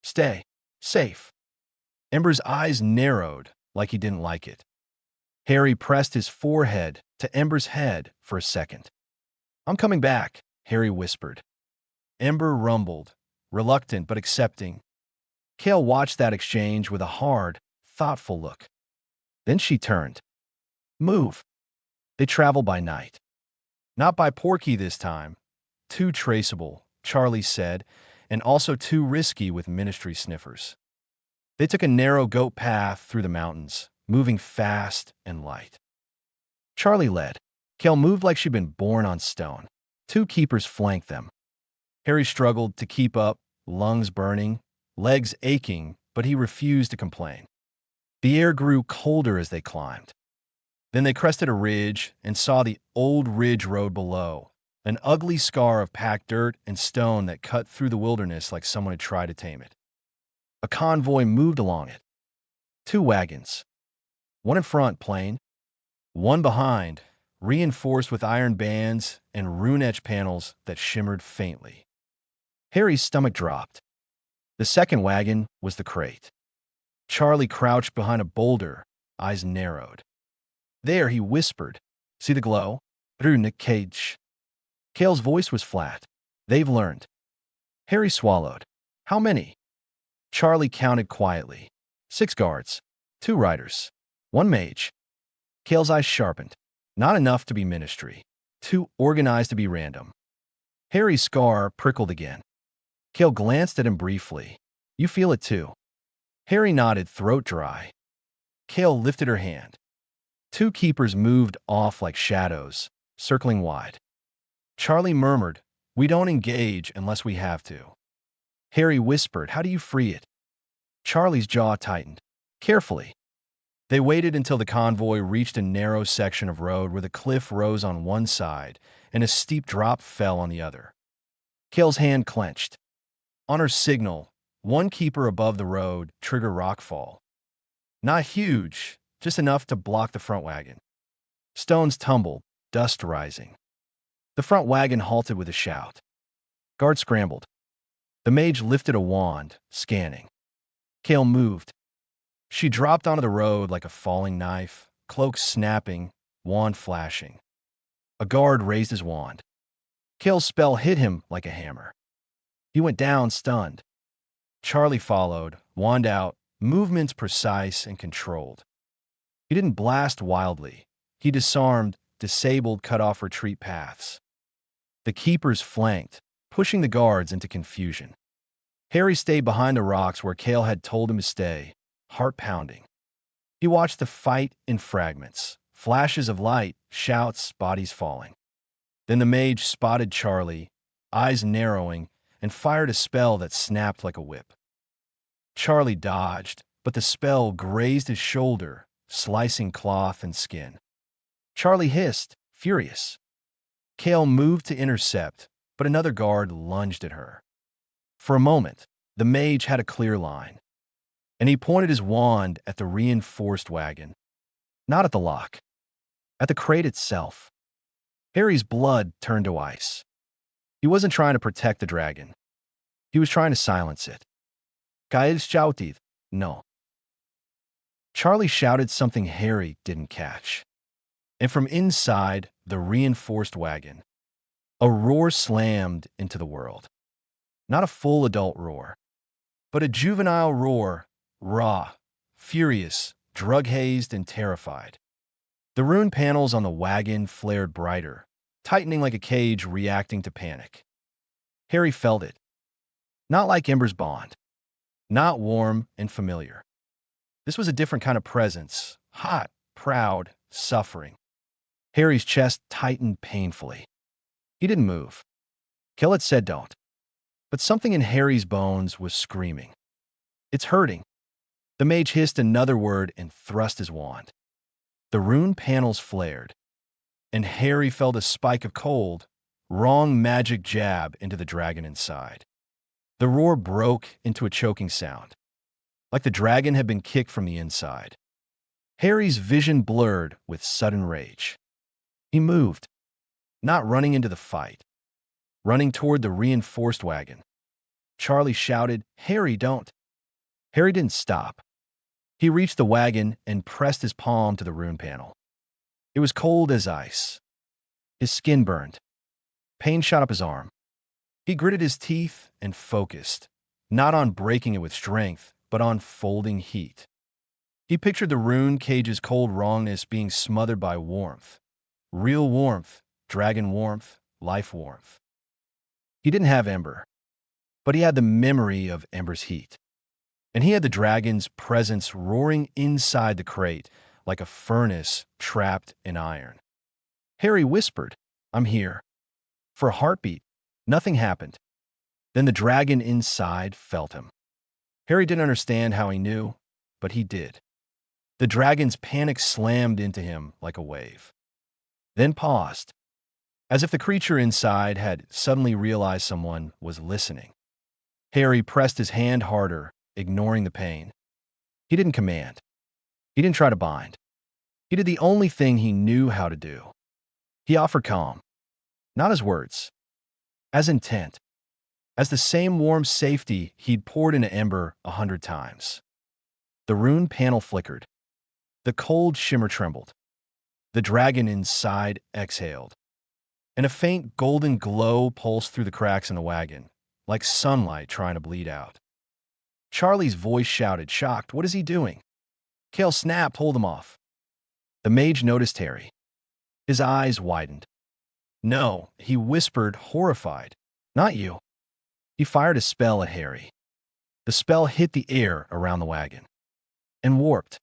Stay. Safe. Ember's eyes narrowed like he didn't like it. Harry pressed his forehead to Ember's head for a second. I'm coming back, Harry whispered. Ember rumbled, reluctant but accepting. Cale watched that exchange with a hard, thoughtful look. Then she turned. Move. They travel by night. Not by Porky this time. Too traceable, Charlie said, and also too risky with ministry sniffers. They took a narrow goat path through the mountains, moving fast and light. Charlie led. Cale moved like she'd been born on stone. 2 keepers flanked them. Harry struggled to keep up, lungs burning, legs aching, but he refused to complain. The air grew colder as they climbed. Then they crested a ridge and saw the old ridge road below, an ugly scar of packed dirt and stone that cut through the wilderness like someone had tried to tame it. A convoy moved along it. 2 wagons. One in front, plain. One behind, reinforced with iron bands and rune-etched panels that shimmered faintly. Harry's stomach dropped. The second wagon was the crate. Charlie crouched behind a boulder, eyes narrowed. There, he whispered. See the glow? Rune cage. Cale's voice was flat. They've learned. Harry swallowed. How many? Charlie counted quietly. 6 guards. 2 riders. 1 mage. Cale's eyes sharpened. Not enough to be ministry. Too organized to be random. Harry's scar prickled again. Cale glanced at him briefly. You feel it too. Harry nodded, throat dry. Cale lifted her hand. 2 keepers moved off like shadows, circling wide. Charlie murmured, we don't engage unless we have to. Harry whispered, how do you free it? Charlie's jaw tightened. Carefully. They waited until the convoy reached a narrow section of road where the cliff rose on one side and a steep drop fell on the other. Cale's hand clenched. On her signal, 1 keeper above the road triggered rockfall. Not huge, just enough to block the front wagon. Stones tumbled, dust rising. The front wagon halted with a shout. Guards scrambled. The mage lifted a wand, scanning. Cale moved, She dropped onto the road like a falling knife, cloak snapping, wand flashing. A guard raised his wand. Kale's spell hit him like a hammer. He went down stunned. Charlie followed, wand out, movements precise and controlled. He didn't blast wildly. He disarmed, disabled, cut off retreat paths. The keepers flanked, pushing the guards into confusion. Harry stayed behind the rocks where Kale had told him to stay, heart pounding. He watched the fight in fragments, flashes of light, shouts, bodies falling. Then the mage spotted Charlie, eyes narrowing, and fired a spell that snapped like a whip. Charlie dodged, but the spell grazed his shoulder, slicing cloth and skin. Charlie hissed, furious. Kale moved to intercept, but another guard lunged at her. For a moment, the mage had a clear line, and he pointed his wand at the reinforced wagon. Not at the lock, at the crate itself. Harry's blood turned to ice. He wasn't trying to protect the dragon. He was trying to silence it. Kael shouted, no. Charlie shouted something Harry didn't catch. And from inside the reinforced wagon, a roar slammed into the world. Not a full adult roar, but a juvenile roar, raw, furious, drug-hazed, and terrified. The rune panels on the wagon flared brighter, tightening like a cage reacting to panic. Harry felt it. Not like Ember's bond. Not warm and familiar. This was a different kind of presence, hot, proud, suffering. Harry's chest tightened painfully. He didn't move. Kale had said don't. But something in Harry's bones was screaming. It's hurting. The mage hissed another word and thrust his wand. The rune panels flared, and Harry felt a spike of cold, wrong magic jab into the dragon inside. The roar broke into a choking sound, like the dragon had been kicked from the inside. Harry's vision blurred with sudden rage. He moved, not running into the fight, running toward the reinforced wagon. Charlie shouted, "Harry, don't!" Harry didn't stop. He reached the wagon and pressed his palm to the rune panel. It was cold as ice. His skin burned. Pain shot up his arm. He gritted his teeth and focused, not on breaking it with strength, but on folding heat. He pictured the rune cage's cold wrongness being smothered by warmth. Real warmth, dragon warmth, life warmth. He didn't have Ember, but he had the memory of Ember's heat. And he had the dragon's presence roaring inside the crate like a furnace trapped in iron. Harry whispered, "I'm here." For a heartbeat, nothing happened. Then the dragon inside felt him. Harry didn't understand how he knew, but he did. The dragon's panic slammed into him like a wave. Then paused, as if the creature inside had suddenly realized someone was listening. Harry pressed his hand harder, ignoring the pain. He didn't command. He didn't try to bind. He did the only thing he knew how to do. He offered calm, not as words, as intent, as the same warm safety he'd poured into Ember 100 times. The rune panel flickered. The cold shimmer trembled. The dragon inside exhaled, and a faint golden glow pulsed through the cracks in the wagon, like sunlight trying to bleed out. Charlie's voice shouted, shocked, "What is he doing?" Kale snapped, "Hold him off." The mage noticed Harry. His eyes widened. "No," he whispered, horrified. "Not you." He fired a spell at Harry. The spell hit the air around the wagon and warped.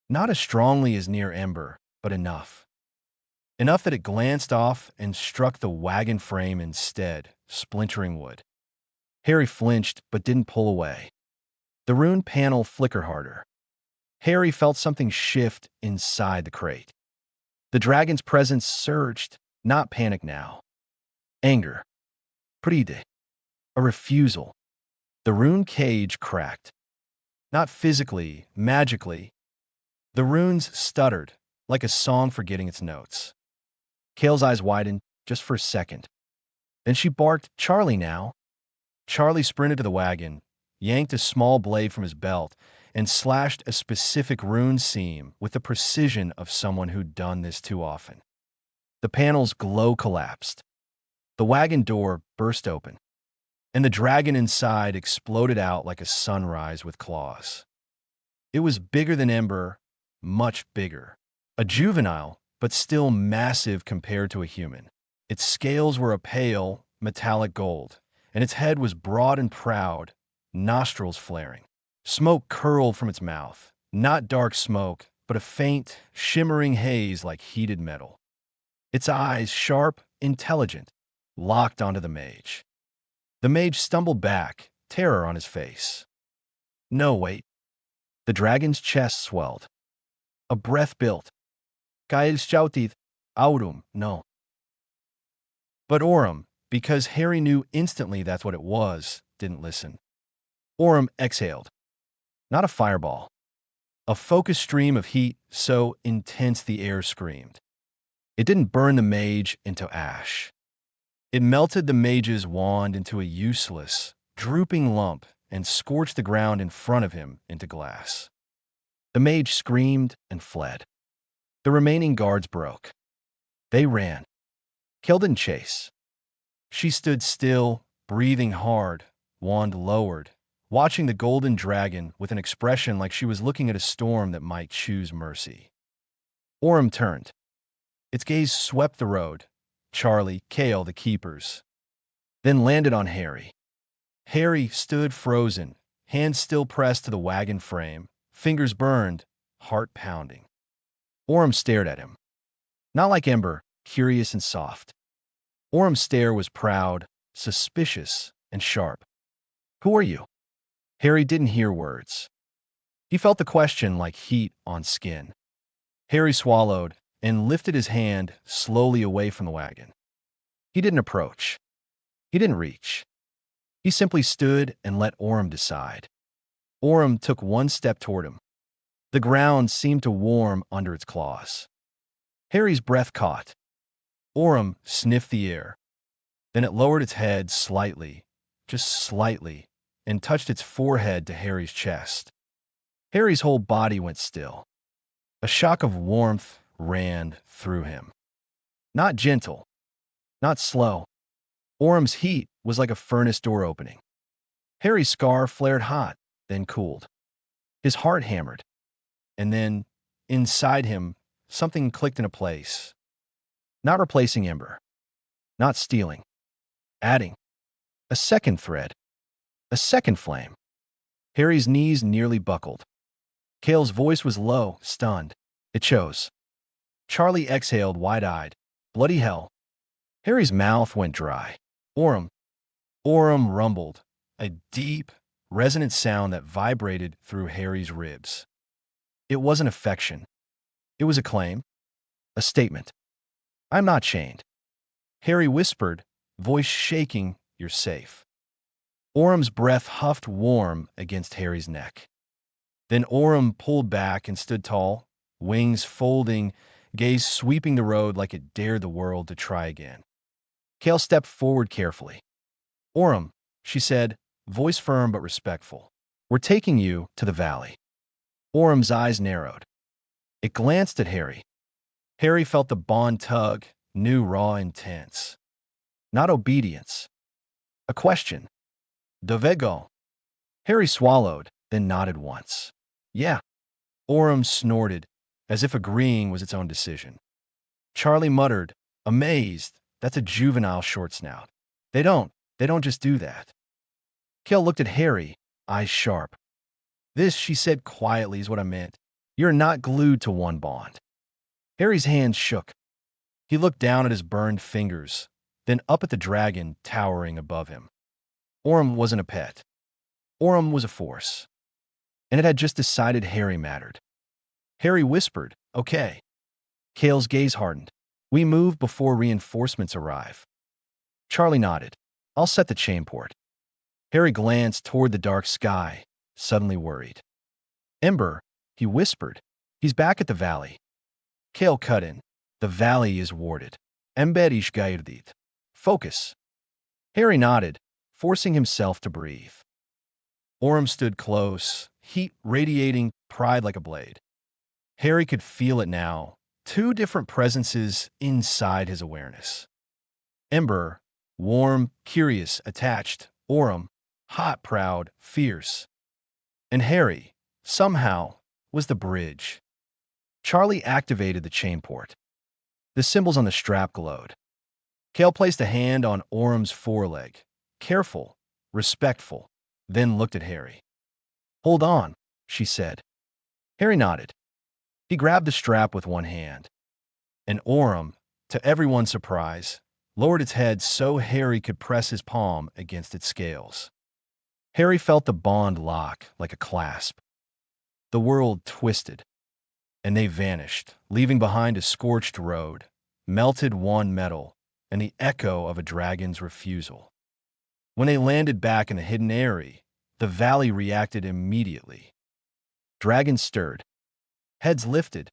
Not as strongly as near Ember, but enough. Enough that it glanced off and struck the wagon frame instead, splintering wood. Harry flinched, but didn't pull away. The rune panel flickered harder. Harry felt something shift inside the crate. The dragon's presence surged, not panic now. Anger. Pride. A refusal. The rune cage cracked. Not physically, magically. The runes stuttered, like a song forgetting its notes. Kale's eyes widened, just for a second. Then she barked, "Charlie now." Charlie sprinted to the wagon, yanked a small blade from his belt, and slashed a specific rune seam with the precision of someone who'd done this too often. The panel's glow collapsed. The wagon door burst open, and the dragon inside exploded out like a sunrise with claws. It was bigger than Ember, much bigger. A juvenile, but still massive compared to a human. Its scales were a pale, metallic gold, and its head was broad and proud, nostrils flaring. Smoke curled from its mouth, not dark smoke, but a faint, shimmering haze like heated metal. Its eyes, sharp, intelligent, locked onto the mage. The mage stumbled back, terror on his face. No, wait. The dragon's chest swelled. A breath built. Kael shouted, Aurum, no. But Aurum, because Harry knew instantly that's what it was, didn't listen. Aurum exhaled. Not a fireball. A focused stream of heat so intense the air screamed. It didn't burn the mage into ash. It melted the mage's wand into a useless, drooping lump and scorched the ground in front of him into glass. The mage screamed and fled. The remaining guards broke. They ran. Kael didn't chase. She stood still, breathing hard, wand lowered, watching the golden dragon with an expression like she was looking at a storm that might choose mercy. Aurum turned. Its gaze swept the road, Charlie, Kael, the keepers, then landed on Harry. Harry stood frozen, hands still pressed to the wagon frame, fingers burned, heart pounding. Aurum stared at him. Not like Ember, curious and soft. Aurum's stare was proud, suspicious, and sharp. Who are you? Harry didn't hear words. He felt the question like heat on skin. Harry swallowed and lifted his hand slowly away from the wagon. He didn't approach. He didn't reach. He simply stood and let Aurum decide. Aurum took one step toward him. The ground seemed to warm under its claws. Harry's breath caught. Aurum sniffed the air. Then it lowered its head slightly, just slightly, and touched its forehead to Harry's chest. Harry's whole body went still. A shock of warmth ran through him. Not gentle, not slow. Aurum's heat was like a furnace door opening. Harry's scar flared hot, then cooled. His heart hammered. And then, inside him, something clicked into place. Not replacing Ember. Not stealing. Adding. A second thread. A second flame. Harry's knees nearly buckled. Kael's voice was low, stunned. It chose. Charlie exhaled wide-eyed. Bloody hell. Harry's mouth went dry. Aurum. Aurum rumbled. A deep, resonant sound that vibrated through Harry's ribs. It wasn't affection. It was a claim. A statement. I'm not chained. Harry whispered, voice shaking, you're safe. Aurum's breath huffed warm against Harry's neck. Then Aurum pulled back and stood tall, wings folding, gaze sweeping the road like it dared the world to try again. Kael stepped forward carefully. Aurum, she said, voice firm but respectful. We're taking you to the valley. Aurum's eyes narrowed. It glanced at Harry. Harry felt the bond tug, new, raw, intense. Not obedience. A question. Dovego. Harry swallowed, then nodded once. Yeah. Aurum snorted, as if agreeing was its own decision. Charlie muttered, amazed, that's a juvenile short snout. They don't just do that. Kael looked at Harry, eyes sharp. This, she said quietly, is what I meant. You're not glued to one bond. Harry's hands shook. He looked down at his burned fingers, then up at the dragon towering above him. Aurum wasn't a pet. Aurum was a force. And it had just decided Harry mattered. Harry whispered, okay. Kael's gaze hardened. We move before reinforcements arrive. Charlie nodded. I'll set the chain port. Harry glanced toward the dark sky, suddenly worried. Ember, he whispered. He's back at the valley. Kael cut in. The valley is warded. Ember ish gairdit. Focus. Harry nodded, forcing himself to breathe. Aurum stood close, heat radiating, pride like a blade. Harry could feel it now, two different presences inside his awareness. Ember, warm, curious, attached. Orem, hot, proud, fierce. And Harry, somehow, was the bridge. Charlie activated the chain port. The symbols on the strap glowed. Kale placed a hand on Orem's foreleg. Careful, respectful, then looked at Harry. "Hold on," she said. Harry nodded. He grabbed the strap with one hand. And Orem, to everyone's surprise, lowered its head so Harry could press his palm against its scales. Harry felt the bond lock like a clasp. The world twisted, and they vanished, leaving behind a scorched road, melted won metal, and the echo of a dragon's refusal. When they landed back in the hidden area, the valley reacted immediately. Dragons stirred. Heads lifted.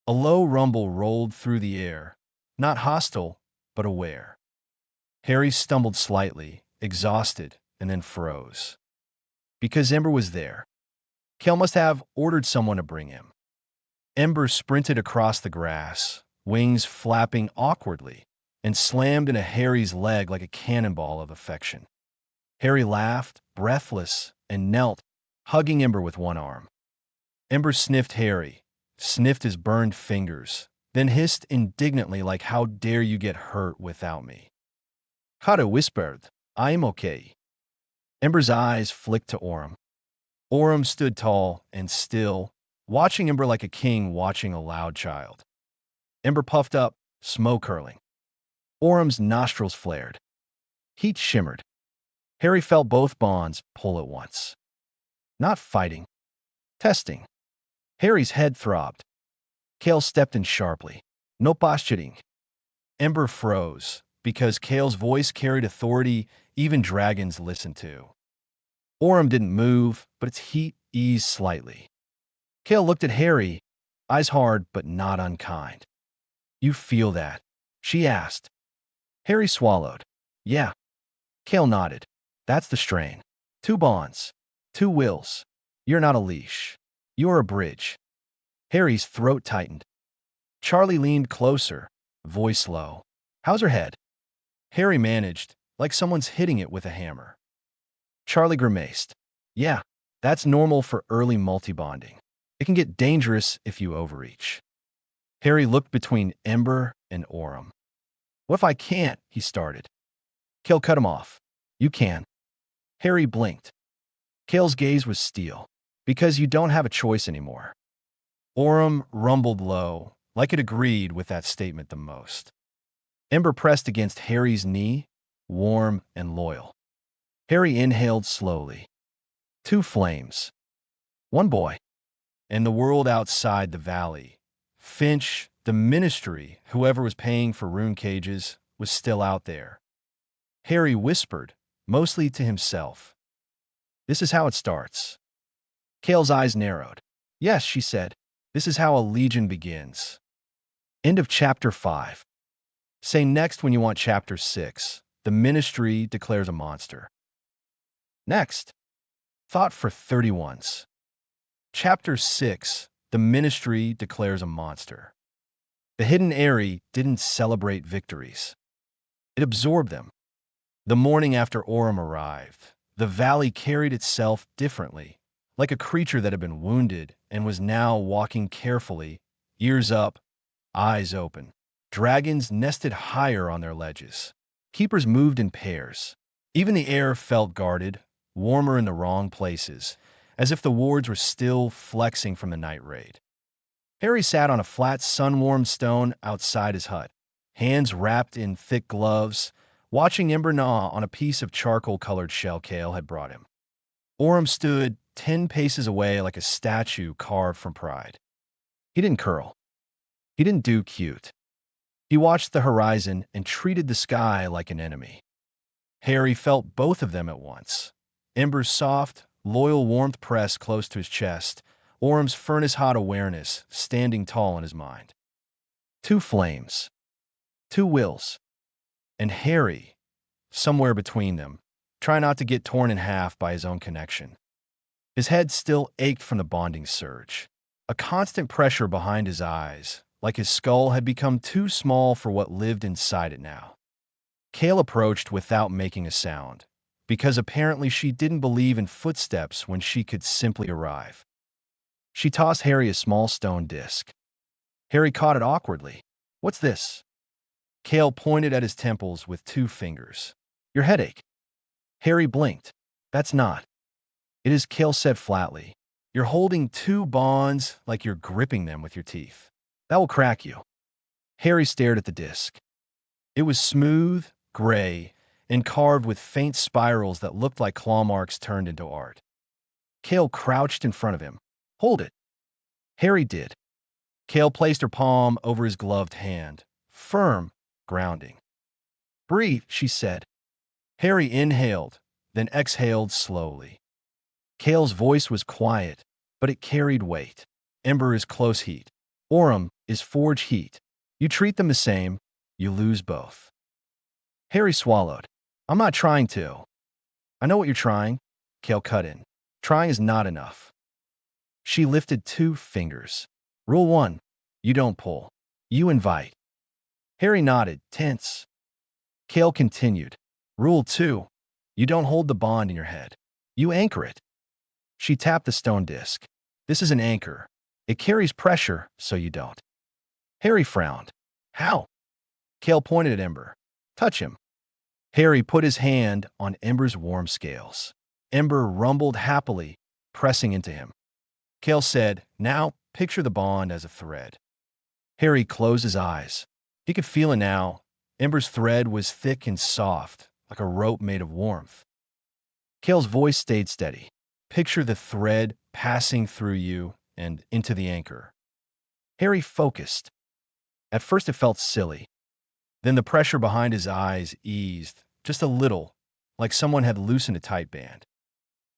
A low rumble rolled through the air, not hostile, but aware. Harry stumbled slightly, exhausted, and then froze. Because Ember was there. Kale must have ordered someone to bring him. Ember sprinted across the grass, wings flapping awkwardly, and slammed into Harry's leg like a cannonball of affection. Harry laughed, breathless, and knelt, hugging Ember with one arm. Ember sniffed Harry, sniffed his burned fingers, then hissed indignantly like, "How dare you get hurt without me?" Kata whispered, "I'm okay." Ember's eyes flicked to Orem. Orem stood tall and still, watching Ember like a king watching a loud child. Ember puffed up, smoke curling. Orem's nostrils flared. Heat shimmered. Harry felt both bonds pull at once. Not fighting. Testing. Harry's head throbbed. Kale stepped in sharply. "No posturing." Ember froze, because Kale's voice carried authority even dragons listened to. Orem didn't move, but its heat eased slightly. Kale looked at Harry, eyes hard but not unkind. "You feel that?" she asked. Harry swallowed. "Yeah." Kale nodded. "That's the strain. Two bonds. Two wills. You're not a leash. You're a bridge." Harry's throat tightened. Charlie leaned closer, voice low. "How's her head?" Harry managed, like someone's hitting it with a hammer. Charlie grimaced. "Yeah, that's normal for early multi-bonding. It can get dangerous if you overreach." Harry looked between Ember and Orem. "What if I can't?" he started. Kale cut him off. "You can." Harry blinked. Kale's gaze was steel. "Because you don't have a choice anymore." Orem rumbled low, like it agreed with that statement the most. Ember pressed against Harry's knee, warm and loyal. Harry inhaled slowly. Two flames. One boy. And the world outside the valley. Finch, the ministry, whoever was paying for rune cages, was still out there. Harry whispered, mostly to himself. "This is how it starts." Kale's eyes narrowed. "Yes," she said. "This is how a legion begins." End of chapter 5. Say next when you want chapter 6. The ministry declares a monster. Next. Thought for 31s. Chapter 6. The ministry declares a monster. The hidden Aerie didn't celebrate victories. It absorbed them. The morning after Orem arrived, the valley carried itself differently, like a creature that had been wounded and was now walking carefully, ears up, eyes open. Dragons nested higher on their ledges. Keepers moved in pairs. Even the air felt guarded, warmer in the wrong places, as if the wards were still flexing from the night raid. Harry sat on a flat, sun-warmed stone outside his hut, hands wrapped in thick gloves, watching Ember gnaw on a piece of charcoal-colored shell Kale had brought him. Orem stood 10 paces away like a statue carved from pride. He didn't curl. He didn't do cute. He watched the horizon and treated the sky like an enemy. Harry felt both of them at once. Ember's soft, loyal warmth pressed close to his chest, Orem's furnace-hot awareness standing tall in his mind. Two flames. Two wills. And Harry, somewhere between them, trying not to get torn in half by his own connection. His head still ached from the bonding surge. A constant pressure behind his eyes, like his skull had become too small for what lived inside it now. Cale approached without making a sound, because apparently she didn't believe in footsteps when she could simply arrive. She tossed Harry a small stone disc. Harry caught it awkwardly. "What's this?" Cale pointed at his temples with 2 fingers. "Your headache." Harry blinked. "That's not." "It is," Cale said flatly. "You're holding 2 bonds like you're gripping them with your teeth. That will crack you." Harry stared at the disc. It was smooth, gray, and carved with faint spirals that looked like claw marks turned into art. Cale crouched in front of him. "Hold it." Harry did. Cale placed her palm over his gloved hand. Firm, grounding. "Breathe," she said. Harry inhaled, then exhaled slowly. Cale's voice was quiet, but it carried weight. Ember is close heat. Aurum is forge heat. You treat them the same, you lose both. Harry swallowed. "I'm not trying to." "I know what you're trying," Cale cut in. "Trying is not enough." She lifted 2 fingers. "Rule 1, you don't pull. You invite." Harry nodded, tense. Cale continued. "Rule 2, you don't hold the bond in your head. You anchor it." She tapped the stone disc. "This is an anchor. It carries pressure, so you don't." Harry frowned. "How?" Cale pointed at Ember. "Touch him." Harry put his hand on Ember's warm scales. Ember rumbled happily, pressing into him. Cale said, "Now, picture the bond as a thread." Harry closed his eyes. He could feel it now. Ember's thread was thick and soft, like a rope made of warmth. Cale's voice stayed steady. "Picture the thread passing through you and into the anchor." Harry focused. At first it felt silly. Then the pressure behind his eyes eased, just a little, like someone had loosened a tight band.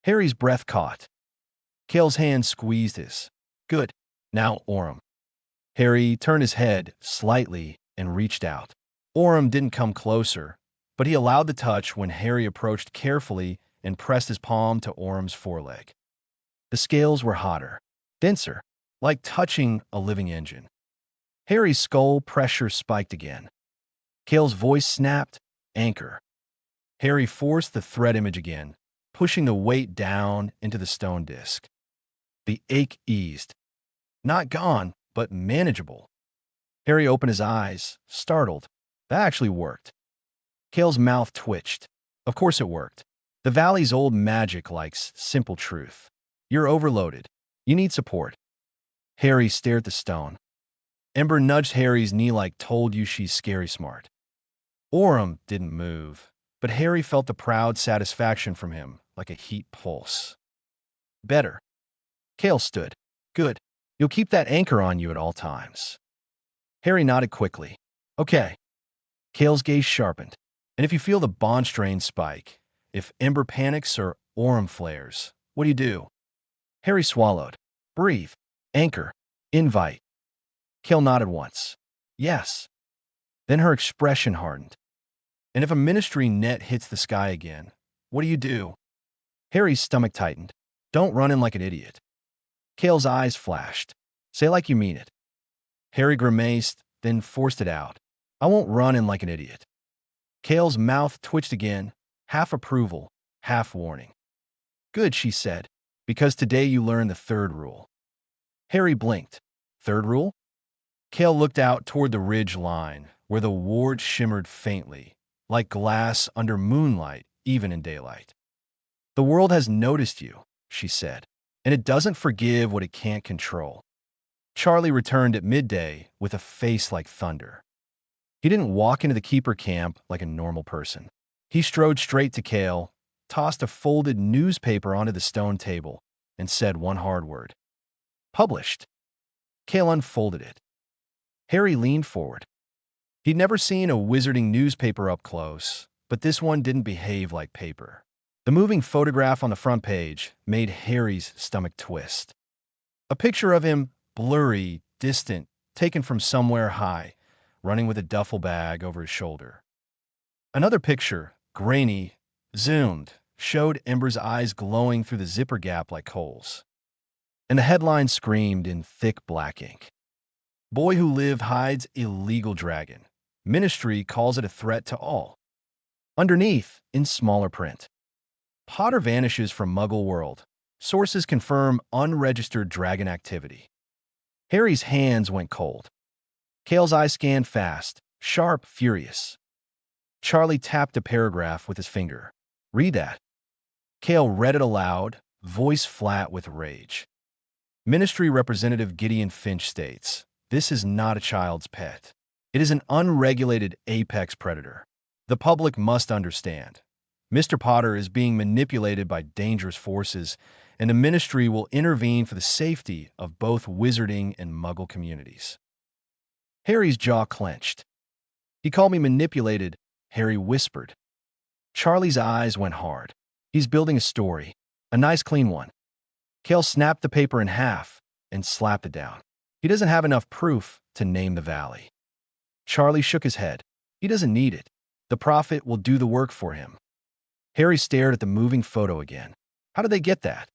Harry's breath caught. Cale's hand squeezed his. "Good. Now, Aurum." Harry turned his head slightly and reached out. Aurum didn't come closer, but he allowed the touch when Harry approached carefully and pressed his palm to Aurum's foreleg. The scales were hotter, denser, like touching a living engine. Harry's skull pressure spiked again. Cale's voice snapped, "Anchor." Harry forced the thread image again, pushing the weight down into the stone disc. The ache eased. Not gone, but manageable. Harry opened his eyes, startled. That actually worked. Cale's mouth twitched. Of course it worked. The Valley's old magic likes simple truth. You're overloaded. You need support. Harry stared at the stone. Ember nudged Harry's knee like told you she's scary smart. Aurum didn't move, but Harry felt the proud satisfaction from him, like a heat pulse. "Better." Cale stood. "Good. You'll keep that anchor on you at all times." Harry nodded quickly. "Okay." Cale's gaze sharpened. "And if you feel the bond strain spike, if Ember panics or Aurum flares, what do you do?" Harry swallowed. "Breathe. Anchor. Invite." Cale nodded once. "Yes." Then her expression hardened. "And if a ministry net hits the sky again, what do you do?" Harry's stomach tightened. "Don't run in like an idiot." Cale's eyes flashed. "Say like you mean it." Harry grimaced, then forced it out. "I won't run in like an idiot." Cale's mouth twitched again, half approval, half warning. "Good," she said, "because today you learn the 3rd rule." Harry blinked. "Third rule?" Cale looked out toward the ridge line, where the ward shimmered faintly, like glass under moonlight, even in daylight. "The world has noticed you," she said, "and it doesn't forgive what it can't control." Charlie returned at midday with a face like thunder. He didn't walk into the keeper camp like a normal person. He strode straight to Cale, tossed a folded newspaper onto the stone table, and said one hard word. "Published." Cale unfolded it. Harry leaned forward. He'd never seen a wizarding newspaper up close, but this one didn't behave like paper. The moving photograph on the front page made Harry's stomach twist. A picture of him, blurry, distant, taken from somewhere high, running with a duffel bag over his shoulder. Another picture, grainy, zoomed, showed Ember's eyes glowing through the zipper gap like coals. And the headline screamed in thick black ink. Boy who live hides illegal dragon. Ministry calls it a threat to all. Underneath, in smaller print, Potter vanishes from Muggle world. Sources confirm unregistered dragon activity. Harry's hands went cold. Cale's eyes scanned fast, sharp, furious. Charlie tapped a paragraph with his finger. Read that. Cale read it aloud, voice flat with rage. Ministry Representative Gideon Finch states, "This is not a child's pet. It is an unregulated apex predator. The public must understand. Mr. Potter is being manipulated by dangerous forces, and the Ministry will intervene for the safety of both wizarding and Muggle communities." Harry's jaw clenched. "He called me manipulated," Harry whispered. Charlie's eyes went hard. "He's building a story. A nice clean one." Cale snapped the paper in half and slapped it down. "He doesn't have enough proof to name the valley." Charlie shook his head. "He doesn't need it. The prophet will do the work for him." Harry stared at the moving photo again. "How did they get that?"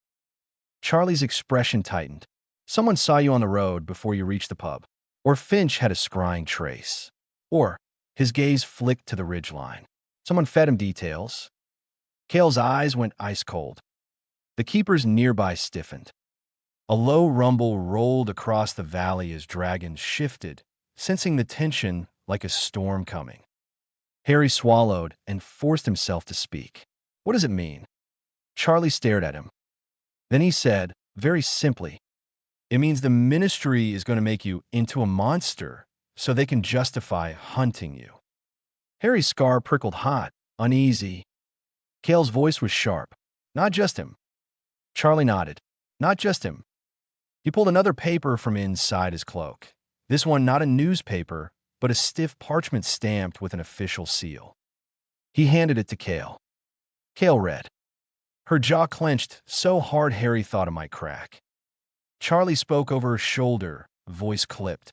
Charlie's expression tightened. "Someone saw you on the road before you reached the pub. Or Finch had a scrying trace. Or," his gaze flicked to the ridgeline, "someone fed him details." Cale's eyes went ice cold. The keepers nearby stiffened. A low rumble rolled across the valley as dragons shifted, sensing the tension like a storm coming. Harry swallowed and forced himself to speak. "What does it mean?" Charlie stared at him. Then he said, very simply, "It means the Ministry is going to make you into a monster so they can justify hunting you." Harry's scar prickled hot, uneasy. Cale's voice was sharp. "Not just him." Charlie nodded. "Not just him." He pulled another paper from inside his cloak. This one not a newspaper, but a stiff parchment stamped with an official seal. He handed it to Cale. Cale read. Her jaw clenched so hard Harry thought it might crack. Charlie spoke over her shoulder, voice clipped.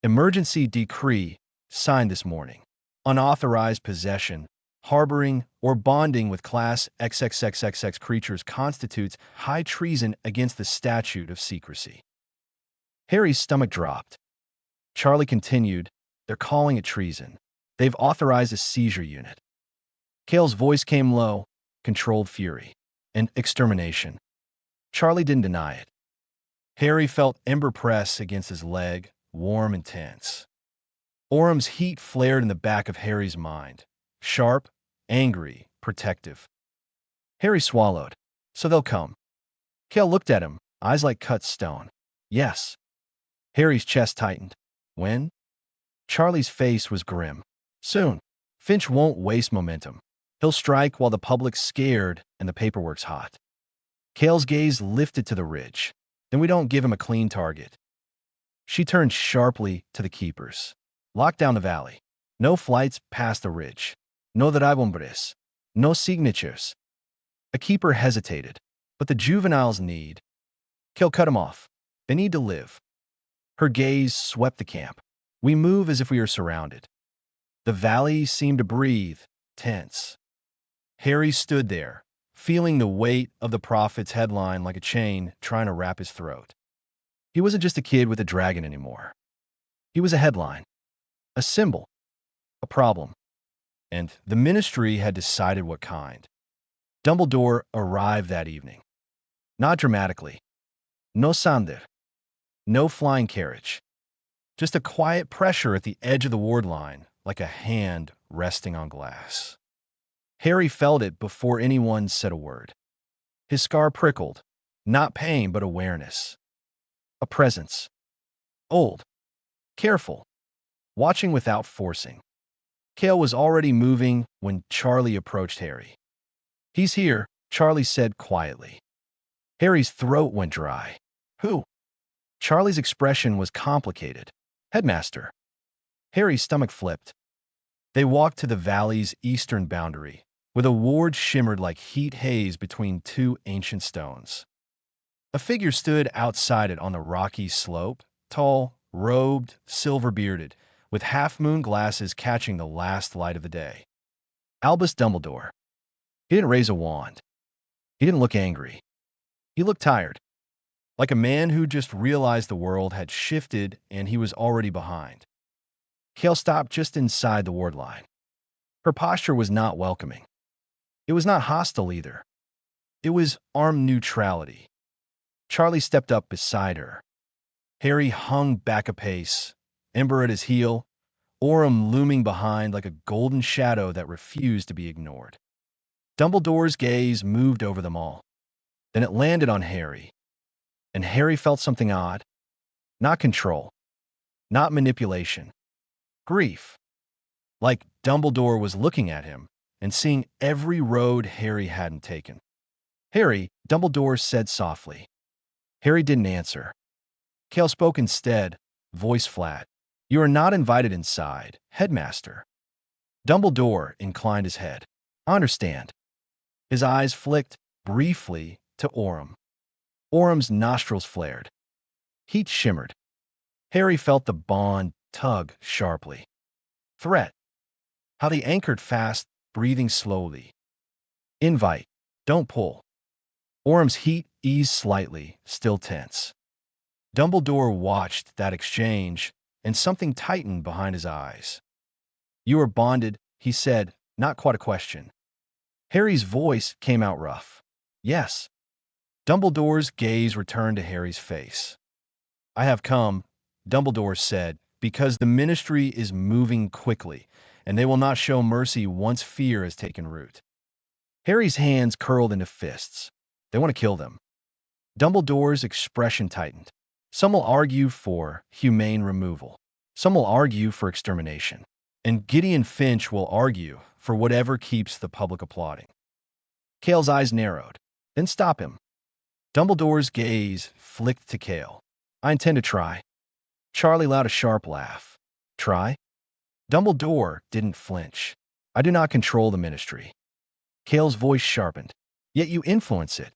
"Emergency decree signed this morning. Unauthorized possession, harboring, or bonding with Class XXXXX creatures constitutes high treason against the statute of secrecy." Harry's stomach dropped. Charlie continued, "They're calling it treason. They've authorized a seizure unit." Cale's voice came low, controlled fury, and extermination. Charlie didn't deny it. Harry felt ember press against his leg, warm and tense. Orm's heat flared in the back of Harry's mind, sharp, angry, protective. Harry swallowed. "So they'll come." Cale looked at him, eyes like cut stone. "Yes." Harry's chest tightened. "When?" Charlie's face was grim. "Soon. Finch won't waste momentum. He'll strike while the public's scared and the paperwork's hot." Cale's gaze lifted to the ridge. "Then we don't give him a clean target." She turned sharply to the keepers. "Lock down the valley. No flights past the ridge. No hombres. No signatures." A keeper hesitated. "But the juveniles need—" Cale cut him off. "They need to live." Her gaze swept the camp. "We move as if we are surrounded." The valley seemed to breathe, tense. Harry stood there, feeling the weight of the prophet's headline like a chain trying to wrap his throat. He wasn't just a kid with a dragon anymore. He was a headline, a symbol, a problem. And the Ministry had decided what kind. Dumbledore arrived that evening. Not dramatically. No Sander. No flying carriage. Just a quiet pressure at the edge of the ward line, like a hand resting on glass. Harry felt it before anyone said a word. His scar prickled. Not pain, but awareness. A presence. Old. Careful. Watching without forcing. Cale was already moving when Charlie approached Harry. "He's here," Charlie said quietly. Harry's throat went dry. "Who?" Charlie's expression was complicated. "Headmaster." Harry's stomach flipped. They walked to the valley's eastern boundary, where the ward shimmered like heat haze between two ancient stones. A figure stood outside it on the rocky slope, tall, robed, silver-bearded, with half-moon glasses catching the last light of the day. Albus Dumbledore. He didn't raise a wand. He didn't look angry. He looked tired, like a man who just realized the world had shifted and he was already behind. Kale stopped just inside the ward line. Her posture was not welcoming. It was not hostile either. It was armed neutrality. Charlie stepped up beside her. Harry hung back a pace, Ember at his heel, Orem looming behind like a golden shadow that refused to be ignored. Dumbledore's gaze moved over them all. Then it landed on Harry. And Harry felt something odd. Not control. Not manipulation. Grief. Like Dumbledore was looking at him and seeing every road Harry hadn't taken. "Harry," Dumbledore said softly. Harry didn't answer. Kale spoke instead, voice flat. "You are not invited inside, Headmaster." Dumbledore inclined his head. "I understand." His eyes flicked briefly to Orem. Orem's nostrils flared. Heat shimmered. Harry felt the bond tug sharply. Threat. How they anchored fast, breathing slowly. Invite. Don't pull. Orem's heat eased slightly, still tense. Dumbledore watched that exchange, and something tightened behind his eyes. "You are bonded," he said, not quite a question. Harry's voice came out rough. "Yes." Dumbledore's gaze returned to Harry's face. "I have come," Dumbledore said, "because the Ministry is moving quickly, and they will not show mercy once fear has taken root." Harry's hands curled into fists. They want to kill them. Dumbledore's expression tightened. Some will argue for humane removal. Some will argue for extermination. And Gideon Finch will argue for whatever keeps the public applauding. Kale's eyes narrowed. "Then stop him." Dumbledore's gaze flicked to Kale. "I intend to try." Charlie let out a sharp laugh. "Try?" Dumbledore didn't flinch. "I do not control the Ministry." Kale's voice sharpened. "Yet you influence it."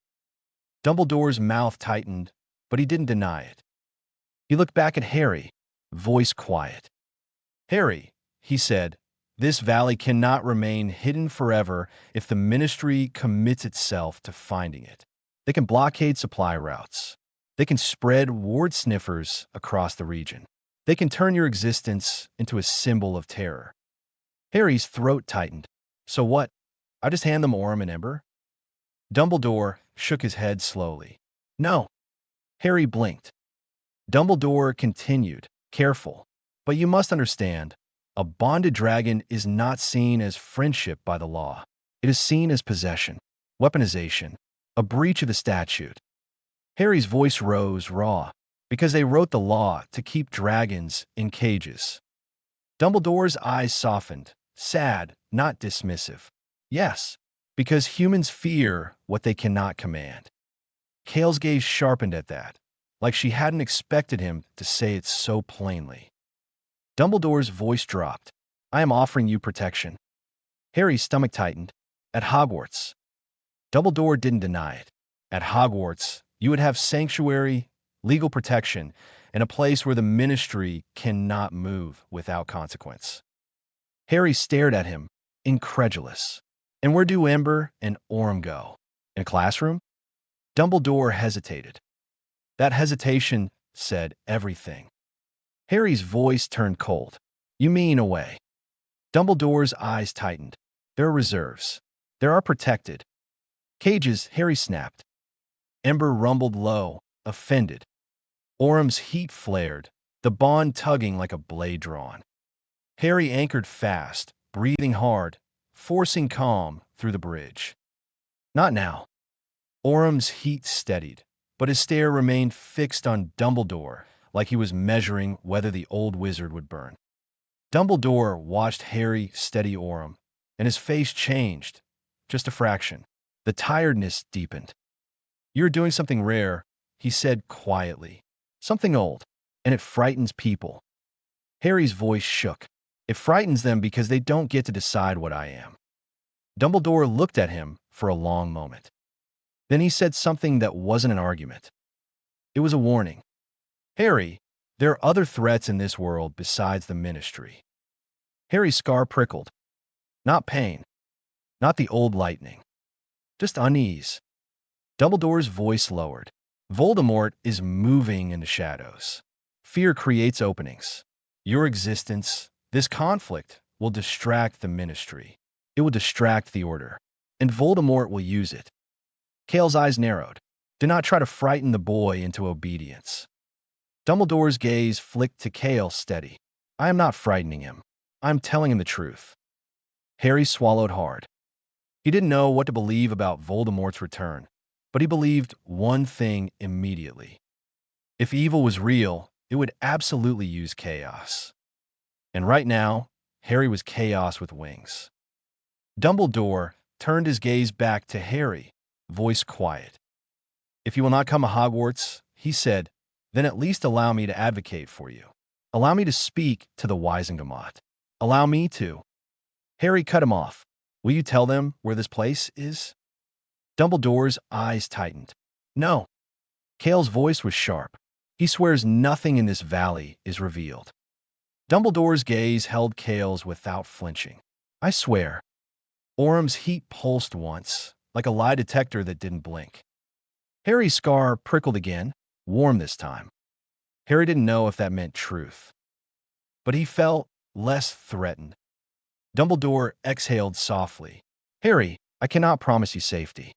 Dumbledore's mouth tightened, but he didn't deny it. He looked back at Harry, voice quiet. "Harry," he said, "this valley cannot remain hidden forever if the Ministry commits itself to finding it. They can blockade supply routes. They can spread ward sniffers across the region. They can turn your existence into a symbol of terror." Harry's throat tightened. "So what? I just hand them Orem and Ember?" Dumbledore shook his head slowly. "No." Harry blinked. Dumbledore continued, careful. "But you must understand, a bonded dragon is not seen as friendship by the law. It is seen as possession, weaponization, a breach of the statute." Harry's voice rose raw, because they wrote the law to keep dragons in cages. Dumbledore's eyes softened, sad, not dismissive. "Yes, because humans fear what they cannot command." Kale's gaze sharpened at that, like she hadn't expected him to say it so plainly. Dumbledore's voice dropped. "I am offering you protection." Harry's stomach tightened. "At Hogwarts." Dumbledore didn't deny it. "At Hogwarts, you would have sanctuary, legal protection, and a place where the Ministry cannot move without consequence." Harry stared at him, incredulous. "And where do Ember and Orem go? In a classroom?" Dumbledore hesitated. That hesitation said everything. Harry's voice turned cold. "You mean away?" Dumbledore's eyes tightened. "There are reserves. There are protected cages," Harry snapped. Ember rumbled low, offended. Orem's heat flared, the bond tugging like a blade drawn. Harry anchored fast, breathing hard, forcing calm through the bridge. "Not now." Orem's heat steadied, but his stare remained fixed on Dumbledore like he was measuring whether the old wizard would burn. Dumbledore watched Harry steady Orem, and his face changed, just a fraction. The tiredness deepened. "You're doing something rare," he said quietly. "Something old, and it frightens people." Harry's voice shook. "It frightens them because they don't get to decide what I am." Dumbledore looked at him for a long moment. Then he said something that wasn't an argument. It was a warning. "Harry, there are other threats in this world besides the Ministry." Harry's scar prickled. Not pain. Not the old lightning. just unease. Dumbledore's voice lowered. Voldemort is moving in the shadows. Fear creates openings. Your existence, this conflict, will distract the Ministry. It will distract the Order. And Voldemort will use it. Cale's eyes narrowed. Do not try to frighten the boy into obedience. Dumbledore's gaze flicked to Cale steady. I am not frightening him. I am telling him the truth. Harry swallowed hard. He didn't know what to believe about Voldemort's return, but he believed one thing immediately. If evil was real, it would absolutely use chaos. And right now, Harry was chaos with wings. Dumbledore turned his gaze back to Harry, voice quiet. If you will not come to Hogwarts, he said, then at least allow me to advocate for you. Allow me to speak to the Wizengamot. Allow me to. Harry cut him off. Will you tell them where this place is? Dumbledore's eyes tightened. No. Cale's voice was sharp. He swears nothing in this valley is revealed. Dumbledore's gaze held Cale's without flinching. I swear. Orum's heat pulsed once, like a lie detector that didn't blink. Harry's scar prickled again, warm this time. Harry didn't know if that meant truth. But he felt less threatened. Dumbledore exhaled softly. Harry, I cannot promise you safety.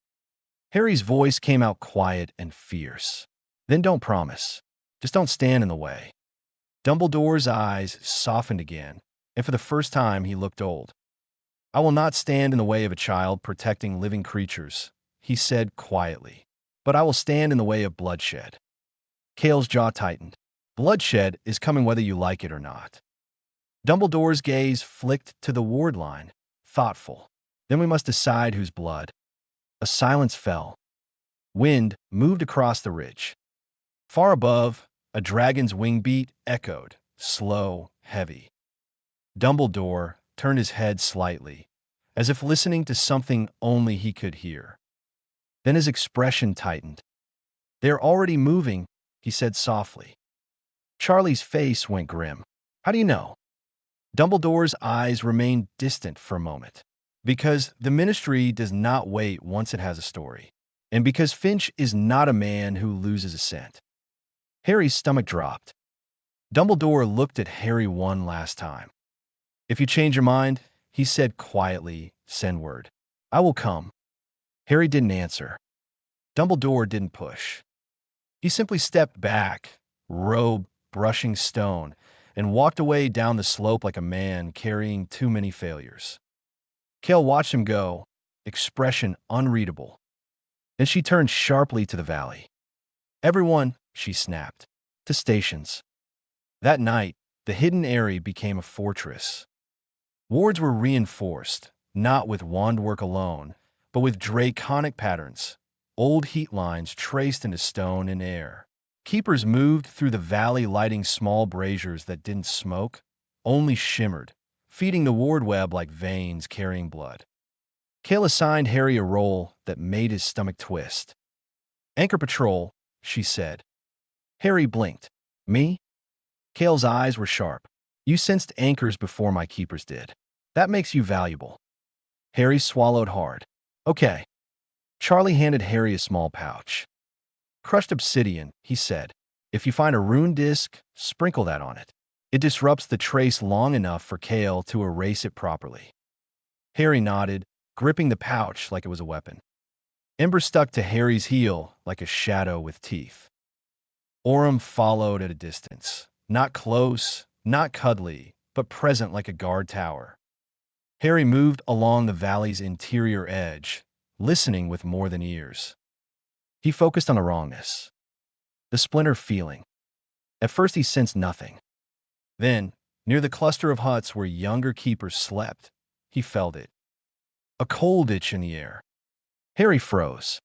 Harry's voice came out quiet and fierce. Then don't promise. Just don't stand in the way. Dumbledore's eyes softened again, and for the first time he looked old. I will not stand in the way of a child protecting living creatures, he said quietly. But I will stand in the way of bloodshed. Cale's jaw tightened. Bloodshed is coming whether you like it or not. Dumbledore's gaze flicked to the ward line, thoughtful. Then we must decide whose blood. A silence fell. Wind moved across the ridge. Far above, a dragon's wing beat echoed, slow, heavy. Dumbledore turned his head slightly, as if listening to something only he could hear. Then his expression tightened. They're already moving, he said softly. Charlie's face went grim. How do you know? Dumbledore's eyes remained distant for a moment. Because the Ministry does not wait once it has a story. And because Finch is not a man who loses a scent. Harry's stomach dropped. Dumbledore looked at Harry one last time. If you change your mind, he said quietly, send word. I will come. Harry didn't answer. Dumbledore didn't push. He simply stepped back, robe brushing stone, and walked away down the slope like a man carrying too many failures. Cale watched him go, expression unreadable. Then she turned sharply to the valley. Everyone, she snapped, to stations. That night, the hidden area became a fortress. Wards were reinforced, not with wandwork alone, but with draconic patterns, old heat lines traced into stone and air. Keepers moved through the valley lighting small braziers that didn't smoke, only shimmered, feeding the ward web like veins carrying blood. Cale assigned Harry a role that made his stomach twist. Anchor patrol, she said. Harry blinked. Me? Cale's eyes were sharp. You sensed anchors before my keepers did. That makes you valuable. Harry swallowed hard. Okay. Charlie handed Harry a small pouch. Crushed obsidian, he said. If you find a rune disc, sprinkle that on it. It disrupts the trace long enough for Cale to erase it properly. Harry nodded, gripping the pouch like it was a weapon. Ember stuck to Harry's heel like a shadow with teeth. Aurum followed at a distance, not close, not cuddly, but present like a guard tower. Harry moved along the valley's interior edge, listening with more than ears. He focused on the wrongness, the splinter feeling. At first he sensed nothing. Then, near the cluster of huts where younger keepers slept, he felt it. A cold itch in the air. Harry froze.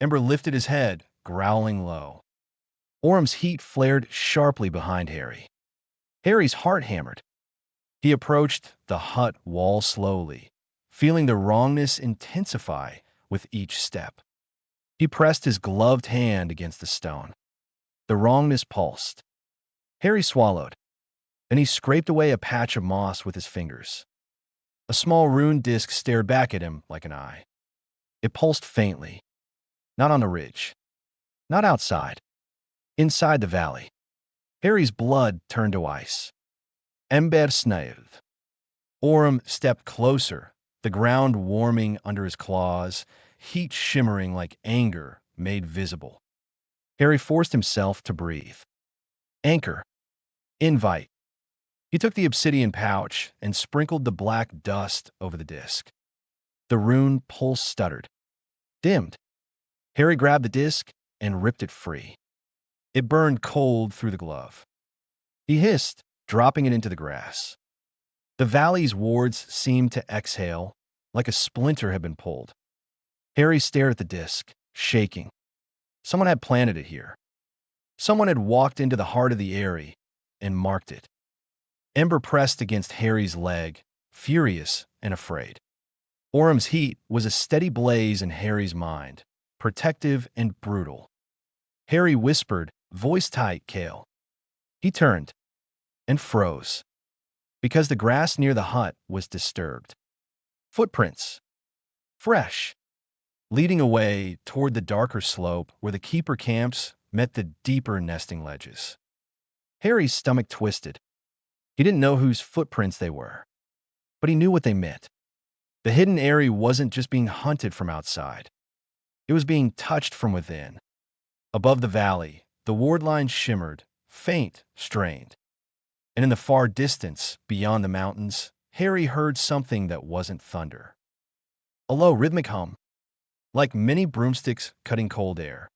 Ember lifted his head, growling low. Aurum's heat flared sharply behind Harry. Harry's heart hammered. He approached the hut wall slowly, feeling the wrongness intensify with each step. He pressed his gloved hand against the stone. The wrongness pulsed. Harry swallowed. Then he scraped away a patch of moss with his fingers. A small rune disc stared back at him like an eye. It pulsed faintly, not on the ridge, not outside, inside the valley. Harry's blood turned to ice. Ember snaved. Orem stepped closer, the ground warming under his claws, heat shimmering like anger made visible. Harry forced himself to breathe. Anchor. Invite. He took the obsidian pouch and sprinkled the black dust over the disc. The rune pulse stuttered. Dimmed. Harry grabbed the disc and ripped it free. It burned cold through the glove. He hissed, dropping it into the grass. The valley's wards seemed to exhale, like a splinter had been pulled. Harry stared at the disc, shaking. Someone had planted it here. Someone had walked into the heart of the Eyrie and marked it. Ember pressed against Harry's leg, furious and afraid. Orem's heat was a steady blaze in Harry's mind, protective and brutal. Harry whispered, voice tight, Cale. He turned and froze, because the grass near the hut was disturbed. Footprints. Fresh. Leading away toward the darker slope where the keeper camps met the deeper nesting ledges. Harry's stomach twisted. He didn't know whose footprints they were, but he knew what they meant. The hidden Eyrie wasn't just being hunted from outside. It was being touched from within. Above the valley, the ward line shimmered, faint, strained. And in the far distance, beyond the mountains, Harry heard something that wasn't thunder. A low rhythmic hum, like many broomsticks cutting cold air,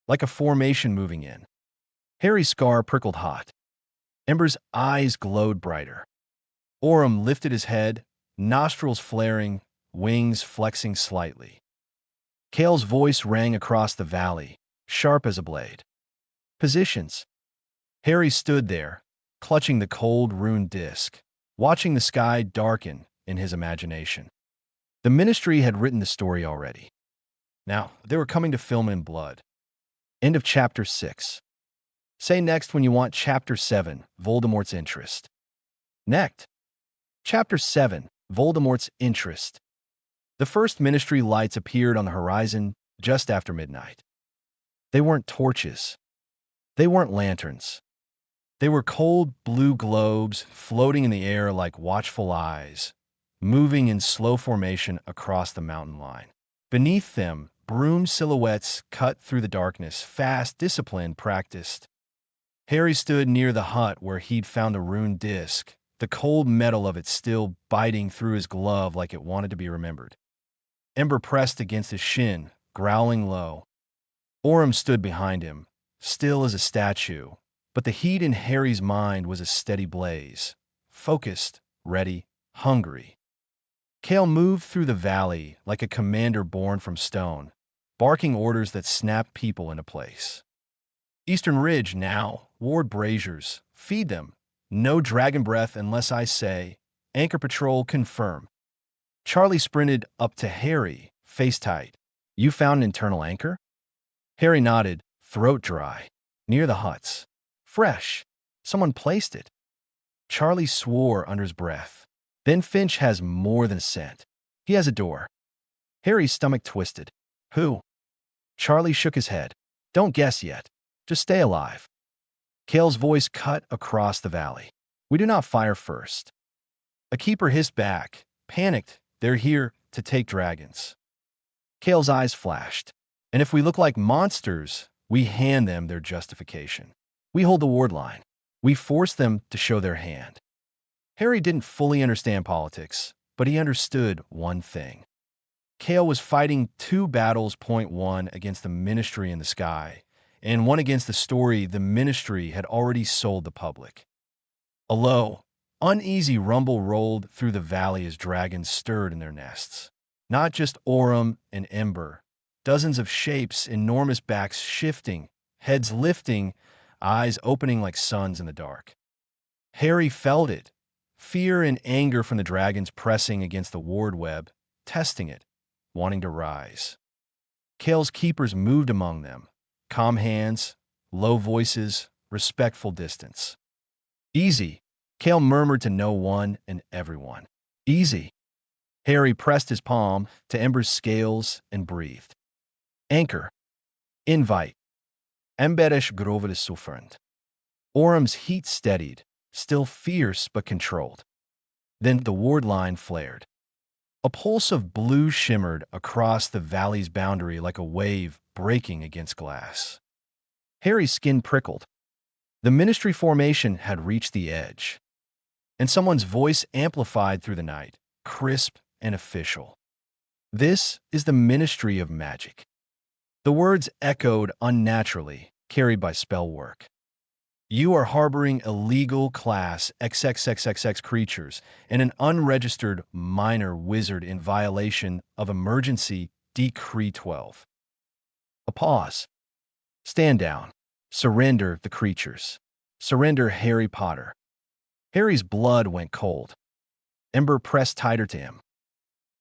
like a formation moving in. Harry's scar prickled hot. Ember's eyes glowed brighter. Orem lifted his head, nostrils flaring, wings flexing slightly. Cale's voice rang across the valley, sharp as a blade. Positions. Harry stood there, clutching the cold rune disc, watching the sky darken in his imagination. The Ministry had written the story already. Now, they were coming to film it in blood. End of Chapter 6. Say next when you want Chapter 7, Voldemort's Interest. Next. Chapter 7, Voldemort's Interest. The first Ministry lights appeared on the horizon just after midnight. They weren't torches. They weren't lanterns. They were cold blue globes floating in the air like watchful eyes, moving in slow formation across the mountain line. Beneath them, broom silhouettes cut through the darkness, fast, disciplined, practiced. Harry stood near the hut where he'd found the rune disc, the cold metal of it still biting through his glove like it wanted to be remembered. Ember pressed against his shin, growling low. Orem stood behind him, still as a statue, but the heat in Harry's mind was a steady blaze, focused, ready, hungry. Cale moved through the valley like a commander born from stone, barking orders that snapped people into place. Eastern Ridge now, Ward Braziers, feed them. No dragon breath unless I say, Anchor Patrol confirm. Charlie sprinted up to Harry, face tight. You found an internal anchor? Harry nodded, throat dry. Near the huts. Fresh. Someone placed it. Charlie swore under his breath. Ben Finch has more than a scent. He has a door. Harry's stomach twisted. Who? Charlie shook his head. Don't guess yet. Just stay alive. Cale's voice cut across the valley. We do not fire first. A keeper hissed back. Panicked, they're here to take dragons. Cale's eyes flashed. And if we look like monsters, we hand them their justification. We hold the ward line. We force them to show their hand. Harry didn't fully understand politics, but he understood one thing. Cale was fighting two battles, point one against the Ministry in the sky, and one against the story the Ministry had already sold the public. A low, uneasy rumble rolled through the valley as dragons stirred in their nests. Not just Orem and Ember, dozens of shapes, enormous backs shifting, heads lifting, eyes opening like suns in the dark. Harry felt it, fear and anger from the dragons pressing against the ward web, testing it, wanting to rise. Cale's keepers moved among them, calm hands, low voices, respectful distance. Easy, Cale murmured to no one and everyone. Easy. Harry pressed his palm to Ember's scales and breathed. Anchor. Invite. Emberish grover sufferant. Orum's heat steadied, still fierce but controlled. Then the ward line flared. A pulse of blue shimmered across the valley's boundary like a wave breaking against glass. Harry's skin prickled. The Ministry formation had reached the edge. And someone's voice amplified through the night, crisp and official. This is the Ministry of Magic. The words echoed unnaturally, carried by spell work. You are harboring illegal class XXXXX creatures and an unregistered minor wizard in violation of Emergency Decree 12. A pause. Stand down. Surrender the creatures. Surrender Harry Potter. Harry's blood went cold. Ember pressed tighter to him.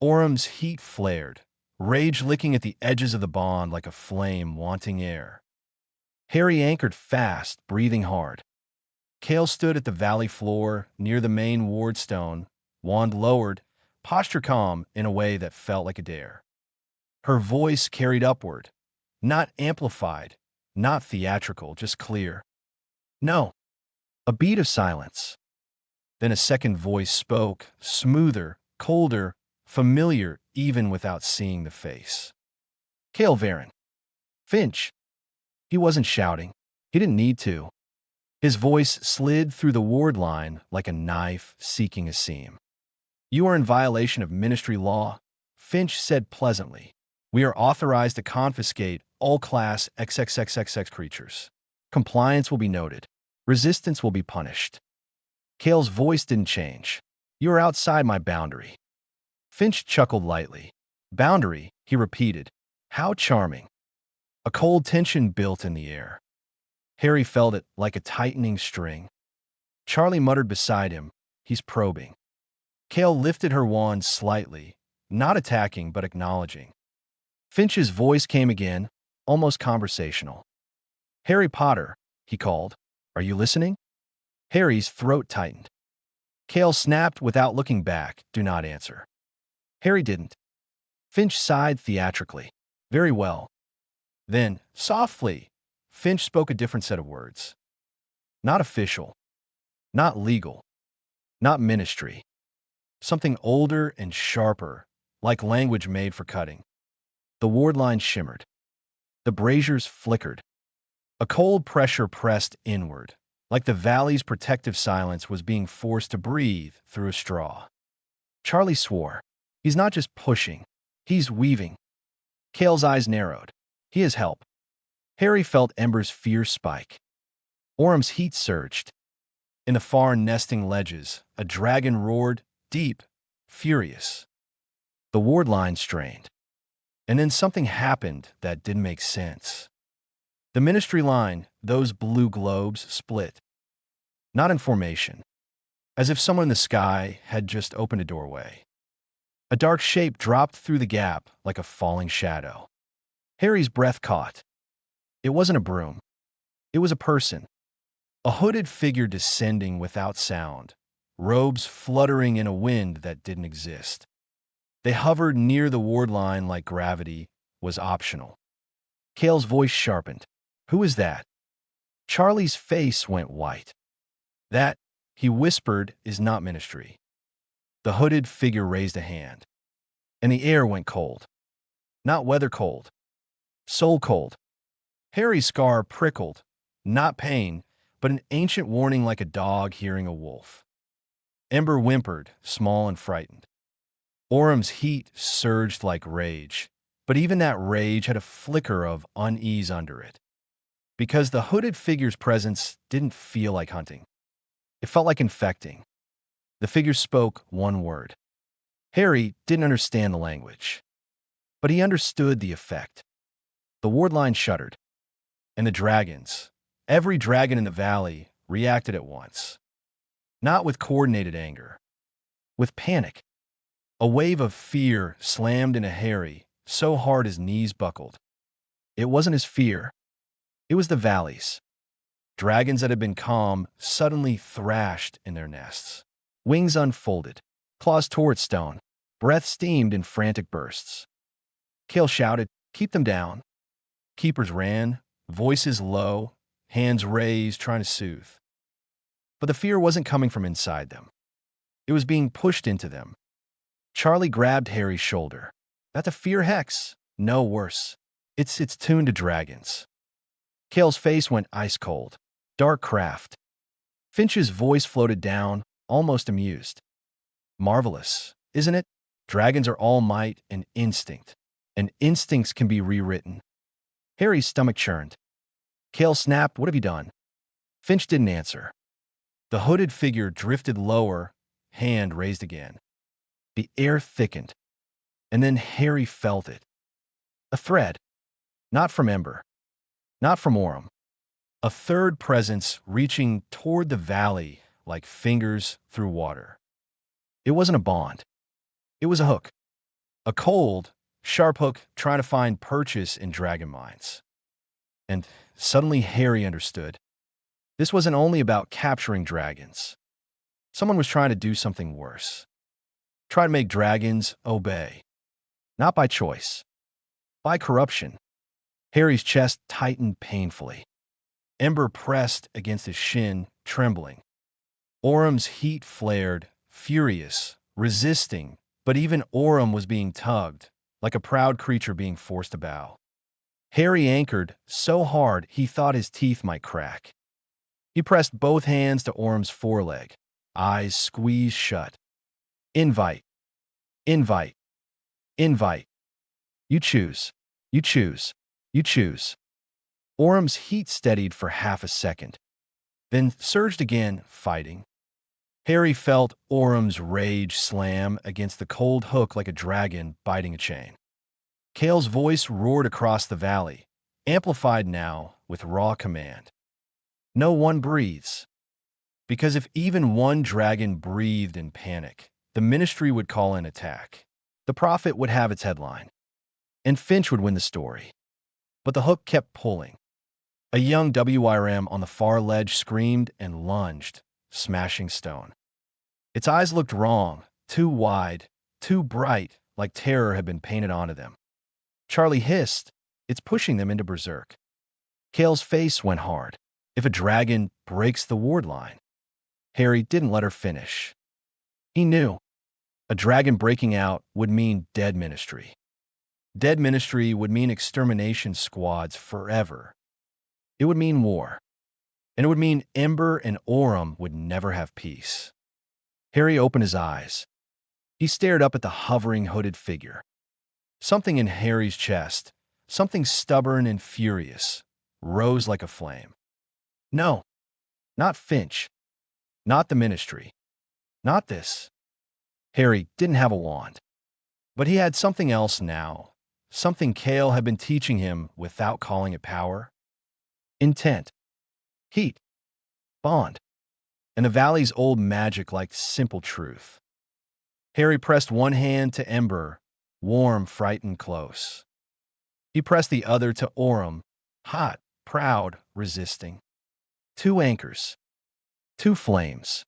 Orum's heat flared, rage licking at the edges of the bond like a flame wanting air. Harry anchored fast, breathing hard. Kale stood at the valley floor near the main ward stone, wand lowered, posture calm in a way that felt like a dare. Her voice carried upward, not amplified, not theatrical, just clear. No. A beat of silence. Then a second voice spoke, smoother, colder, familiar even without seeing the face. Cale Varen. Finch. He wasn't shouting. He didn't need to. His voice slid through the ward line like a knife seeking a seam. You are in violation of Ministry law, Finch said pleasantly. We are authorized to confiscate all Class XXXXX creatures. Compliance will be noted. Resistance will be punished. Cale's voice didn't change. You are outside my boundary. Finch chuckled lightly. Boundary, he repeated. How charming. A cold tension built in the air. Harry felt it like a tightening string. Charlie muttered beside him. He's probing. Cale lifted her wand slightly, not attacking but acknowledging. Finch's voice came again, almost conversational. Harry Potter, he called. Are you listening? Harry's throat tightened. Cale snapped without looking back. Do not answer. Harry didn't. Finch sighed theatrically. Very well. Then, softly, Finch spoke a different set of words. Not official. Not legal. Not ministry. Something older and sharper, like language made for cutting. The ward line shimmered. The braziers flickered. A cold pressure pressed inward, like the valley's protective silence was being forced to breathe through a straw. Charlie swore. He's not just pushing. He's weaving. Cale's eyes narrowed. He has help. Harry felt Ember's fear spike. Orum's heat surged. In the far nesting ledges, a dragon roared, deep, furious. The ward line strained. And then something happened that didn't make sense. The Ministry line, those blue globes, split. Not in formation. As if someone in the sky had just opened a doorway. A dark shape dropped through the gap like a falling shadow. Harry's breath caught. It wasn't a broom. It was a person. A hooded figure descending without sound, robes fluttering in a wind that didn't exist. They hovered near the ward line like gravity was optional. Cale's voice sharpened. Who is that? Charlie's face went white. That, he whispered, is not ministry. The hooded figure raised a hand. And the air went cold. Not weather cold. Soul cold. Harry's scar prickled, not pain, but an ancient warning like a dog hearing a wolf. Ember whimpered, small and frightened. Orum's heat surged like rage, but even that rage had a flicker of unease under it. Because the hooded figure's presence didn't feel like hunting. It felt like infecting. The figure spoke one word. Harry didn't understand the language, but he understood the effect. The ward line shuddered, and the dragons, every dragon in the valley, reacted at once. Not with coordinated anger, with panic. A wave of fear slammed into Harry, so hard his knees buckled. It wasn't his fear. It was the valleys. Dragons that had been calm suddenly thrashed in their nests. Wings unfolded, claws toward stone. Breath steamed in frantic bursts. Kale shouted, "Keep them down." Keepers ran, voices low, hands raised, trying to soothe. But the fear wasn't coming from inside them. It was being pushed into them. Charlie grabbed Harry's shoulder. "That's a fear hex. No, worse. It's tuned to dragons." Kale's face went ice cold. "Dark craft." Finch's voice floated down, almost amused. "Marvelous, isn't it? Dragons are all might and instinct, and instincts can be rewritten." Harry's stomach churned. Kale snapped, "What have you done?" Finch didn't answer. The hooded figure drifted lower, hand raised again. The air thickened, and then Harry felt it. A thread. Not from Ember. Not from Orem. A third presence reaching toward the valley like fingers through water. It wasn't a bond. It was a hook. A cold, sharp hook trying to find purchase in dragon mines. And suddenly Harry understood. This wasn't only about capturing dragons. Someone was trying to do something worse. Try to make dragons obey. Not by choice. By corruption. Harry's chest tightened painfully. Ember pressed against his shin, trembling. Orem's heat flared, furious, resisting, but even Orem was being tugged, like a proud creature being forced to bow. Harry anchored so hard he thought his teeth might crack. He pressed both hands to Orem's foreleg, eyes squeezed shut. "Invite. Invite. Invite. You choose. You choose. You choose." Orem's heat steadied for half a second, then surged again, fighting. Harry felt Orem's rage slam against the cold hook like a dragon biting a chain. Kale's voice roared across the valley, amplified now with raw command. "No one breathes." Because if even one dragon breathed in panic, the Ministry would call an attack. The Prophet would have its headline, and Finch would win the story. But the hook kept pulling. A young WRM on the far ledge screamed and lunged, smashing stone. Its eyes looked wrong, too wide, too bright, like terror had been painted onto them. Charlie hissed, "It's pushing them into berserk." Kale's face went hard. If a dragon breaks the ward line. Harry didn't let her finish. He knew. A dragon breaking out would mean dead Ministry. Dead Ministry would mean extermination squads forever. It would mean war. And it would mean Ember and Orem would never have peace. Harry opened his eyes. He stared up at the hovering hooded figure. Something in Harry's chest, something stubborn and furious, rose like a flame. No, not Finch. Not the Ministry. Not this. Harry didn't have a wand. But he had something else now. Something Kale had been teaching him without calling it power. Intent. Heat. Bond. And the valley's old magic like simple truth. Harry pressed one hand to Ember, warm, frightened, close. He pressed the other to Orem, hot, proud, resisting. Two anchors. Two flames.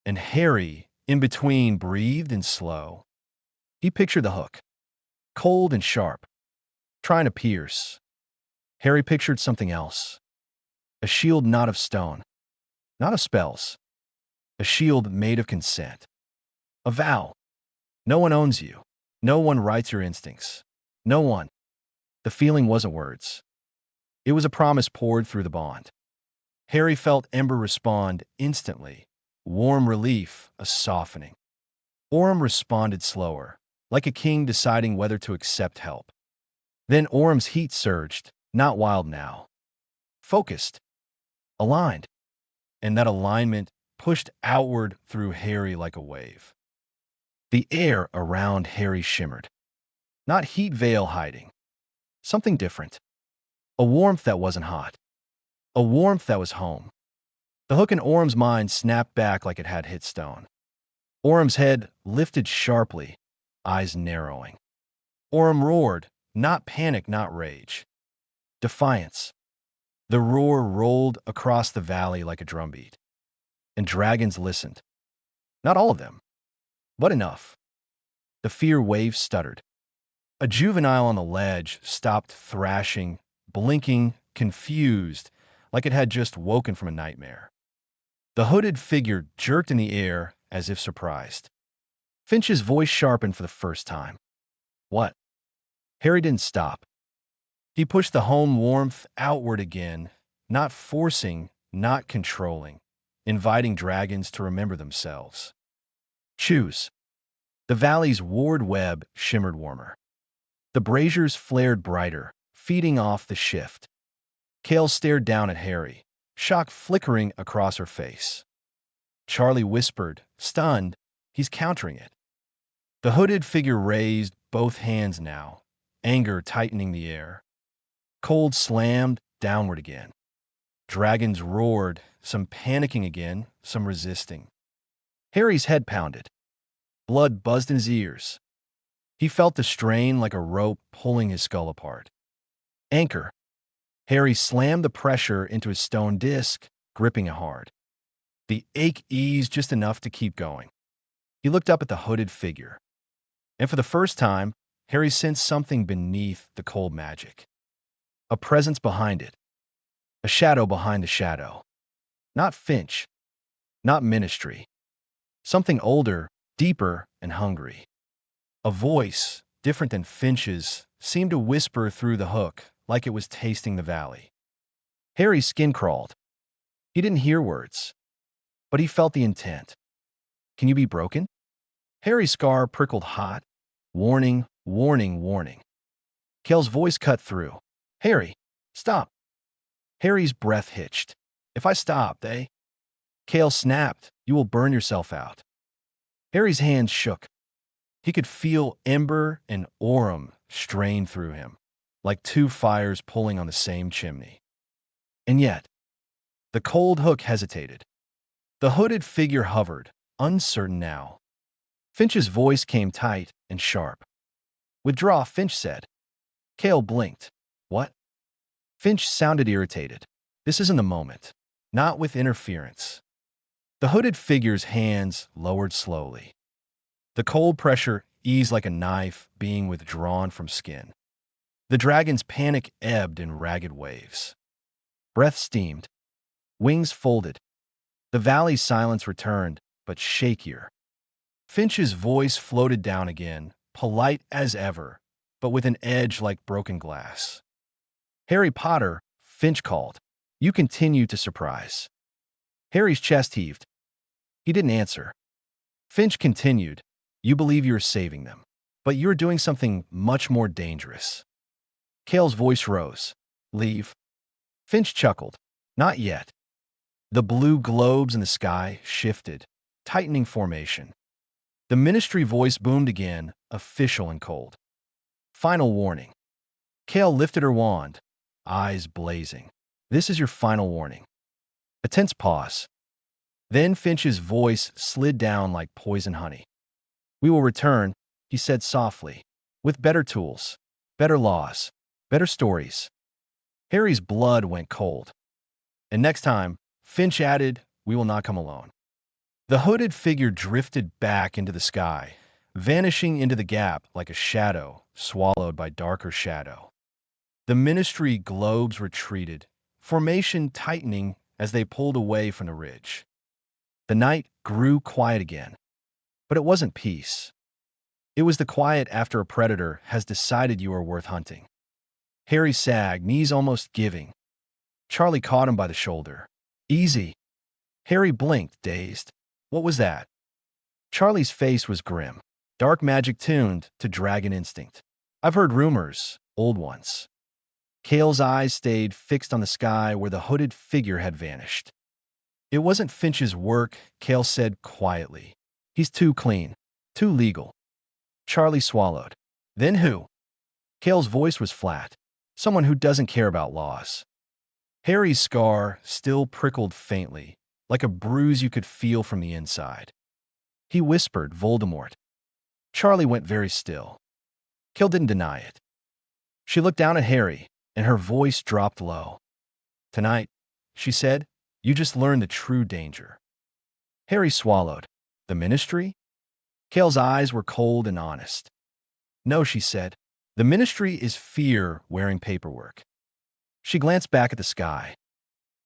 And Harry, in between, breathed and slow. He pictured the hook. Cold and sharp. Trying to pierce. Harry pictured something else. A shield not of stone. Not of spells. A shield made of consent. A vow. No one owns you. No one writes your instincts. No one. The feeling wasn't words. It was a promise poured through the bond. Harry felt Ember respond instantly. Warm relief, a softening. Orem responded slower, like a king deciding whether to accept help. Then Orem's heat surged, not wild now. Focused. Aligned. And that alignment pushed outward through Harry like a wave. The air around Harry shimmered. Not heat veil hiding. Something different. A warmth that wasn't hot. A warmth that was home. The hook in Orem's mind snapped back like it had hit stone. Orem's head lifted sharply, eyes narrowing. Orem roared, not panic, not rage. Defiance. The roar rolled across the valley like a drumbeat. And dragons listened. Not all of them, but enough. The fear wave stuttered. A juvenile on the ledge stopped thrashing, blinking, confused, like it had just woken from a nightmare. The hooded figure jerked in the air as if surprised. Finch's voice sharpened for the first time. What? Harry didn't stop. He pushed the home warmth outward again, not forcing, not controlling, inviting dragons to remember themselves. Choose. The valley's ward web shimmered warmer. The braziers flared brighter, feeding off the shift. Kale stared down at Harry, shock flickering across her face. Charlie whispered, stunned, he's countering it. The hooded figure raised both hands now, anger tightening the air. Cold slammed downward again. Dragons roared, some panicking again, some resisting. Harry's head pounded. Blood buzzed in his ears. He felt the strain like a rope pulling his skull apart. Anchor. Harry slammed the pressure into his stone disc, gripping it hard. The ache eased just enough to keep going. He looked up at the hooded figure. And for the first time, Harry sensed something beneath the cold magic. A presence behind it. A shadow behind the shadow. Not Finch. Not Ministry. Something older, deeper, and hungry. A voice, different than Finch's, seemed to whisper through the hook, like it was tasting the valley. Harry's skin crawled. He didn't hear words, but he felt the intent. Can you be broken? Harry's scar prickled hot. Warning, warning, warning. Kale's voice cut through. Harry, stop. Harry's breath hitched. If I stop, they... Kale snapped. You will burn yourself out. Harry's hands shook. He could feel Ember and Aurum strain through him, like two fires pulling on the same chimney. And yet, the cold hook hesitated. The hooded figure hovered, uncertain now. Finch's voice came tight and sharp. Withdraw, Finch said. Kale blinked. What? Finch sounded irritated. This isn't the moment. Not with interference. The hooded figure's hands lowered slowly. The cold pressure eased like a knife being withdrawn from skin. The dragon's panic ebbed in ragged waves. Breath steamed. Wings folded. The valley's silence returned, but shakier. Finch's voice floated down again, polite as ever, but with an edge like broken glass. Harry Potter, Finch called. You continue to surprise. Harry's chest heaved. He didn't answer. Finch continued. You believe you're saving them, but you're doing something much more dangerous. Kale's voice rose. Leave. Finch chuckled. Not yet. The blue globes in the sky shifted, tightening formation. The Ministry voice boomed again, official and cold. Final warning. Kale lifted her wand, eyes blazing. This is your final warning. A tense pause. Then Finch's voice slid down like poison honey. We will return, he said softly, with better tools, better laws, better stories. Harry's blood went cold. And next time, Finch added, we will not come alone. The hooded figure drifted back into the sky, vanishing into the gap like a shadow swallowed by darker shadow. The Ministry globes retreated, formation tightening as they pulled away from the ridge. The night grew quiet again, but it wasn't peace. It was the quiet after a predator has decided you are worth hunting. Harry sagged, knees almost giving. Charlie caught him by the shoulder. Easy. Harry blinked, dazed. What was that? Charlie's face was grim. Dark magic tuned to dragon instinct. I've heard rumors, old ones. Kale's eyes stayed fixed on the sky where the hooded figure had vanished. It wasn't Finch's work, Kale said quietly. He's too clean, too legal. Charlie swallowed. Then who? Kale's voice was flat. Someone who doesn't care about laws. Harry's scar still prickled faintly, like a bruise you could feel from the inside. He whispered, Voldemort. Charlie went very still. Kale didn't deny it. She looked down at Harry, and her voice dropped low. Tonight, she said, you just learned the true danger. Harry swallowed. The Ministry? Kale's eyes were cold and honest. No, she said. The ministry is fear wearing paperwork. She glanced back at the sky.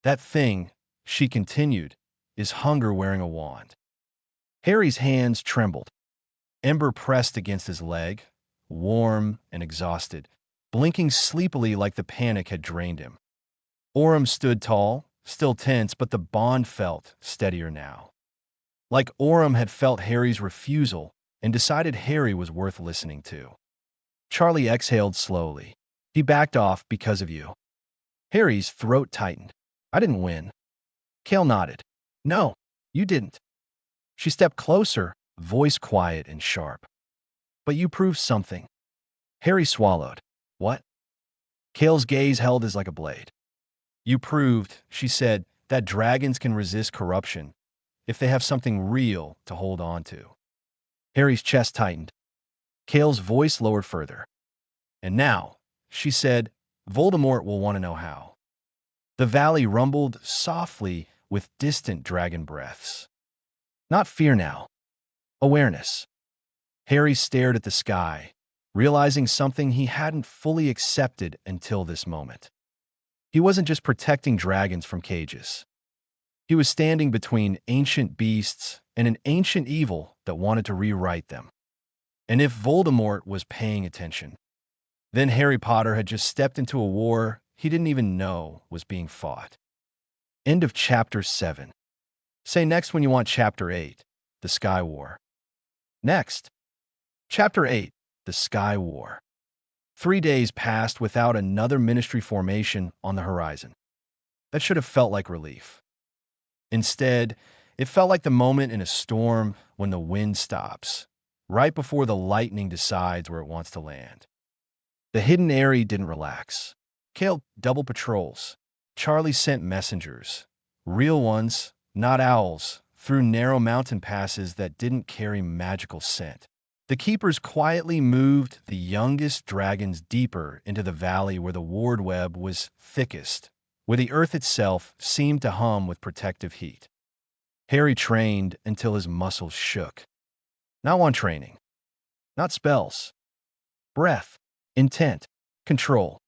That thing, she continued, is hunger wearing a wand. Harry's hands trembled. Ember pressed against his leg, warm and exhausted, blinking sleepily like the panic had drained him. Orem stood tall, still tense, but the bond felt steadier now. Like Orem had felt Harry's refusal and decided Harry was worth listening to. Charlie exhaled slowly. He backed off because of you. Harry's throat tightened. I didn't win. Kale nodded. No, you didn't. She stepped closer, voice quiet and sharp. But you proved something. Harry swallowed. What? Kale's gaze held as like a blade. You proved, she said, that dragons can resist corruption if they have something real to hold on to. Harry's chest tightened. Kale's voice lowered further. And now, she said, Voldemort will want to know how. The valley rumbled softly with distant dragon breaths. Not fear now. Awareness. Harry stared at the sky, realizing something he hadn't fully accepted until this moment. He wasn't just protecting dragons from cages. He was standing between ancient beasts and an ancient evil that wanted to rewrite them. And if Voldemort was paying attention, then Harry Potter had just stepped into a war he didn't even know was being fought. End of Chapter 7. Say next when you want Chapter 8, The Sky War. Next. Chapter 8, The Sky War. 3 days passed without another ministry formation on the horizon. That should have felt like relief. Instead, it felt like the moment in a storm when the wind stops, right before the lightning decides where it wants to land. The hidden Aerie didn't relax. Kale doubled patrols. Charlie sent messengers, real ones, not owls, through narrow mountain passes that didn't carry magical scent. The keepers quietly moved the youngest dragons deeper into the valley where the ward web was thickest, where the earth itself seemed to hum with protective heat. Harry trained until his muscles shook. Not one training. Not spells. Breath, intent, control.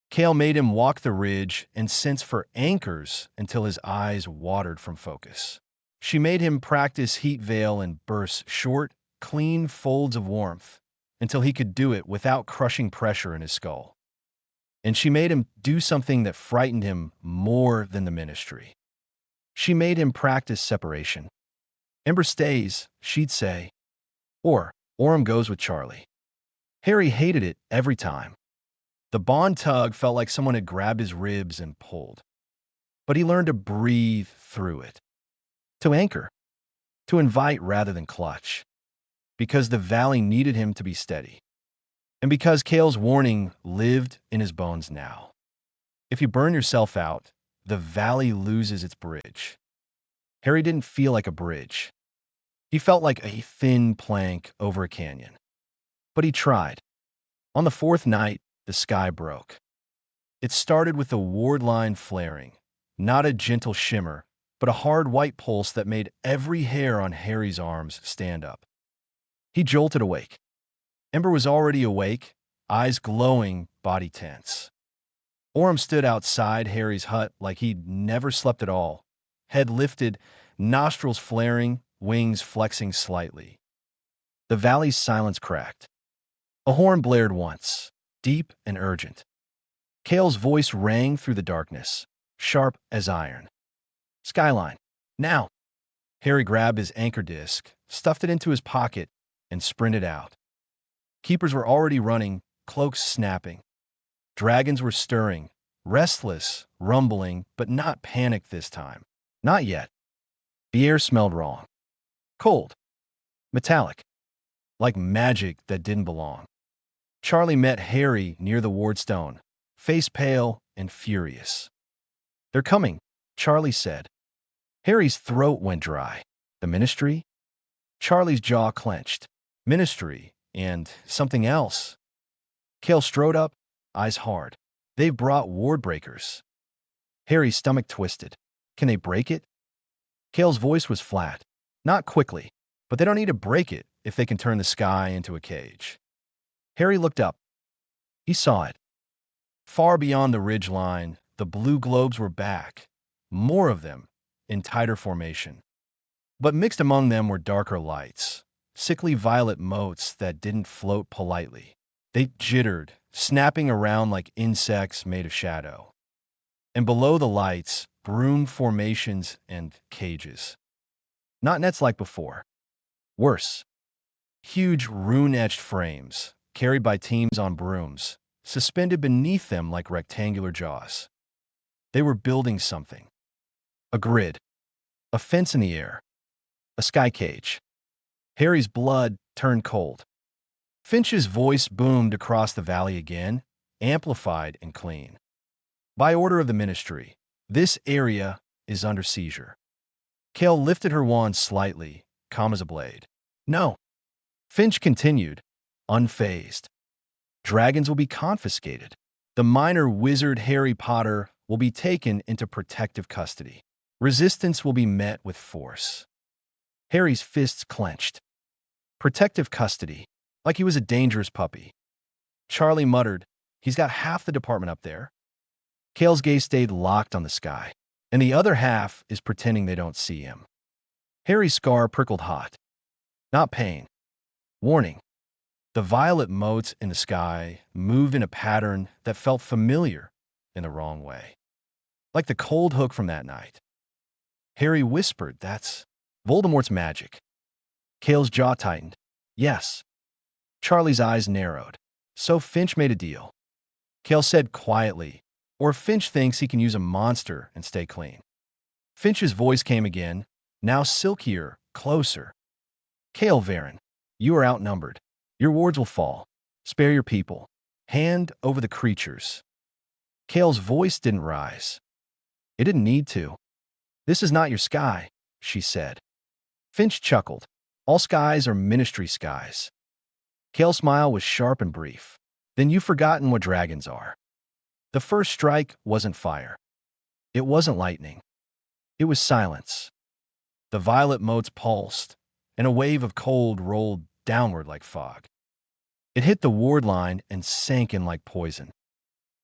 Kale made him walk the ridge and sense for anchors until his eyes watered from focus. She made him practice heat veil and bursts short, clean folds of warmth until he could do it without crushing pressure in his skull. And she made him do something that frightened him more than the ministry. She made him practice separation. Ember stays, she'd say, or Orem goes with Charlie. Harry hated it every time. The bond tug felt like someone had grabbed his ribs and pulled. But he learned to breathe through it, to anchor, to invite rather than clutch, because the valley needed him to be steady. And because Kale's warning lived in his bones now. If you burn yourself out, the valley loses its bridge. Harry didn't feel like a bridge. He felt like a thin plank over a canyon. But he tried. On the fourth night, the sky broke. It started with the ward line flaring, not a gentle shimmer, but a hard white pulse that made every hair on Harry's arms stand up. He jolted awake. Ember was already awake, eyes glowing, body tense. Orem stood outside Harry's hut like he'd never slept at all, head lifted, nostrils flaring, wings flexing slightly. The valley's silence cracked. A horn blared once, deep and urgent. Kale's voice rang through the darkness, sharp as iron. Skyline, now! Harry grabbed his anchor disc, stuffed it into his pocket, and sprinted out. Keepers were already running, cloaks snapping. Dragons were stirring, restless, rumbling, but not panicked this time. Not yet. The air smelled wrong. Cold. Metallic. Like magic that didn't belong. Charlie met Harry near the wardstone, face pale and furious. They're coming, Charlie said. Harry's throat went dry. The ministry? Charlie's jaw clenched. Ministry and something else. Kale strode up, eyes hard. They've brought ward breakers. Harry's stomach twisted. Can they break it? Kale's voice was flat. Not quickly, but they don't need to break it if they can turn the sky into a cage. Harry looked up. He saw it. Far beyond the ridge line, the blue globes were back, more of them, in tighter formation. But mixed among them were darker lights, sickly violet motes that didn't float politely. They jittered, snapping around like insects made of shadow. And below the lights, broomed formations and cages. Not nets like before. Worse. Huge rune-etched frames, carried by teams on brooms, suspended beneath them like rectangular jaws. They were building something. A grid. A fence in the air. A sky cage. Harry's blood turned cold. Finch's voice boomed across the valley again, amplified and clean. By order of the Ministry, this area is under seizure. Cale lifted her wand slightly, calm as a blade. No. Finch continued, unfazed. Dragons will be confiscated. The minor wizard Harry Potter will be taken into protective custody. Resistance will be met with force. Harry's fists clenched. Protective custody, like he was a dangerous puppy. Charlie muttered, "He's got half the department up there." Cale's gaze stayed locked on the sky, and the other half is pretending they don't see him. Harry's scar prickled hot. Not pain. Warning. The violet motes in the sky moved in a pattern that felt familiar in the wrong way. Like the cold hook from that night. Harry whispered, "That's Voldemort's magic." Cale's jaw tightened. "Yes." Charlie's eyes narrowed. "So Finch made a deal." Cale said quietly, "Or Finch thinks he can use a monster and stay clean." Finch's voice came again, now silkier, closer. "Cale Varen, you are outnumbered. Your wards will fall. Spare your people. Hand over the creatures." Cale's voice didn't rise. It didn't need to. "This is not your sky," she said. Finch chuckled. "All skies are Ministry skies." Cale's smile was sharp and brief. "Then you've forgotten what dragons are." The first strike wasn't fire. It wasn't lightning. It was silence. The violet motes pulsed, and a wave of cold rolled downward like fog. It hit the ward line and sank in like poison.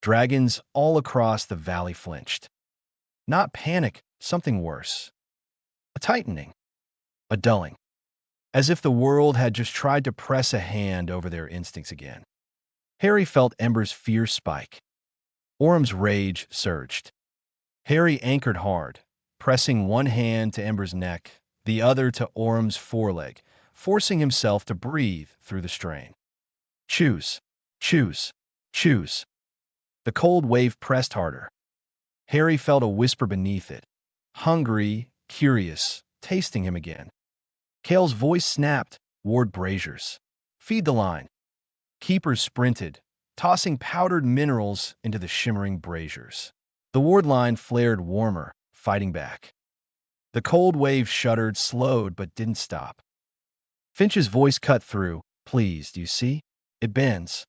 Dragons all across the valley flinched. Not panic, something worse. A tightening. A dulling. As if the world had just tried to press a hand over their instincts again. Harry felt Ember's fear spike. Orm's rage surged. Harry anchored hard, pressing one hand to Ember's neck, the other to Orm's foreleg, forcing himself to breathe through the strain. Choose, choose, choose. The cold wave pressed harder. Harry felt a whisper beneath it, hungry, curious, tasting him again. Cale's voice snapped, "Ward Braziers. Feed the line." Keepers sprinted, tossing powdered minerals into the shimmering braziers. The ward line flared warmer, fighting back. The cold wave shuddered, slowed, but didn't stop. Finch's voice cut through. "Please, do you see? It bends."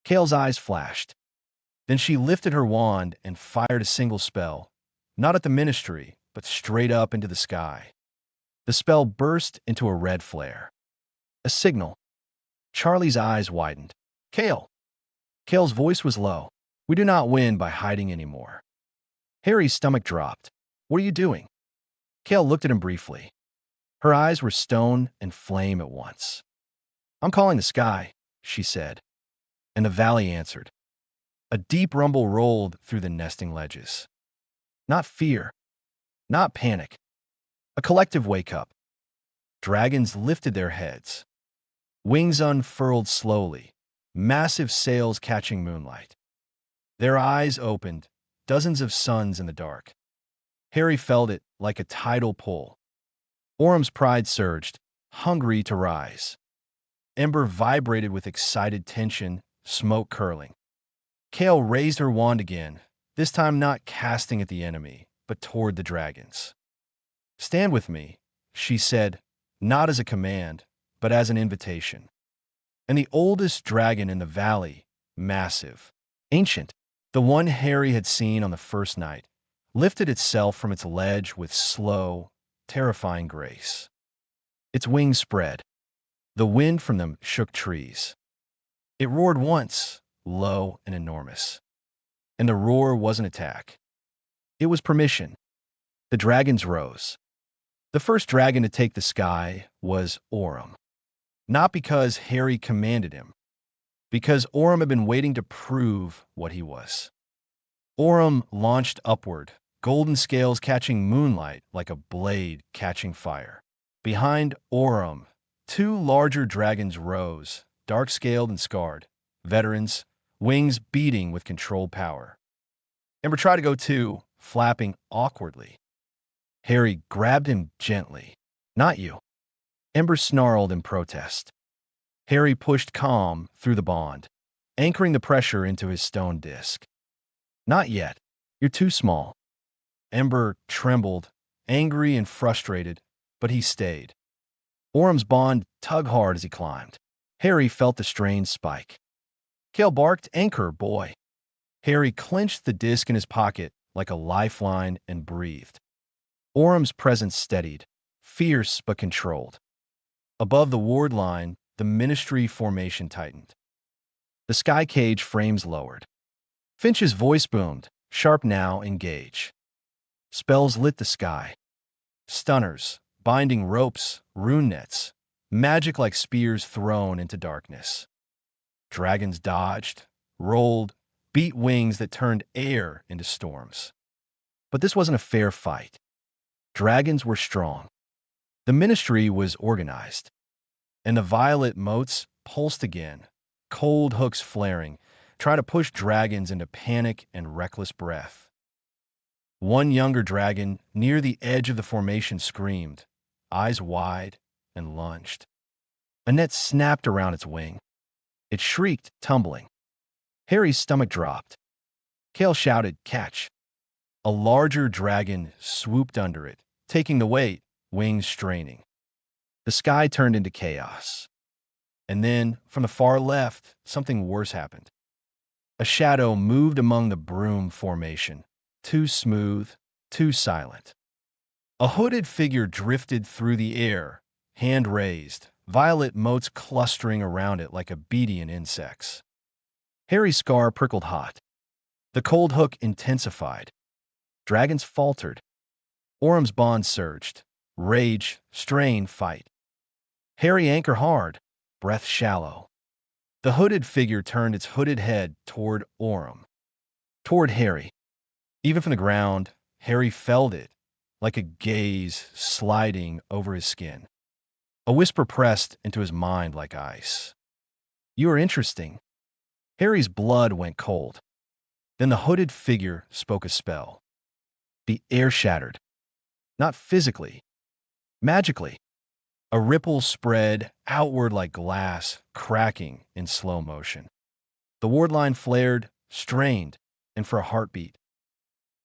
Cale's eyes flashed. Then she lifted her wand and fired a single spell, not at the Ministry, but straight up into the sky. The spell burst into a red flare. A signal. Charlie's eyes widened. "Cale!" Cale's voice was low. "We do not win by hiding anymore." Harry's stomach dropped. "What are you doing?" Cale looked at him briefly. Her eyes were stone and flame at once. "I'm calling the sky," she said. And the valley answered. A deep rumble rolled through the nesting ledges. Not fear. Not panic. A collective wake-up. Dragons lifted their heads. Wings unfurled slowly, massive sails catching moonlight. Their eyes opened, dozens of suns in the dark. Harry felt it like a tidal pull. Orm's pride surged, hungry to rise. Ember vibrated with excited tension, smoke curling. Cale raised her wand again, this time not casting at the enemy, but toward the dragons. "Stand with me," she said, not as a command, but as an invitation. And the oldest dragon in the valley, massive, ancient, the one Harry had seen on the first night, lifted itself from its ledge with slow, terrifying grace. Its wings spread. The wind from them shook trees. It roared once, low and enormous. And the roar wasn't attack. It was permission. The dragons rose. The first dragon to take the sky was Orym. Not because Harry commanded him, because Orym had been waiting to prove what he was. Orym launched upward, golden scales catching moonlight like a blade catching fire. Behind Orym, two larger dragons rose, dark-scaled and scarred, veterans, wings beating with controlled power. Ember tried to go too, flapping awkwardly. Harry grabbed him gently. "Not you." Ember snarled in protest. Harry pushed calm through the bond, anchoring the pressure into his stone disc. "Not yet. You're too small." Ember trembled, angry and frustrated, but he stayed. Orym's bond tugged hard as he climbed. Harry felt the strain spike. Cale barked, "Anchor, boy." Harry clenched the disc in his pocket like a lifeline and breathed. Orym's presence steadied, fierce but controlled. Above the ward line, the Ministry formation tightened. The sky cage frames lowered. Finch's voice boomed, "Sharp now, engage." Spells lit the sky. Stunners, binding ropes, rune nets, magic like spears thrown into darkness. Dragons dodged, rolled, beat wings that turned air into storms. But this wasn't a fair fight. Dragons were strong. The Ministry was organized. And the violet motes pulsed again, cold hooks flaring, trying to push dragons into panic and reckless breath. One younger dragon near the edge of the formation screamed, eyes wide, and lunged. A net snapped around its wing. It shrieked, tumbling. Harry's stomach dropped. Cale shouted, "Catch." A larger dragon swooped under it, taking the weight, wings straining. The sky turned into chaos. And then, from the far left, something worse happened. A shadow moved among the broom formation, too smooth, too silent. A hooded figure drifted through the air, hand raised, violet motes clustering around it like obedient insects. Harry's scar prickled hot. The cold hook intensified. Dragons faltered. Orym's bond surged. Rage, strain, fight. Harry anchored hard, breath shallow. The hooded figure turned its hooded head toward Orym. Toward Harry. Even from the ground, Harry felt it, like a gaze sliding over his skin. A whisper pressed into his mind like ice. "You are interesting." Harry's blood went cold. Then the hooded figure spoke a spell. The air shattered. Not physically, magically. A ripple spread outward like glass, cracking in slow motion. The ward line flared, strained, and for a heartbeat.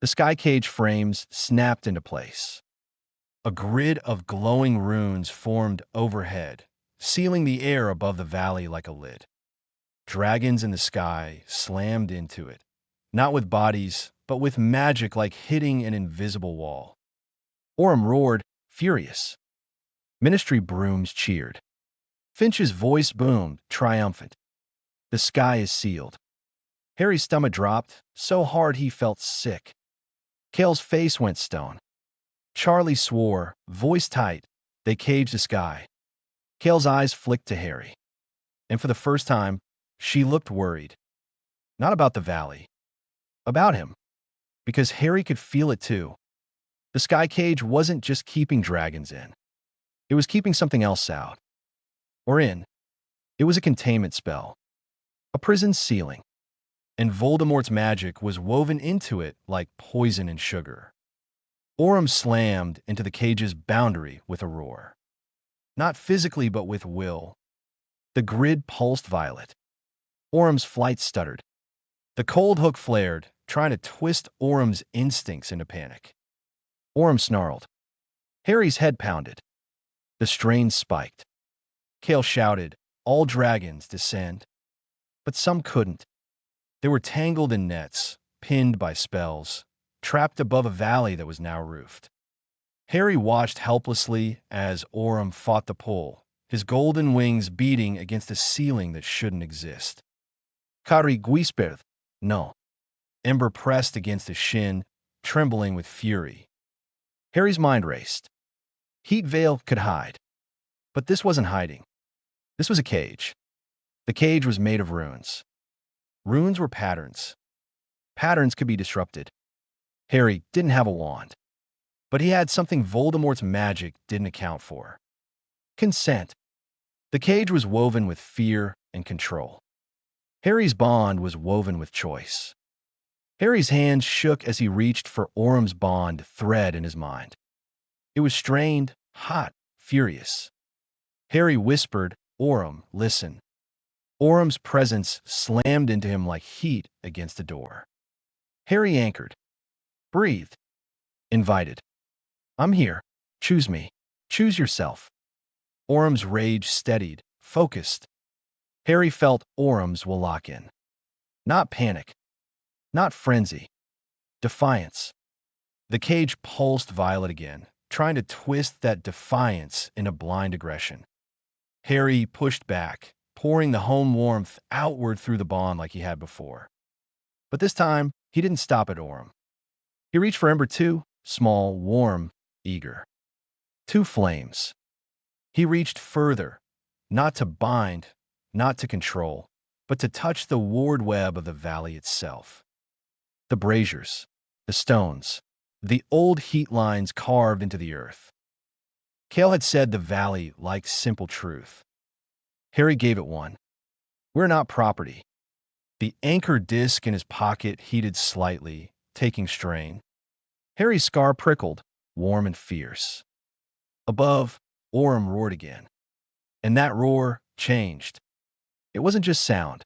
The sky cage frames snapped into place. A grid of glowing runes formed overhead, sealing the air above the valley like a lid. Dragons in the sky slammed into it, not with bodies, but with magic like hitting an invisible wall. Orym roared, furious. Ministry brooms cheered. Finch's voice boomed, triumphant. The sky is sealed. Harry's stomach dropped, so hard he felt sick. Cale's face went stone. Charlie swore, voice tight, they caged the sky. Cale's eyes flicked to Harry. And for the first time, she looked worried. Not about the valley. About him. Because Harry could feel it too. The sky cage wasn't just keeping dragons in. It was keeping something else out. Or in. It was a containment spell. A prison ceiling. And Voldemort's magic was woven into it like poison and sugar. Orym slammed into the cage's boundary with a roar. Not physically, but with will. The grid pulsed violet. Orym's flight stuttered. The cold hook flared, trying to twist Orym's instincts into panic. Orym snarled. Harry's head pounded. The strain spiked. Cale shouted, "All dragons descend." But some couldn't. They were tangled in nets, pinned by spells, trapped above a valley that was now roofed. Harry watched helplessly as Orym fought the pull, his golden wings beating against a ceiling that shouldn't exist. Kari Guisperth. No. Ember pressed against his shin, trembling with fury. Harry's mind raced. Heat Veil could hide. But this wasn't hiding. This was a cage. The cage was made of runes. Runes were patterns. Patterns could be disrupted. Harry didn't have a wand. But he had something Voldemort's magic didn't account for. Consent. The cage was woven with fear and control. Harry's bond was woven with choice. Harry's hands shook as he reached for Orum's bond thread in his mind. It was strained, hot, furious. Harry whispered, "Orum, listen." Orum's presence slammed into him like heat against a door. Harry anchored, breathed, invited. "I'm here. Choose me. Choose yourself." Orum's rage steadied, focused. Harry felt Orum's will lock in. Not panic. Not frenzy. Defiance. The cage pulsed Violet again, trying to twist that defiance into blind aggression. Harry pushed back, pouring the home warmth outward through the bond like he had before. But this time, he didn't stop at Orum. He reached for Ember 2, small, warm, eager. 2 flames. He reached further, not to bind, not to control, but to touch the ward web of the valley itself. The braziers, the stones, the old heat lines carved into the earth. Cale had said the valley liked simple truth. Harry gave it one. We're not property. The anchor disc in his pocket heated slightly, taking strain. Harry's scar prickled, warm and fierce. Above, Orum roared again. And that roar changed. It wasn't just sound.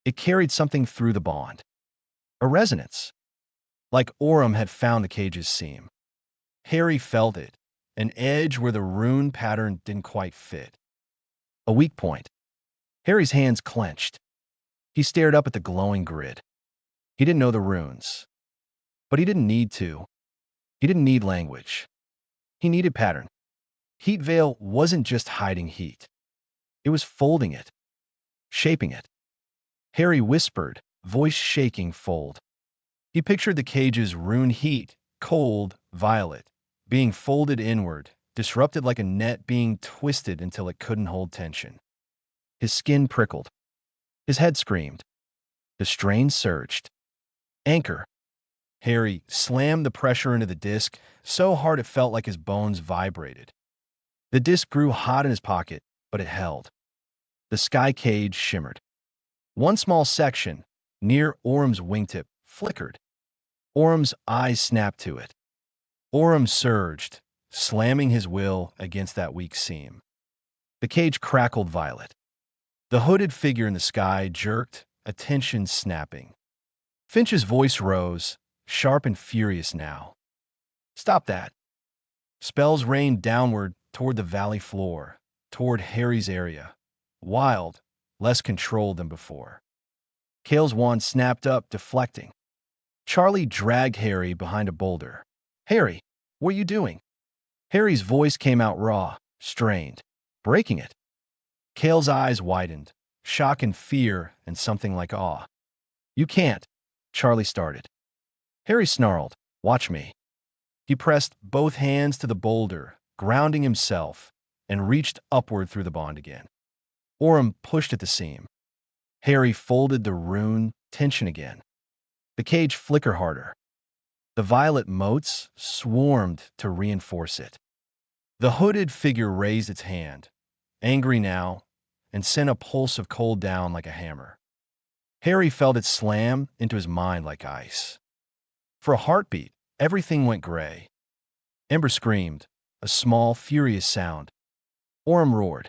It carried something through the bond. A resonance. Like Orum had found the cage's seam. Harry felt it, an edge where the rune pattern didn't quite fit. A weak point. Harry's hands clenched. He stared up at the glowing grid. He didn't know the runes. But he didn't need to. He didn't need language. He needed pattern. Heat Veil wasn't just hiding heat. It was folding it, shaping it. Harry whispered, voice shaking fold. He pictured the cage's rune heat, cold, violet, being folded inward, disrupted like a net being twisted until it couldn't hold tension. His skin prickled. His head screamed. The strain surged. Anchor. Harry slammed the pressure into the disc so hard it felt like his bones vibrated. The disc grew hot in his pocket, but it held. The sky cage shimmered. One small section, near Orum's wingtip, flickered. Orum's eyes snapped to it. Orum surged, slamming his will against that weak seam. The cage crackled violet. The hooded figure in the sky jerked, attention snapping. Finch's voice rose, sharp and furious now. Stop that. Spells rained downward toward the valley floor, toward Harry's area. Wild, less controlled than before. Cale's wand snapped up, deflecting. Charlie dragged Harry behind a boulder. Harry, what are you doing? Harry's voice came out raw, strained, breaking it. Cale's eyes widened, shock and fear and something like awe. You can't, Charlie started. Harry snarled, watch me. He pressed both hands to the boulder, grounding himself, and reached upward through the bond again. Orum pushed at the seam. Harry folded the rune, tension again. The cage flickered harder. The violet motes swarmed to reinforce it. The hooded figure raised its hand, angry now, and sent a pulse of cold down like a hammer. Harry felt it slam into his mind like ice. For a heartbeat, everything went gray. Ember screamed, a small, furious sound. Orum roared.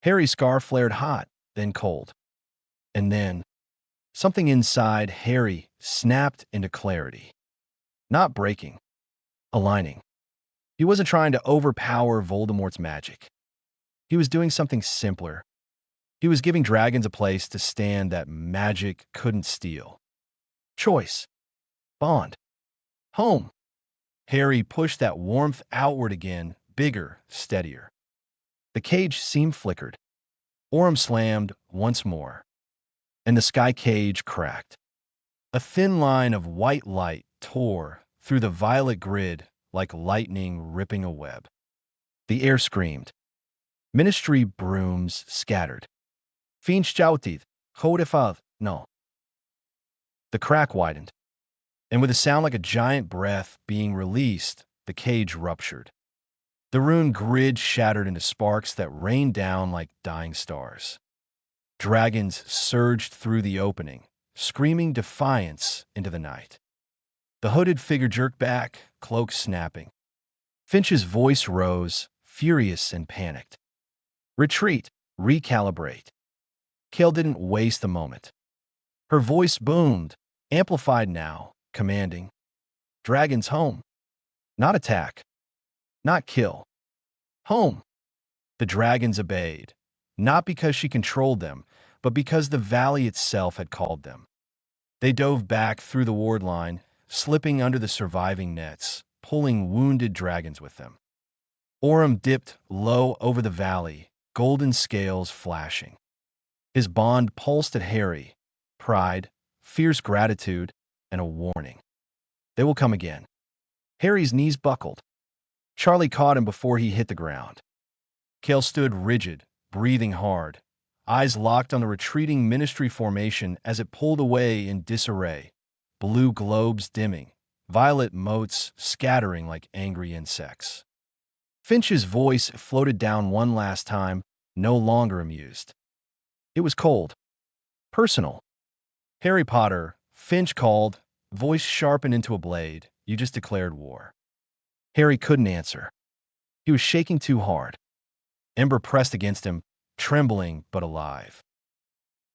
Harry's scar flared hot, then cold. And then, something inside Harry snapped into clarity. Not breaking, aligning. He wasn't trying to overpower Voldemort's magic. He was doing something simpler. He was giving dragons a place to stand that magic couldn't steal. Choice. Bond. Home. Harry pushed that warmth outward again, bigger, steadier. The cage seam flickered. Orym slammed once more, and the sky cage cracked. A thin line of white light tore through the violet grid like lightning ripping a web. The air screamed. Ministry brooms scattered. Finch jouwtid, Godefad, no. The crack widened, and with a sound like a giant breath being released, the cage ruptured. The rune grid shattered into sparks that rained down like dying stars. Dragons surged through the opening, screaming defiance into the night. The hooded figure jerked back, cloak snapping. Finch's voice rose, furious and panicked. Retreat, recalibrate. Kael didn't waste a moment. Her voice boomed, amplified now, commanding. Dragons home. Not attack. Not kill. Home. The dragons obeyed, not because she controlled them, but because the valley itself had called them. They dove back through the ward line, slipping under the surviving nets, pulling wounded dragons with them. Orym dipped low over the valley, golden scales flashing. His bond pulsed at Harry, pride, fierce gratitude, and a warning. They will come again. Harry's knees buckled. Charlie caught him before he hit the ground. Kael stood rigid, breathing hard, eyes locked on the retreating ministry formation as it pulled away in disarray, blue globes dimming, violet motes scattering like angry insects. Finch's voice floated down one last time, no longer amused. It was cold. Personal. Harry Potter, Finch called, voice sharpened into a blade. You just declared war. Harry couldn't answer. He was shaking too hard. Ember pressed against him, trembling but alive.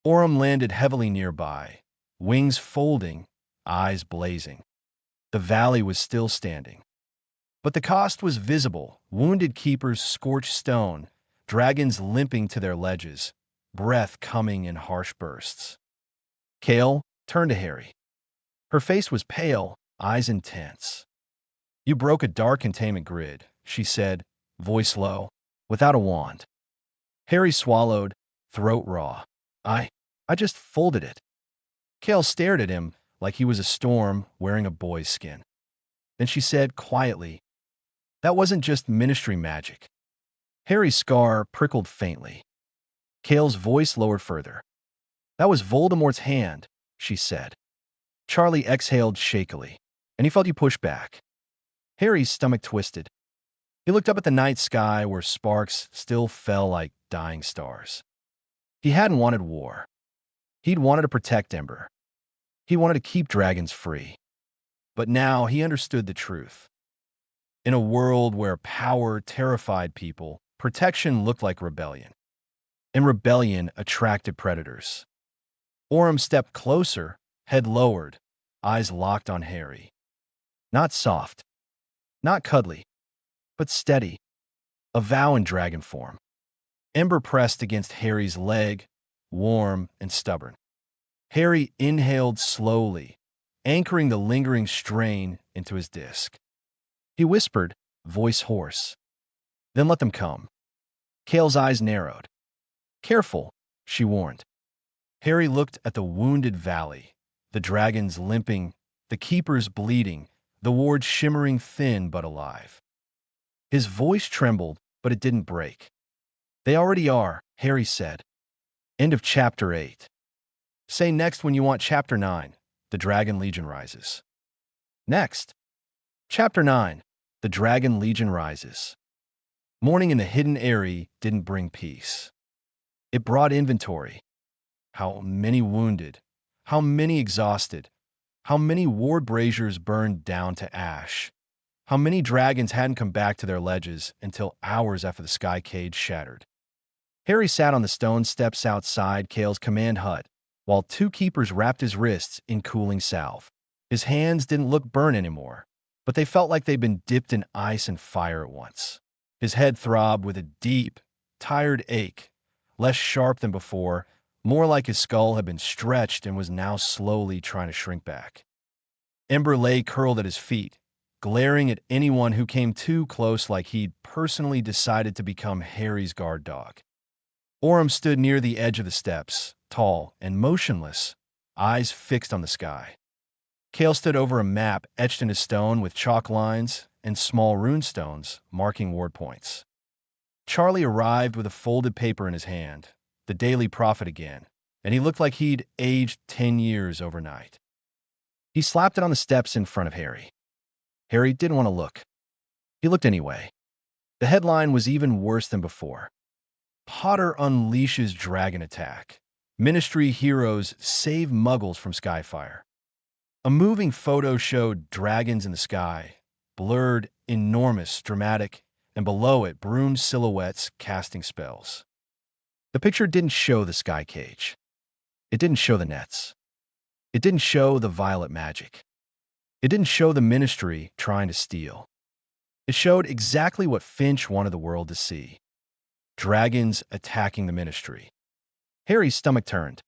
Orym landed heavily nearby, wings folding, eyes blazing. The valley was still standing. But the cost was visible, wounded keepers scorched stone, dragons limping to their ledges, breath coming in harsh bursts. Kael turned to Harry. Her face was pale, eyes intense. You broke a dark containment grid, she said, voice low, without a wand. Harry swallowed, throat raw. I just folded it. Kael stared at him like he was a storm wearing a boy's skin. Then she said quietly, that wasn't just ministry magic. Harry's scar prickled faintly. Kael's voice lowered further. That was Voldemort's hand, she said. Charlie exhaled shakily, and he felt you push back. Harry's stomach twisted. He looked up at the night sky where sparks still fell like dying stars. He hadn't wanted war. He'd wanted to protect Ember. He wanted to keep dragons free. But now he understood the truth. In a world where power terrified people, protection looked like rebellion. And rebellion attracted predators. Orym stepped closer, head lowered, eyes locked on Harry. Not soft, not cuddly, but steady, a vow in dragon form. Ember pressed against Harry's leg, warm and stubborn. Harry inhaled slowly, anchoring the lingering strain into his disc. He whispered, voice hoarse. Then let them come. Kael's eyes narrowed. Careful, she warned. Harry looked at the wounded valley, the dragons limping, the keepers bleeding, the ward shimmering thin but alive. His voice trembled, but it didn't break. They already are, Harry said. End of Chapter 8. Say next when you want Chapter 9, The Dragon Legion Rises. Next. Chapter 9, The Dragon Legion Rises. Morning in the Hidden Eyrie didn't bring peace. It brought inventory. How many wounded, how many exhausted, how many ward braziers burned down to ash, how many dragons hadn't come back to their ledges until hours after the sky cage shattered. Harry sat on the stone steps outside Kael's command hut, while two keepers wrapped his wrists in cooling salve. His hands didn't look burnt anymore, but they felt like they'd been dipped in ice and fire at once. His head throbbed with a deep, tired ache, less sharp than before, more like his skull had been stretched and was now slowly trying to shrink back. Ember lay curled at his feet, glaring at anyone who came too close like he'd personally decided to become Harry's guard dog. Orem stood near the edge of the steps, tall and motionless, eyes fixed on the sky. Kale stood over a map etched into stone with chalk lines and small rune stones marking ward points. Charlie arrived with a folded paper in his hand, the Daily Prophet again, and he looked like he'd aged 10 years overnight. He slapped it on the steps in front of Harry. Harry didn't want to look. He looked anyway. The headline was even worse than before. Potter unleashes dragon attack. Ministry heroes save muggles from Skyfire. A moving photo showed dragons in the sky, blurred, enormous, dramatic, and below it, Brune's silhouettes casting spells. The picture didn't show the sky cage. It didn't show the nets. It didn't show the violet magic. It didn't show the Ministry trying to steal. It showed exactly what Finch wanted the world to see. Dragons attacking the Ministry. Harry's stomach turned.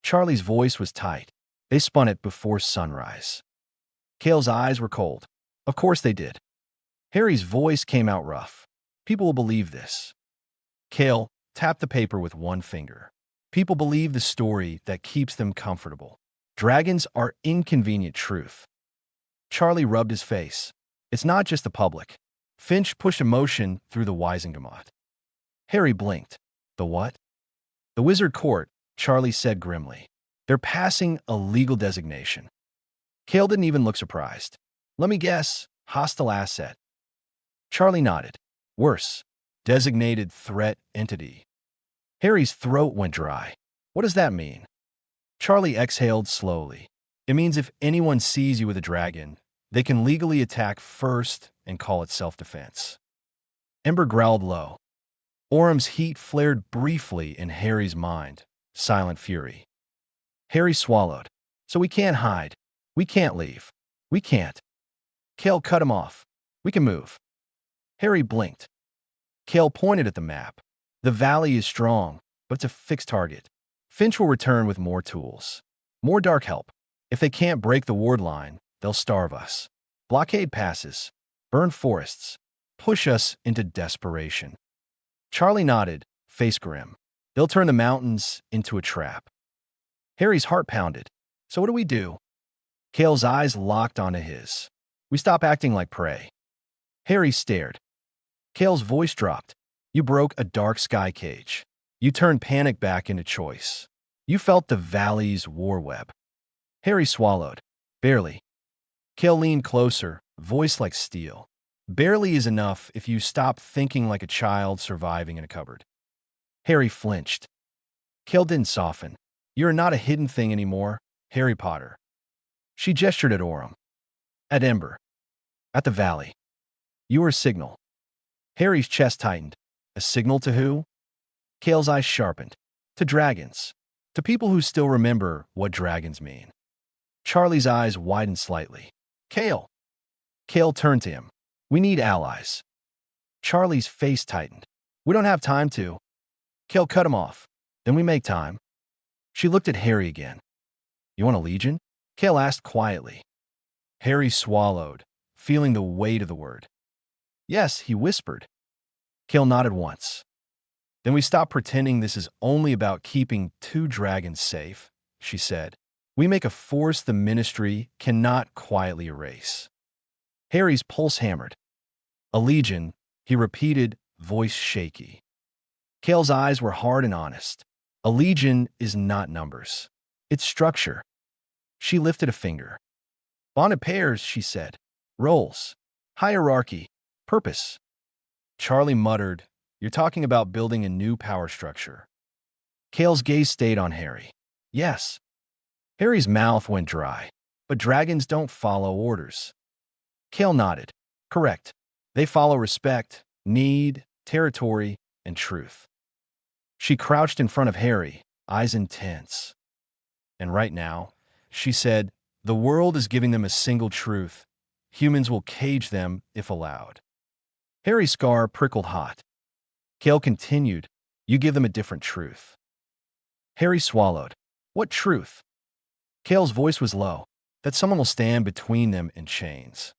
Charlie's voice was tight. They spun it before sunrise. Kale's eyes were cold. Of course they did. Harry's voice came out rough. People will believe this. Kale tapped the paper with one finger. People believe the story that keeps them comfortable. Dragons are inconvenient truth. Charlie rubbed his face. It's not just the public. Finch pushed emotion through the Wisengamot. Harry blinked. The what? The Wizard Court, Charlie said grimly. They're passing a legal designation. Kale didn't even look surprised. Let me guess, hostile asset. Charlie nodded. Worse, designated threat entity. Harry's throat went dry. What does that mean? Charlie exhaled slowly. It means if anyone sees you with a dragon, they can legally attack first and call it self-defense. Ember growled low. Orem's heat flared briefly in Harry's mind. Silent fury. Harry swallowed. So we can't hide. We can't leave. We can't. Kale cut him off. We can move. Harry blinked. Kale pointed at the map. The valley is strong, but it's a fixed target. Finch will return with more tools. More dark help. If they can't break the ward line, they'll starve us. Blockade passes. Burn forests. Push us into desperation. Charlie nodded, face grim. They'll turn the mountains into a trap. Harry's heart pounded. So what do we do? Kale's eyes locked onto his. We stop acting like prey. Harry stared. Kale's voice dropped. You broke a dark sky cage. You turned panic back into choice. You felt the valley's war web. Harry swallowed. Barely. Kale leaned closer, voice like steel. Barely is enough if you stop thinking like a child surviving in a cupboard. Harry flinched. Kale didn't soften. You're not a hidden thing anymore, Harry Potter. She gestured at Orem. At Ember. At the valley. You were a signal. Harry's chest tightened. A signal to who? Kale's eyes sharpened. To dragons. To people who still remember what dragons mean. Charlie's eyes widened slightly. Kale. Kale turned to him. We need allies. Charlie's face tightened. We don't have time to. Kale cut him off. Then we make time. She looked at Harry again. You want a legion? Kale asked quietly. Harry swallowed, feeling the weight of the word. Yes, he whispered. Kale nodded once. Then we stop pretending this is only about keeping two dragons safe, she said. We make a force the Ministry cannot quietly erase. Harry's pulse hammered. A legion, he repeated, voice shaky. Kale's eyes were hard and honest. A legion is not numbers. It's structure. She lifted a finger. Bonded pairs, she said. Roles. Hierarchy. Purpose. Charlie muttered, You're talking about building a new power structure. Kale's gaze stayed on Harry. Yes. Harry's mouth went dry. But dragons don't follow orders. Kale nodded. Correct. They follow respect, need, territory, and truth. She crouched in front of Harry, eyes intense. And right now, she said, the world is giving them a single truth. Humans will cage them if allowed. Harry's scar prickled hot. Kale continued, You give them a different truth. Harry swallowed. What truth? Kale's voice was low, that someone will stand between them in chains.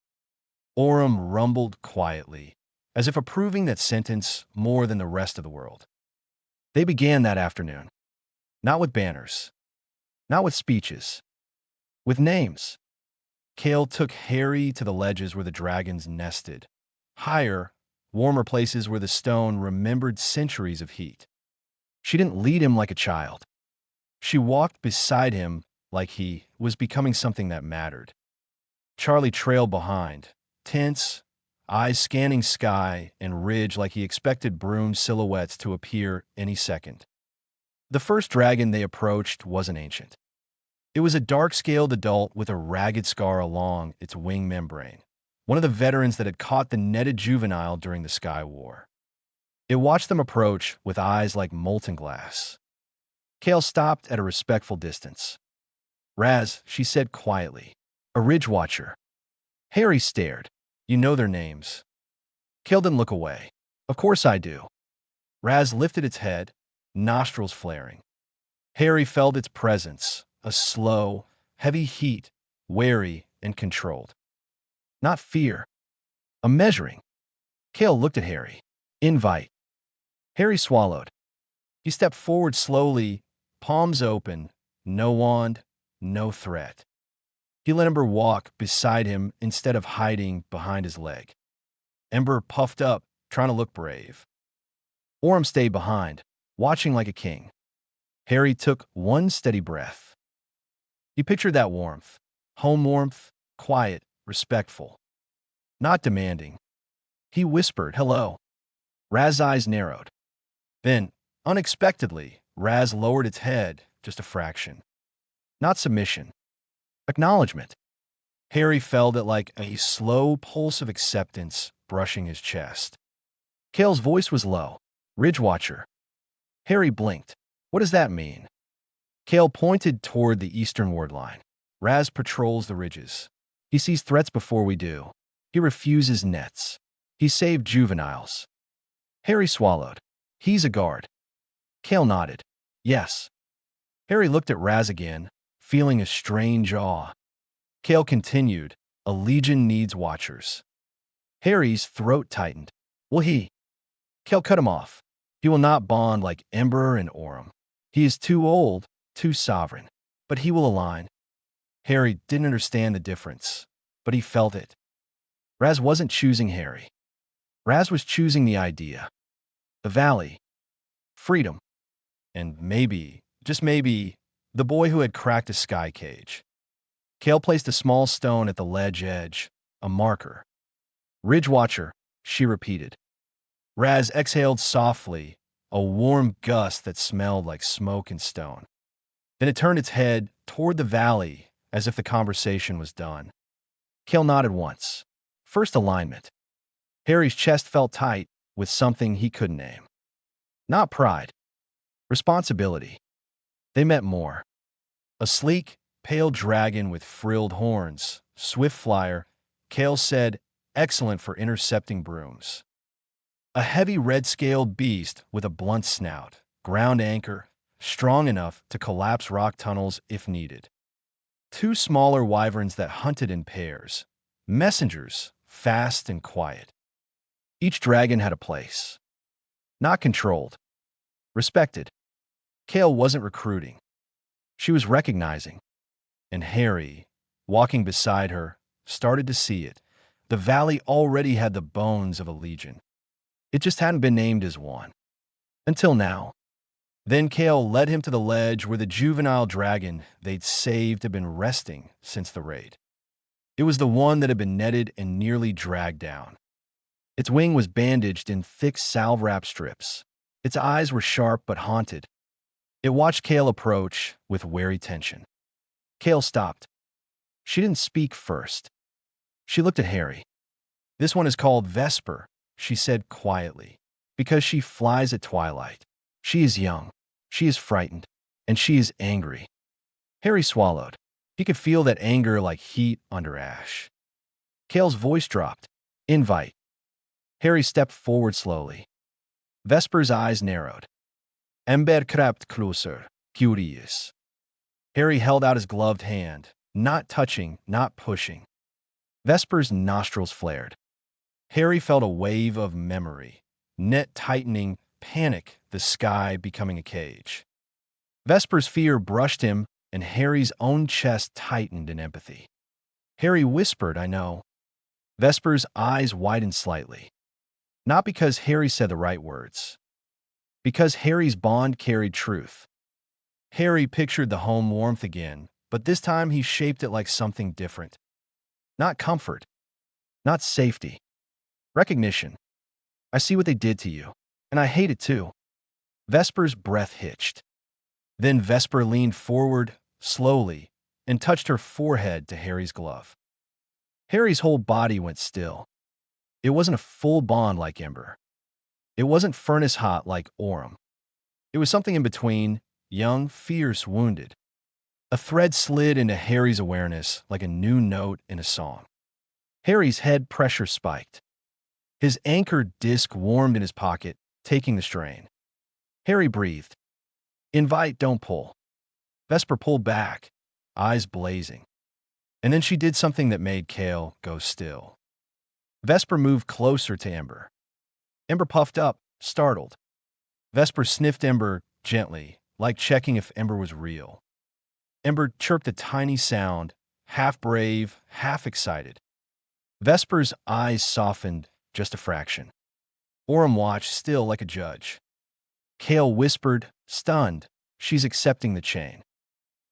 Orem rumbled quietly, as if approving that sentence more than the rest of the world. They began that afternoon, not with banners, not with speeches, with names. Kale took Harry to the ledges where the dragons nested, higher, warmer places where the stone remembered centuries of heat. She didn't lead him like a child. She walked beside him like he was becoming something that mattered. Charlie trailed behind, tense, eyes scanning sky and ridge like he expected broom silhouettes to appear any second. The first dragon they approached wasn't ancient. It was a dark-scaled adult with a ragged scar along its wing membrane, one of the veterans that had caught the netted juvenile during the Sky War. It watched them approach with eyes like molten glass. Kale stopped at a respectful distance. "Raz," she said quietly, "a Ridge Watcher." Harry stared. "You know their names." Kale didn't look away. "Of course I do." Raz lifted its head, nostrils flaring. Harry felt its presence, a slow, heavy heat, wary and controlled. Not fear, a measuring. Kale looked at Harry. "Invite." Harry swallowed. He stepped forward slowly, palms open, no wand, no threat. He let Ember walk beside him instead of hiding behind his leg. Ember puffed up, trying to look brave. Orem stayed behind, watching like a king. Harry took one steady breath. He pictured that warmth, home warmth, quiet, respectful, not demanding. He whispered, "Hello." Raz's eyes narrowed. Then, unexpectedly, Raz lowered its head just a fraction. Not submission. Acknowledgement. Harry felt it like a slow pulse of acceptance brushing his chest. Kale's voice was low. "Ridge Watcher." Harry blinked. "What does that mean?" Kale pointed toward the eastern ward line. "Raz patrols the ridges. He sees threats before we do. He refuses nets. He saved juveniles." Harry swallowed. "He's a guard." Kale nodded. "Yes." Harry looked at Raz again, feeling a strange awe. Kale continued, "A legion needs watchers." Harry's throat tightened. "Will he?" Kale cut him off. "He will not bond like Ember and Orem. He is too old, too sovereign. But he will align." Harry didn't understand the difference, but he felt it. Raz wasn't choosing Harry. Raz was choosing the idea. The valley. Freedom. And maybe, just maybe, the boy who had cracked a sky cage. Kale placed a small stone at the ledge edge, a marker. "Ridge Watcher," she repeated. Raz exhaled softly, a warm gust that smelled like smoke and stone. Then it turned its head toward the valley as if the conversation was done. Kale nodded once. First alignment. Harry's chest felt tight with something he couldn't name. Not pride. Responsibility. They met more. A sleek, pale dragon with frilled horns, swift flyer, Kale said, excellent for intercepting brooms. A heavy red-scaled beast with a blunt snout, ground anchor, strong enough to collapse rock tunnels if needed. Two smaller wyverns that hunted in pairs, messengers, fast and quiet. Each dragon had a place. Not controlled. Respected. Kale wasn't recruiting. She was recognizing. And Harry, walking beside her, started to see it. The valley already had the bones of a legion. It just hadn't been named as one. Until now. Then Kale led him to the ledge where the juvenile dragon they'd saved had been resting since the raid. It was the one that had been netted and nearly dragged down. Its wing was bandaged in thick salve-wrap strips. Its eyes were sharp but haunted. It watched Kale approach with wary tension. Kale stopped. She didn't speak first. She looked at Harry. "This one is called Vesper," she said quietly, "because she flies at twilight. She is young, she is frightened, and she is angry." Harry swallowed. He could feel that anger like heat under ash. Kale's voice dropped. "Invite." Harry stepped forward slowly. Vesper's eyes narrowed. "Ember crept closer, curious." Harry held out his gloved hand, not touching, not pushing. Vesper's nostrils flared. Harry felt a wave of memory, net tightening, panic, the sky becoming a cage. Vesper's fear brushed him, and Harry's own chest tightened in empathy. Harry whispered, "I know." Vesper's eyes widened slightly. Not because Harry said the right words. Because Harry's bond carried truth. Harry pictured the home warmth again, but this time he shaped it like something different. Not comfort. Not safety. Recognition. "I see what they did to you, and I hate it too." Vesper's breath hitched. Then Vesper leaned forward, slowly, and touched her forehead to Harry's glove. Harry's whole body went still. It wasn't a full bond like Ember. It wasn't furnace hot like Orem. It was something in between, young, fierce, wounded. A thread slid into Harry's awareness like a new note in a song. Harry's head pressure spiked. His anchor disc warmed in his pocket, taking the strain. Harry breathed. "Invite, don't pull." Vesper pulled back, eyes blazing. And then she did something that made Cale go still. Vesper moved closer to Ember. Ember puffed up, startled. Vesper sniffed Ember gently, like checking if Ember was real. Ember chirped a tiny sound, half brave, half excited. Vesper's eyes softened just a fraction. Orem watched, still like a judge. Cale whispered, stunned, "She's accepting the chain."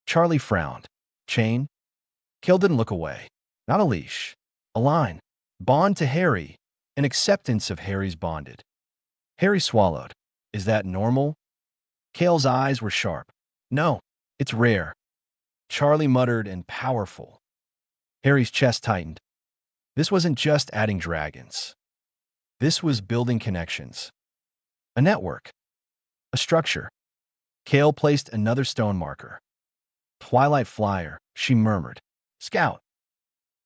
Charlie frowned. "Chain?" Cale didn't look away. Not a leash. A line. Bond to Harry. An acceptance of Harry's bonded. Harry swallowed. "Is that normal?" Cale's eyes were sharp. "No, it's rare." Charlie muttered, "and powerful." Harry's chest tightened. This wasn't just adding dragons. This was building connections. A network. A structure. Cale placed another stone marker. "Twilight Flyer," she murmured. "Scout."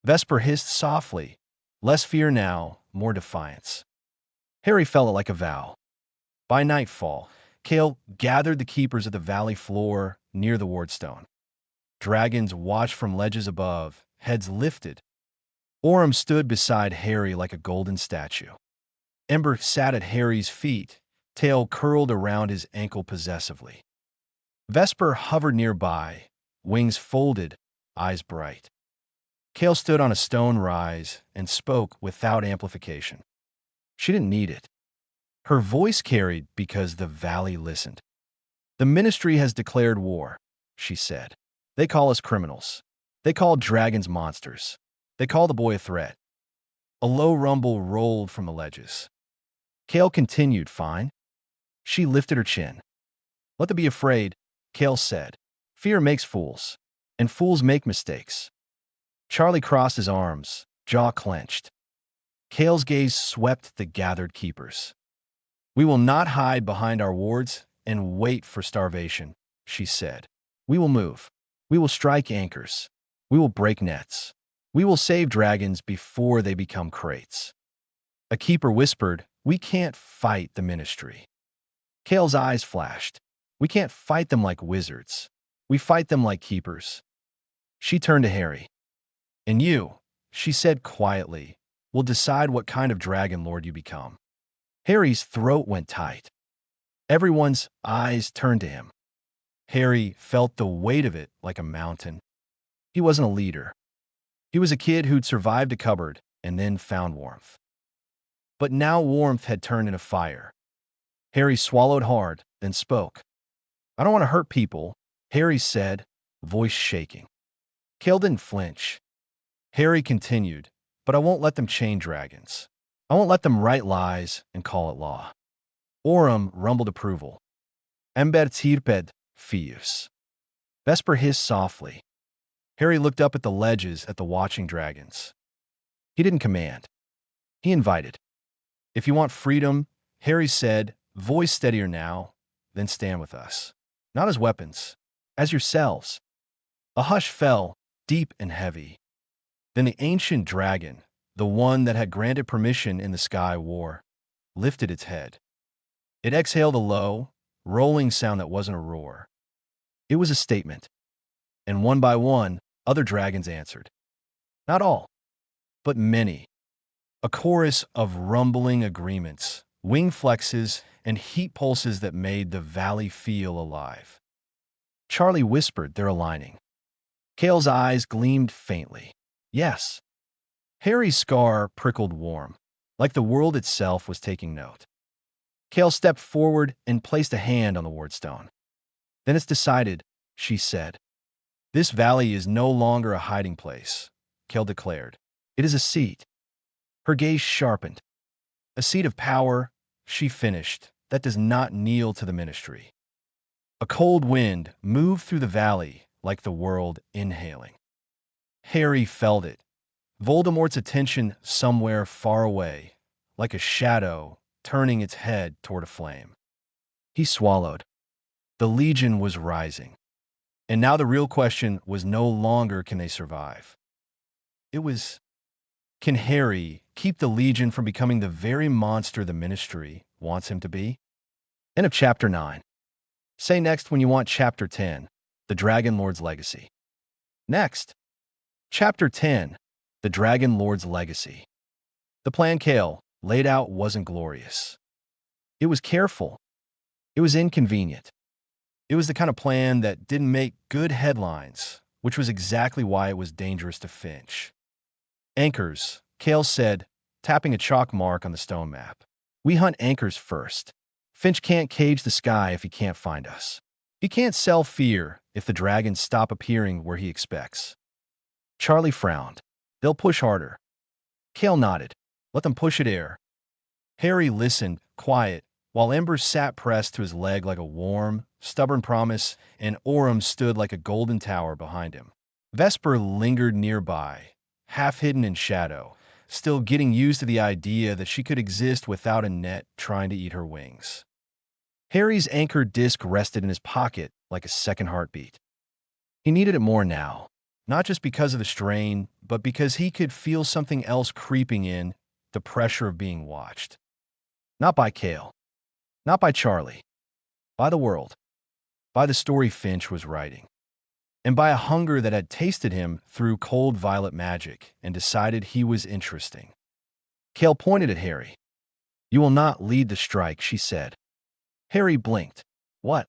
Vesper hissed softly. Less fear now, more defiance. Harry felt it like a vow. By nightfall, Cale gathered the keepers at the valley floor near the wardstone. Dragons watched from ledges above, heads lifted. Orem stood beside Harry like a golden statue. Ember sat at Harry's feet, tail curled around his ankle possessively. Vesper hovered nearby, wings folded, eyes bright. Cale stood on a stone rise and spoke without amplification. She didn't need it. Her voice carried because the valley listened. "The Ministry has declared war," she said. "They call us criminals. They call dragons monsters. They call the boy a threat." A low rumble rolled from the ledges. Cale continued, "Fine." She lifted her chin. "Let them be afraid," Cale said. "Fear makes fools, and fools make mistakes." Charlie crossed his arms, jaw clenched. Cale's gaze swept the gathered keepers. "We will not hide behind our wards and wait for starvation," she said. "We will move. We will strike anchors. We will break nets. We will save dragons before they become crates." A keeper whispered, "We can't fight the Ministry." Cale's eyes flashed. "We can't fight them like wizards. We fight them like keepers." She turned to Harry. "And you," she said quietly, "will decide what kind of dragon lord you become." Harry's throat went tight. Everyone's eyes turned to him. Harry felt the weight of it like a mountain. He wasn't a leader. He was a kid who'd survived a cupboard and then found warmth. But now warmth had turned into fire. Harry swallowed hard, then spoke. "I don't want to hurt people," Harry said, voice shaking. Cale didn't flinch. Harry continued, "But I won't let them chain dragons. I won't let them write lies and call it law." Orem rumbled approval. "Ember tirped, fius." Vesper hissed softly. Harry looked up at the ledges at the watching dragons. He didn't command. He invited. "If you want freedom," Harry said, voice steadier now, "then stand with us. Not as weapons, as yourselves." A hush fell, deep and heavy. Then the ancient dragon, the one that had granted permission in the sky war, lifted its head. It exhaled a low, rolling sound that wasn't a roar. It was a statement. And one by one, other dragons answered. Not all, but many. A chorus of rumbling agreements, wing flexes, and heat pulses that made the valley feel alive. Charlie whispered they're aligning. Cale's eyes gleamed faintly. Yes. Harry's scar prickled warm, like the world itself was taking note. Cale stepped forward and placed a hand on the wardstone. Then it's decided, she said. This valley is no longer a hiding place, Cale declared. It is a seat. Her gaze sharpened. A seat of power, she finished, that does not kneel to the ministry. A cold wind moved through the valley like the world inhaling. Harry felt it. Voldemort's attention somewhere far away, like a shadow turning its head toward a flame. He swallowed. The Legion was rising. And now the real question was no longer can they survive. It was, can Harry keep the Legion from becoming the very monster the Ministry wants him to be? End of Chapter 9. Say next when you want Chapter 10, The Dragon Lord's Legacy. Next, Chapter 10, The Dragon Lord's Legacy. The plan Cale laid out wasn't glorious. It was careful. It was inconvenient. It was the kind of plan that didn't make good headlines, which was exactly why it was dangerous to Finch. Anchors, Cale said, tapping a chalk mark on the stone map. We hunt anchors first. Finch can't cage the sky if he can't find us. He can't sell fear if the dragons stop appearing where he expects. Charlie frowned. They'll push harder. Cale nodded. Let them push it air. Harry listened, quiet, while Ember sat pressed to his leg like a warm, stubborn promise, and Orem stood like a golden tower behind him. Vesper lingered nearby, half hidden in shadow, still getting used to the idea that she could exist without a net trying to eat her wings. Harry's anchored disc rested in his pocket like a second heartbeat. He needed it more now, not just because of the strain, but because he could feel something else creeping in, the pressure of being watched. Not by Cale. Not by Charlie. By the world. By the story Finch was writing. And by a hunger that had tasted him through cold violet magic and decided he was interesting. Cale pointed at Harry. You will not lead the strike, she said. Harry blinked. What?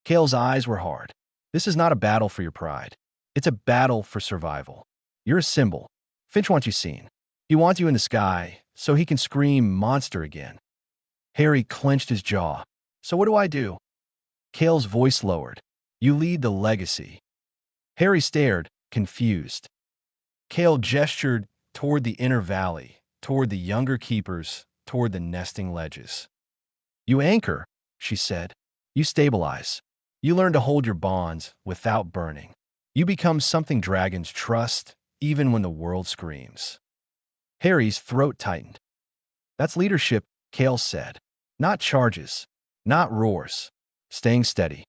Cale's eyes were hard. This is not a battle for your pride. It's a battle for survival. You're a symbol. Finch wants you seen. He wants you in the sky so he can scream monster again. Harry clenched his jaw. So what do I do? Cale's voice lowered. You lead the legacy. Harry stared, confused. Cale gestured toward the inner valley, toward the younger keepers, toward the nesting ledges. You anchor, she said. You stabilize. You learn to hold your bonds without burning. You become something dragons trust, even when the world screams. Harry's throat tightened. That's leadership, Cale said. Not charges, not roars. Staying steady.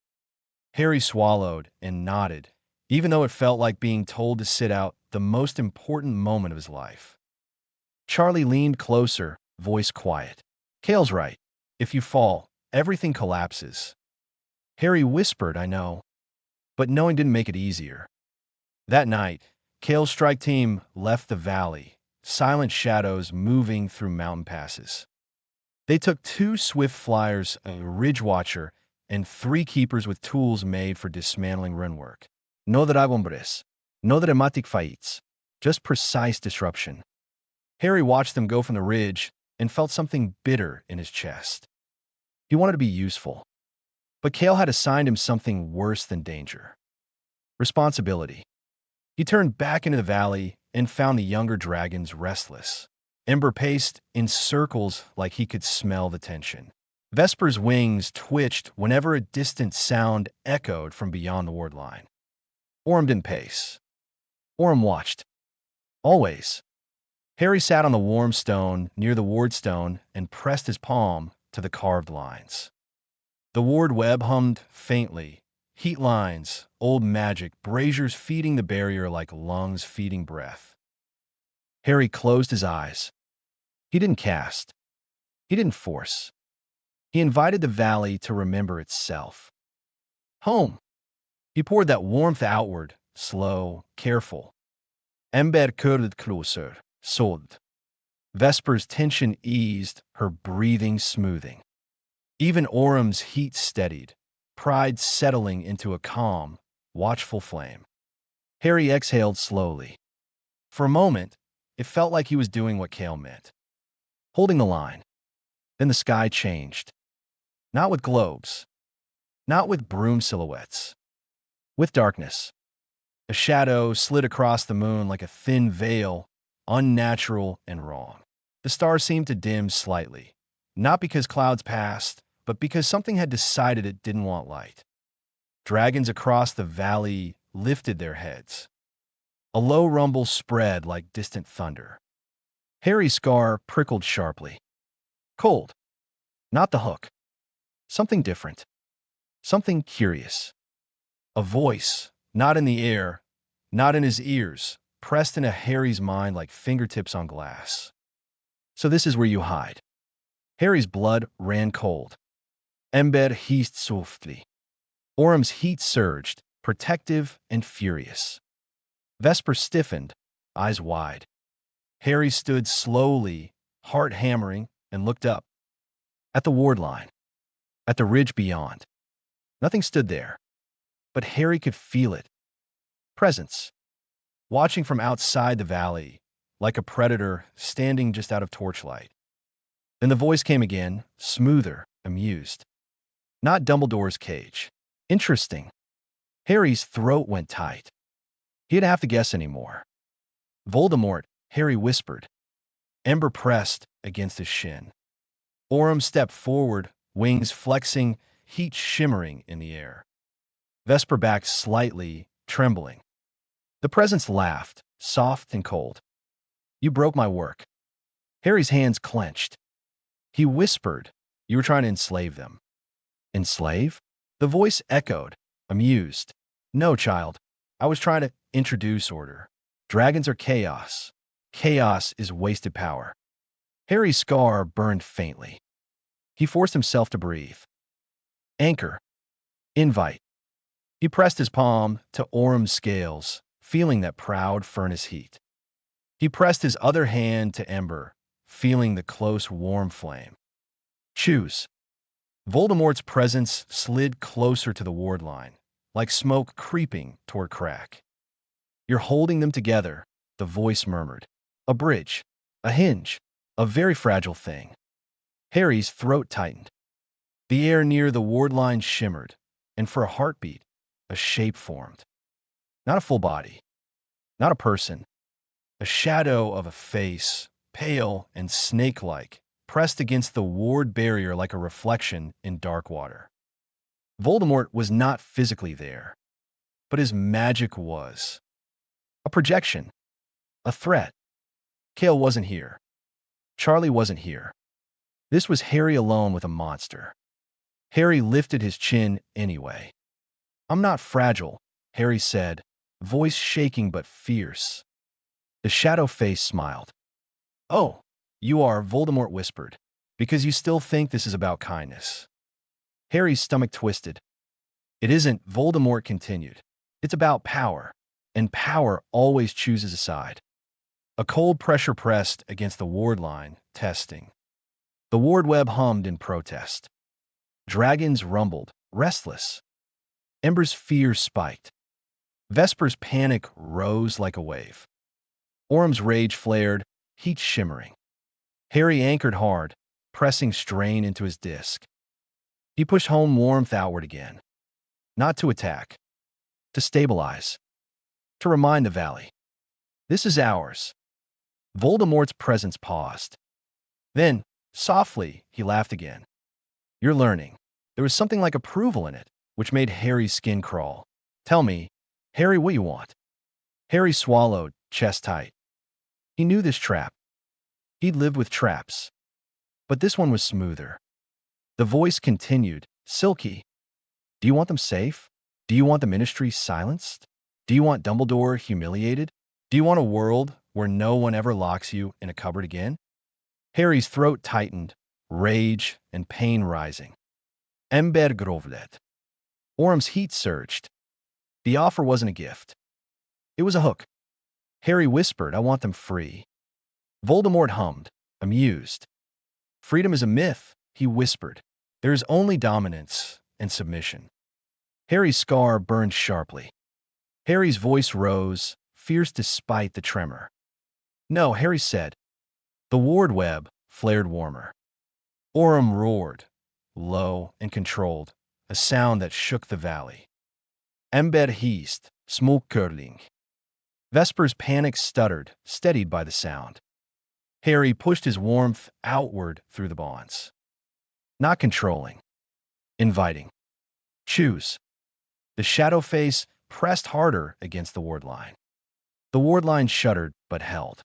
Harry swallowed and nodded, even though it felt like being told to sit out the most important moment of his life. Charlie leaned closer, voice quiet. Cale's right. If you fall, everything collapses. Harry whispered, I know. But knowing didn't make it easier. That night, Cale's strike team left the valley, silent shadows moving through mountain passes. They took 2 swift flyers, a ridge watcher, and 3 keepers with tools made for dismantling runwork. No dragombres, no dramatic fights, just precise disruption. Harry watched them go from the ridge and felt something bitter in his chest. He wanted to be useful. But Cale had assigned him something worse than danger. Responsibility. He turned back into the valley and found the younger dragons restless. Ember paced in circles like he could smell the tension. Vesper's wings twitched whenever a distant sound echoed from beyond the ward line. Orem didn't pace. Orem watched. Always. Harry sat on the warm stone near the ward stone and pressed his palm to the carved lines. The ward web hummed faintly. Heat lines, old magic, braziers feeding the barrier like lungs feeding breath. Harry closed his eyes. He didn't cast. He didn't force. He invited the valley to remember itself. Home. He poured that warmth outward, slow, careful. Ember curled closer, soothed. Vesper's tension eased, her breathing smoothing. Even Orum's heat steadied, pride settling into a calm, watchful flame. Harry exhaled slowly. For a moment, it felt like he was doing what Kale meant, holding the line. Then the sky changed. Not with globes, not with broom silhouettes, with darkness. A shadow slid across the moon like a thin veil, unnatural and wrong. The stars seemed to dim slightly, not because clouds passed, but because something had decided it didn't want light. Dragons across the valley lifted their heads. A low rumble spread like distant thunder. Harry's scar prickled sharply. Cold. Not the hook. Something different. Something curious. A voice, not in the air, not in his ears, pressed into Harry's mind like fingertips on glass. So this is where you hide. Harry's blood ran cold. Ember hissed softly. Orum's heat surged, protective and furious. Vesper stiffened, eyes wide. Harry stood slowly, heart hammering, and looked up. At the ward line. At the ridge beyond. Nothing stood there. But Harry could feel it. Presence. Watching from outside the valley, like a predator standing just out of torchlight. Then the voice came again, smoother, amused. Not Dumbledore's cage. Interesting. Harry's throat went tight. He didn't have to guess anymore. Voldemort, Harry whispered. Ember pressed against his shin. Orum stepped forward, wings flexing, heat shimmering in the air. Vesper backed slightly, trembling. The presence laughed, soft and cold. You broke my work. Harry's hands clenched. He whispered, you were trying to enslave them. Enslave? The voice echoed, amused. No, child. I was trying to introduce order. Dragons are chaos. Chaos is wasted power. Harry's scar burned faintly. He forced himself to breathe. Anchor. Invite. He pressed his palm to Orum's scales, feeling that proud furnace heat. He pressed his other hand to Ember, feeling the close, warm flame. Choose. Voldemort's presence slid closer to the ward line, like smoke creeping toward crack. You're holding them together, the voice murmured. A bridge. A hinge. A very fragile thing. Harry's throat tightened. The air near the ward line shimmered, and for a heartbeat, a shape formed. Not a full body. Not a person. A shadow of a face, pale and snake-like, pressed against the ward barrier like a reflection in dark water. Voldemort was not physically there, but his magic was. A projection. A threat. Kale wasn't here. Charlie wasn't here. This was Harry alone with a monster. Harry lifted his chin anyway. I'm not fragile, Harry said, voice shaking but fierce. The shadow face smiled. Oh, you are, Voldemort whispered, because you still think this is about kindness. Harry's stomach twisted. It isn't, Voldemort continued. It's about power, and power always chooses a side. A cold pressure pressed against the ward line, testing. The ward web hummed in protest. Dragons rumbled, restless. Ember's fear spiked. Vesper's panic rose like a wave. Orum's rage flared, heat shimmering. Harry anchored hard, pressing strain into his disc. He pushed home warmth outward again. Not to attack. To stabilize. To remind the valley. This is ours. Voldemort's presence paused. Then, softly, he laughed again. You're learning. There was something like approval in it, which made Harry's skin crawl. Tell me, Harry, what you want. Harry swallowed, chest tight. He knew this trap. He'd lived with traps. But this one was smoother. The voice continued, silky. Do you want them safe? Do you want the Ministry silenced? Do you want Dumbledore humiliated? Do you want a world where no one ever locks you in a cupboard again? Harry's throat tightened, rage and pain rising. Ember grovlet. Orum's heat surged. The offer wasn't a gift. It was a hook. Harry whispered, I want them free. Voldemort hummed, amused. Freedom is a myth, he whispered. There is only dominance and submission. Harry's scar burned sharply. Harry's voice rose, fierce despite the tremor. No, Harry said. The ward web flared warmer. Aurum roared, low and controlled, a sound that shook the valley. Ember hissed, smoke curling. Vesper's panic stuttered, steadied by the sound. Harry pushed his warmth outward through the bonds. Not controlling. Inviting. Choose. The shadow face pressed harder against the ward line. The ward line shuddered but held.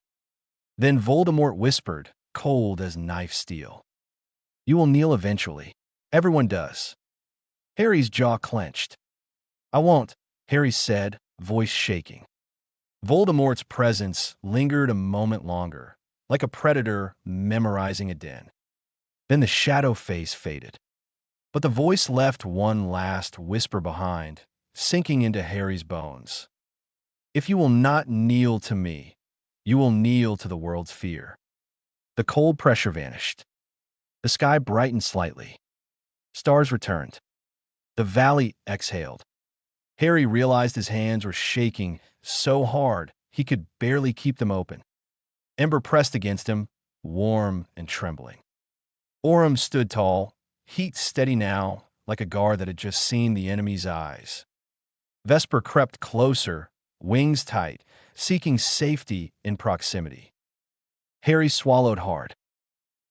Then Voldemort whispered, cold as knife steel. You will kneel eventually. Everyone does. Harry's jaw clenched. I won't, Harry said, voice shaking. Voldemort's presence lingered a moment longer, like a predator memorizing a den. Then the shadow face faded. But the voice left one last whisper behind, sinking into Harry's bones. If you will not kneel to me, you will kneel to the world's fear. The cold pressure vanished. The sky brightened slightly. Stars returned. The valley exhaled. Harry realized his hands were shaking so hard he could barely keep them open. Ember pressed against him, warm and trembling. Aurum stood tall, heat steady now, like a guard that had just seen the enemy's eyes. Vesper crept closer, wings tight, seeking safety in proximity. Harry swallowed hard.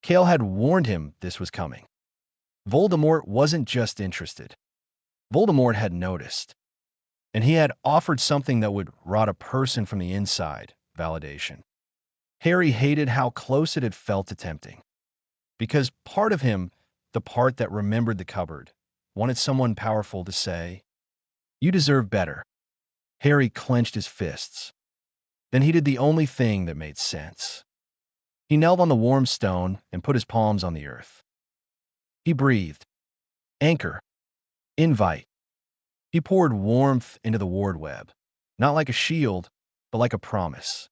Cale had warned him this was coming. Voldemort wasn't just interested. Voldemort had noticed. And he had offered something that would rot a person from the inside, validation. Harry hated how close it had felt to tempting. Because part of him, the part that remembered the cupboard, wanted someone powerful to say, "You deserve better." Harry clenched his fists. Then he did the only thing that made sense. He knelt on the warm stone and put his palms on the earth. He breathed. Anchor. Invite. He poured warmth into the ward web, not like a shield, but like a promise.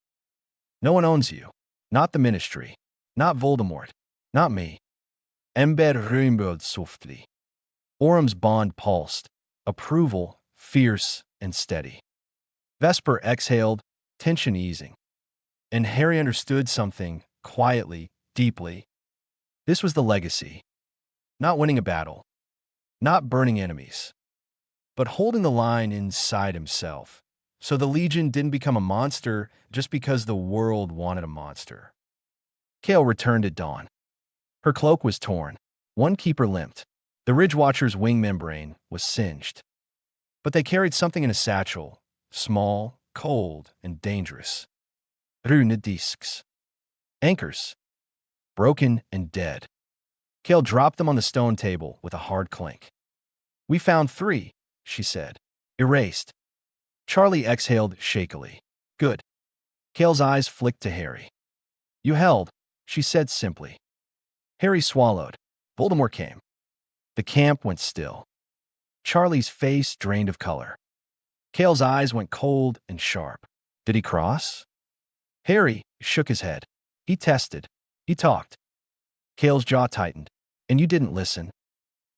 No one owns you. Not the Ministry. Not Voldemort. Not me. Ember rumbled softly. Aurum's bond pulsed, approval, fierce and steady. Vesper exhaled, tension easing. And Harry understood something, quietly, deeply. This was the legacy. Not winning a battle. Not burning enemies. But holding the line inside himself. So the Legion didn't become a monster just because the world wanted a monster. Cale returned at dawn. Her cloak was torn. One keeper limped. The Ridgewatcher's wing membrane was singed. But they carried something in a satchel, small, cold, and dangerous. Rune discs. Anchors. Broken and dead. Cale dropped them on the stone table with a hard clink. We found 3, she said. Erased. Charlie exhaled shakily. Good. Cale's eyes flicked to Harry. You held, she said simply. Harry swallowed. Voldemort came. The camp went still. Charlie's face drained of color. Cale's eyes went cold and sharp. Did he cross? Harry shook his head. He tested. He talked. Cale's jaw tightened. And you didn't listen.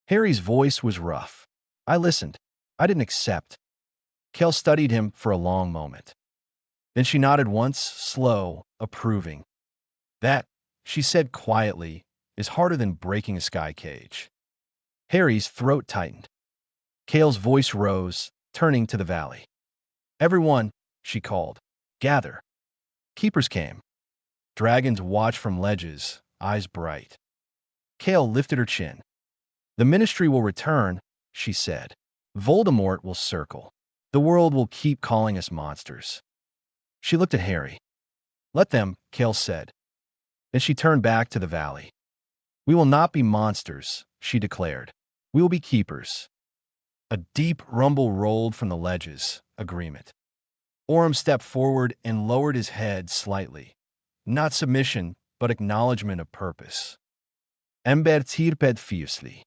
Harry's voice was rough. I listened. I didn't accept. Cale studied him for a long moment. Then she nodded once, slow, approving. That, she said quietly, is harder than breaking a sky cage. Harry's throat tightened. Cale's voice rose, turning to the valley. Everyone, she called, gather. Keepers came. Dragons watched from ledges, eyes bright. Cale lifted her chin. The Ministry will return, she said. Voldemort will circle. The world will keep calling us monsters. She looked at Harry. Let them, Cale said. Then she turned back to the valley. We will not be monsters, she declared. We will be keepers. A deep rumble rolled from the ledges, agreement. Aurum stepped forward and lowered his head slightly. Not submission, but acknowledgement of purpose. Ember tirped fiercely.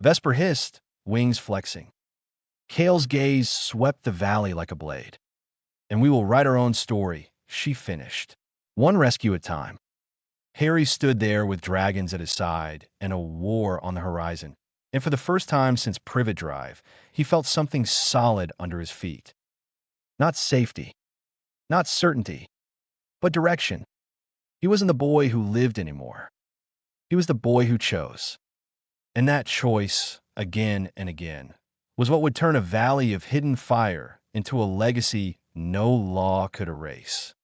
Vesper hissed, wings flexing. Cale's gaze swept the valley like a blade. And we will write our own story, she finished. One rescue at a time. Harry stood there with dragons at his side and a war on the horizon. And for the first time since Privet Drive, he felt something solid under his feet. Not safety, not certainty, but direction. He wasn't the boy who lived anymore. He was the boy who chose. And that choice, again and again, was what would turn a valley of hidden fire into a legacy no law could erase.